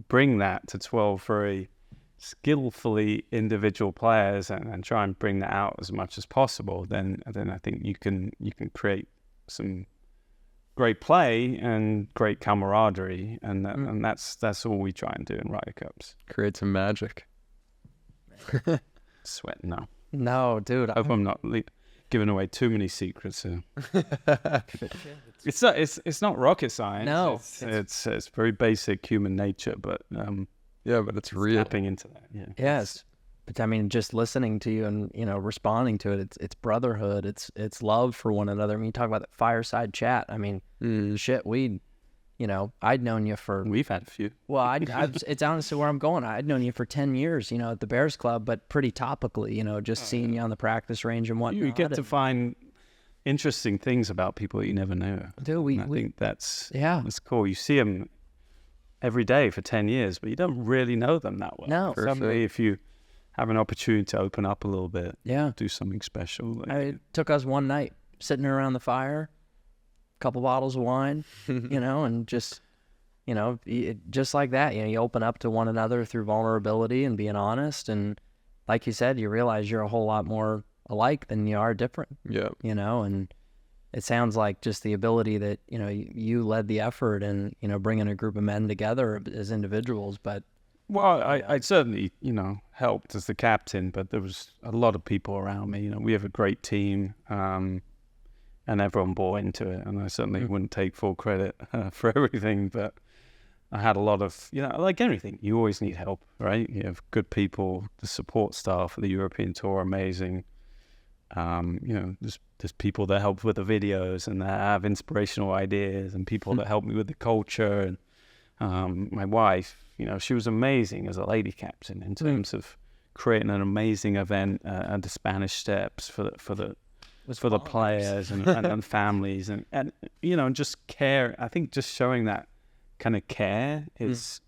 [SPEAKER 2] bring that to 12 very skillfully individual players and try and bring that out as much as possible, then I think you can create some great play and great camaraderie, and that's all we try and do in Ryder Cups.
[SPEAKER 4] Create some magic.
[SPEAKER 2] Sweating now.
[SPEAKER 3] No, dude.
[SPEAKER 2] I hope I'm not giving away too many secrets here. It's not rocket science.
[SPEAKER 3] No,
[SPEAKER 2] it's very basic human nature, but
[SPEAKER 4] but it's real.
[SPEAKER 2] Tapping into that.
[SPEAKER 3] Yes. But I mean, just listening to you and, you know, responding to it, it's brotherhood, it's love for one another. I mean, you talk about that fireside chat. I mean, shit, you know, I'd known you for,
[SPEAKER 2] We've had a few.
[SPEAKER 3] well, it's honestly where I'm going. I'd known you for 10 years, you know, at the Bears Club, but pretty topically, you know, just seeing you on the practice range and whatnot.
[SPEAKER 2] You get to find interesting things about people that you never knew.
[SPEAKER 3] Dude,
[SPEAKER 2] I think that's cool. You see them every day for 10 years, but you don't really know them that well.
[SPEAKER 3] No.
[SPEAKER 2] Suddenly, if you have an opportunity to open up a little bit,
[SPEAKER 3] yeah,
[SPEAKER 2] do something special.
[SPEAKER 3] It took us one night sitting around the fire, a couple bottles of wine, you know, and just, you know, just like that, you know, you open up to one another through vulnerability and being honest. And like you said, you realize you're a whole lot more alike than you are different.
[SPEAKER 4] Yeah.
[SPEAKER 3] You know, and it sounds like just the ability that, you know, you led the effort and, you know, bringing a group of men together as individuals. But
[SPEAKER 2] well, I certainly, you know, helped as the captain, but there was a lot of people around me. You know, we have a great team, and everyone bought into it. And I certainly wouldn't take full credit for everything, but I had a lot of, you know, like anything, you always need help, right? You have good people, the support staff of the European Tour, amazing. You know, there's people that help with the videos and that have inspirational ideas, and people that help me with the culture. And my wife, you know, she was amazing as a lady captain in terms of creating an amazing event at the Spanish Steps for the players and families and you know, just care. I think just showing that kind of care is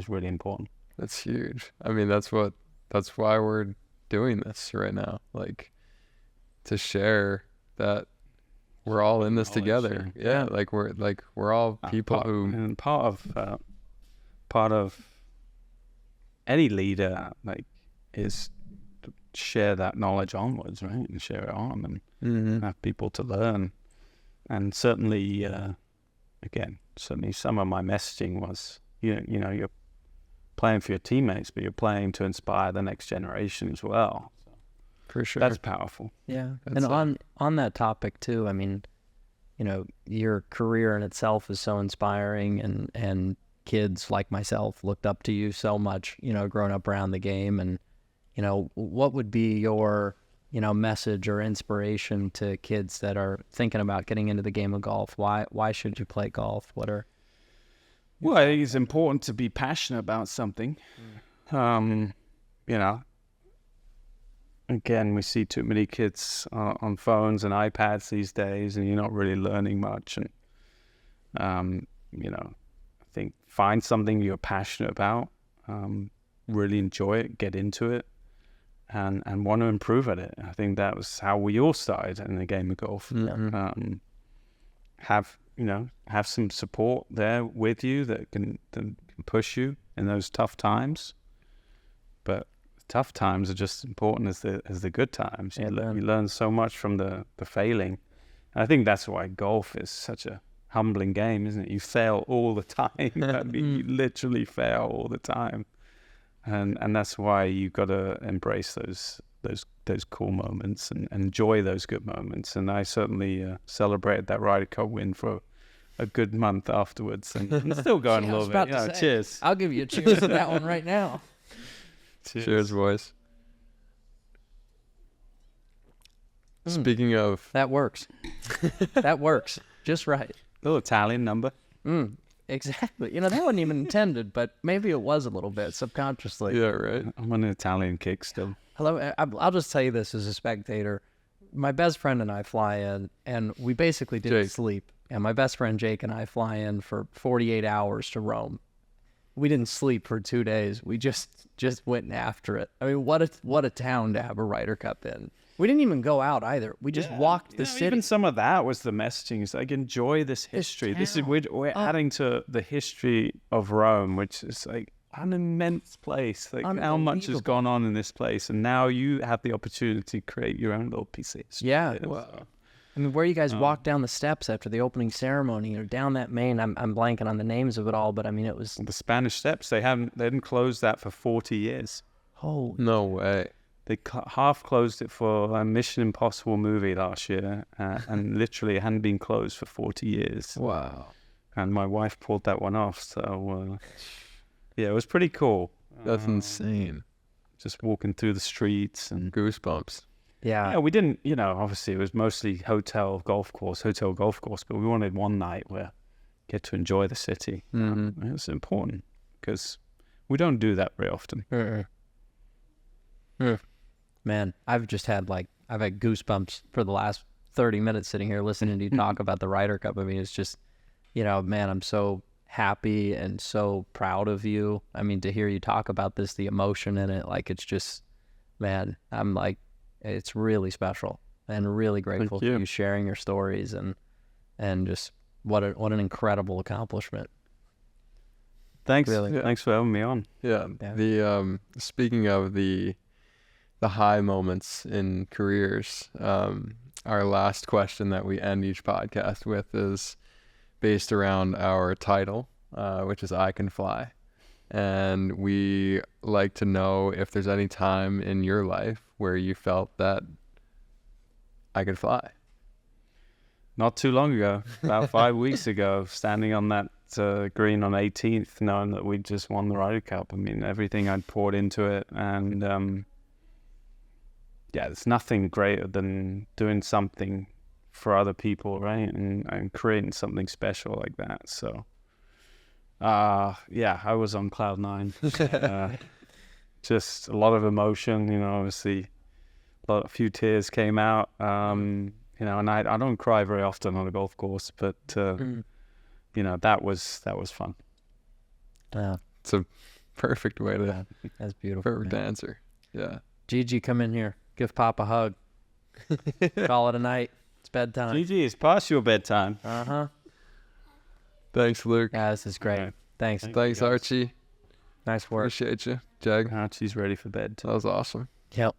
[SPEAKER 2] really important.
[SPEAKER 4] That's huge. I mean, that's why we're doing this right now. Like, to share that we're all in this together. Yeah, like we're all people
[SPEAKER 2] and part of any leader like is to share that knowledge onwards, right? And share it on and have people to learn. And certainly some of my messaging was, you know, you're playing for your teammates, but you're playing to inspire the next generation as well. So
[SPEAKER 4] for sure.
[SPEAKER 2] That's powerful.
[SPEAKER 3] Yeah. And on that topic too, I mean, you know, your career in itself is so inspiring, and kids like myself looked up to you so much, you know, growing up around the game. And, you know, what would be your, you know, message or inspiration to kids that are thinking about getting into the game of golf? Why should you play golf? Well,
[SPEAKER 2] I think it's important to be passionate about something. You know, again, we see too many kids on phones and iPads these days, and you're not really learning much. And, you know, I think find something you're passionate about, really enjoy it, get into it, and want to improve at it. I think that was how we all started in the game of golf. Have some support there with you that can push you in those tough times. But tough times are just as important as the good times. You learn so much from the failing. And I think that's why golf is such a humbling game, isn't it? You fail all the time. I mean, you literally fail all the time. And that's why you've got to embrace those cool moments and enjoy those good moments. And I certainly celebrated that Ryder Cup win for a good month afterwards, and still going a little bit. You know, cheers.
[SPEAKER 3] I'll give you a cheers to that one right now.
[SPEAKER 4] Cheers, boys. Speaking of...
[SPEAKER 3] That works. That works. Just right.
[SPEAKER 2] A little Italian number.
[SPEAKER 3] Exactly. You know, that wasn't even intended, but maybe it was a little bit subconsciously.
[SPEAKER 4] Yeah, right.
[SPEAKER 2] I'm on an Italian kick still.
[SPEAKER 3] Hello. I'll just tell you this as a spectator. My best friend and I fly in, and we basically didn't sleep. And my best friend Jake and I fly in for 48 hours to Rome. We didn't sleep for 2 days. We just went after it. I mean, what a town to have a Ryder Cup in. We didn't even go out either. We just walked the city.
[SPEAKER 2] Even some of that was the messaging. It's like, enjoy this history. We're adding to the history of Rome, which is like an immense place. Like how much has gone on in this place, and now you have the opportunity to create your own little piece of history.
[SPEAKER 3] Yeah. Wow. I mean, where you guys walked down the steps after the opening ceremony, or down that main, I'm blanking on the names of it all, but I mean, it was
[SPEAKER 2] the Spanish Steps. They didn't close that for 40 years.
[SPEAKER 3] Oh,
[SPEAKER 4] no way.
[SPEAKER 2] They half closed it for a Mission Impossible movie last year, and literally it hadn't been closed for 40 years.
[SPEAKER 4] Wow.
[SPEAKER 2] And my wife pulled that one off, so yeah, it was pretty cool.
[SPEAKER 4] That's insane.
[SPEAKER 2] just walking through the streets and
[SPEAKER 4] Goosebumps.
[SPEAKER 2] yeah, we didn't, obviously it was mostly hotel golf course, but we wanted one night where get to enjoy the city.
[SPEAKER 4] Mm-hmm.
[SPEAKER 2] It was important because we don't do that very often.
[SPEAKER 3] Man, I've had goosebumps for the last 30 minutes sitting here listening to you talk about the Ryder Cup. I mean, it's just, man, I'm so happy and so proud of you. I mean, to hear you talk about this, the emotion in it, like, it's just, man, I'm like, it's really special and really grateful for you sharing your stories and just what an incredible accomplishment.
[SPEAKER 2] Thanks.
[SPEAKER 3] Really.
[SPEAKER 2] Thanks for having me on.
[SPEAKER 4] Yeah. The speaking of the high moments in careers, our last question that we end each podcast with is based around our title, which is I Can Fly. And we like to know if there's any time in your life where you felt that I could fly.
[SPEAKER 2] Not too long ago, about 5 weeks ago, standing on that green on 18th, knowing that we just won the Ryder Cup. I mean, everything I'd poured into it, and there's nothing greater than doing something for other people, right? And creating something special like that. So, I was on cloud nine. Just a lot of emotion, obviously a few tears came out, and I don't cry very often on a golf course, but, that was fun.
[SPEAKER 3] Yeah.
[SPEAKER 4] It's a perfect way to,
[SPEAKER 3] That's beautiful.
[SPEAKER 4] perfect answer. Yeah.
[SPEAKER 3] Gigi, come in here. Give Pop a hug. Call it a night. It's bedtime.
[SPEAKER 2] Gigi, it's past your bedtime.
[SPEAKER 3] Uh-huh.
[SPEAKER 4] Thanks, Luke.
[SPEAKER 3] Yeah, this is great.
[SPEAKER 2] Okay.
[SPEAKER 3] Thanks.
[SPEAKER 4] Thanks, Archie.
[SPEAKER 3] Nice work.
[SPEAKER 4] Appreciate you. Jag.
[SPEAKER 2] Archie's ready for bed.
[SPEAKER 4] That was awesome.
[SPEAKER 3] Yep.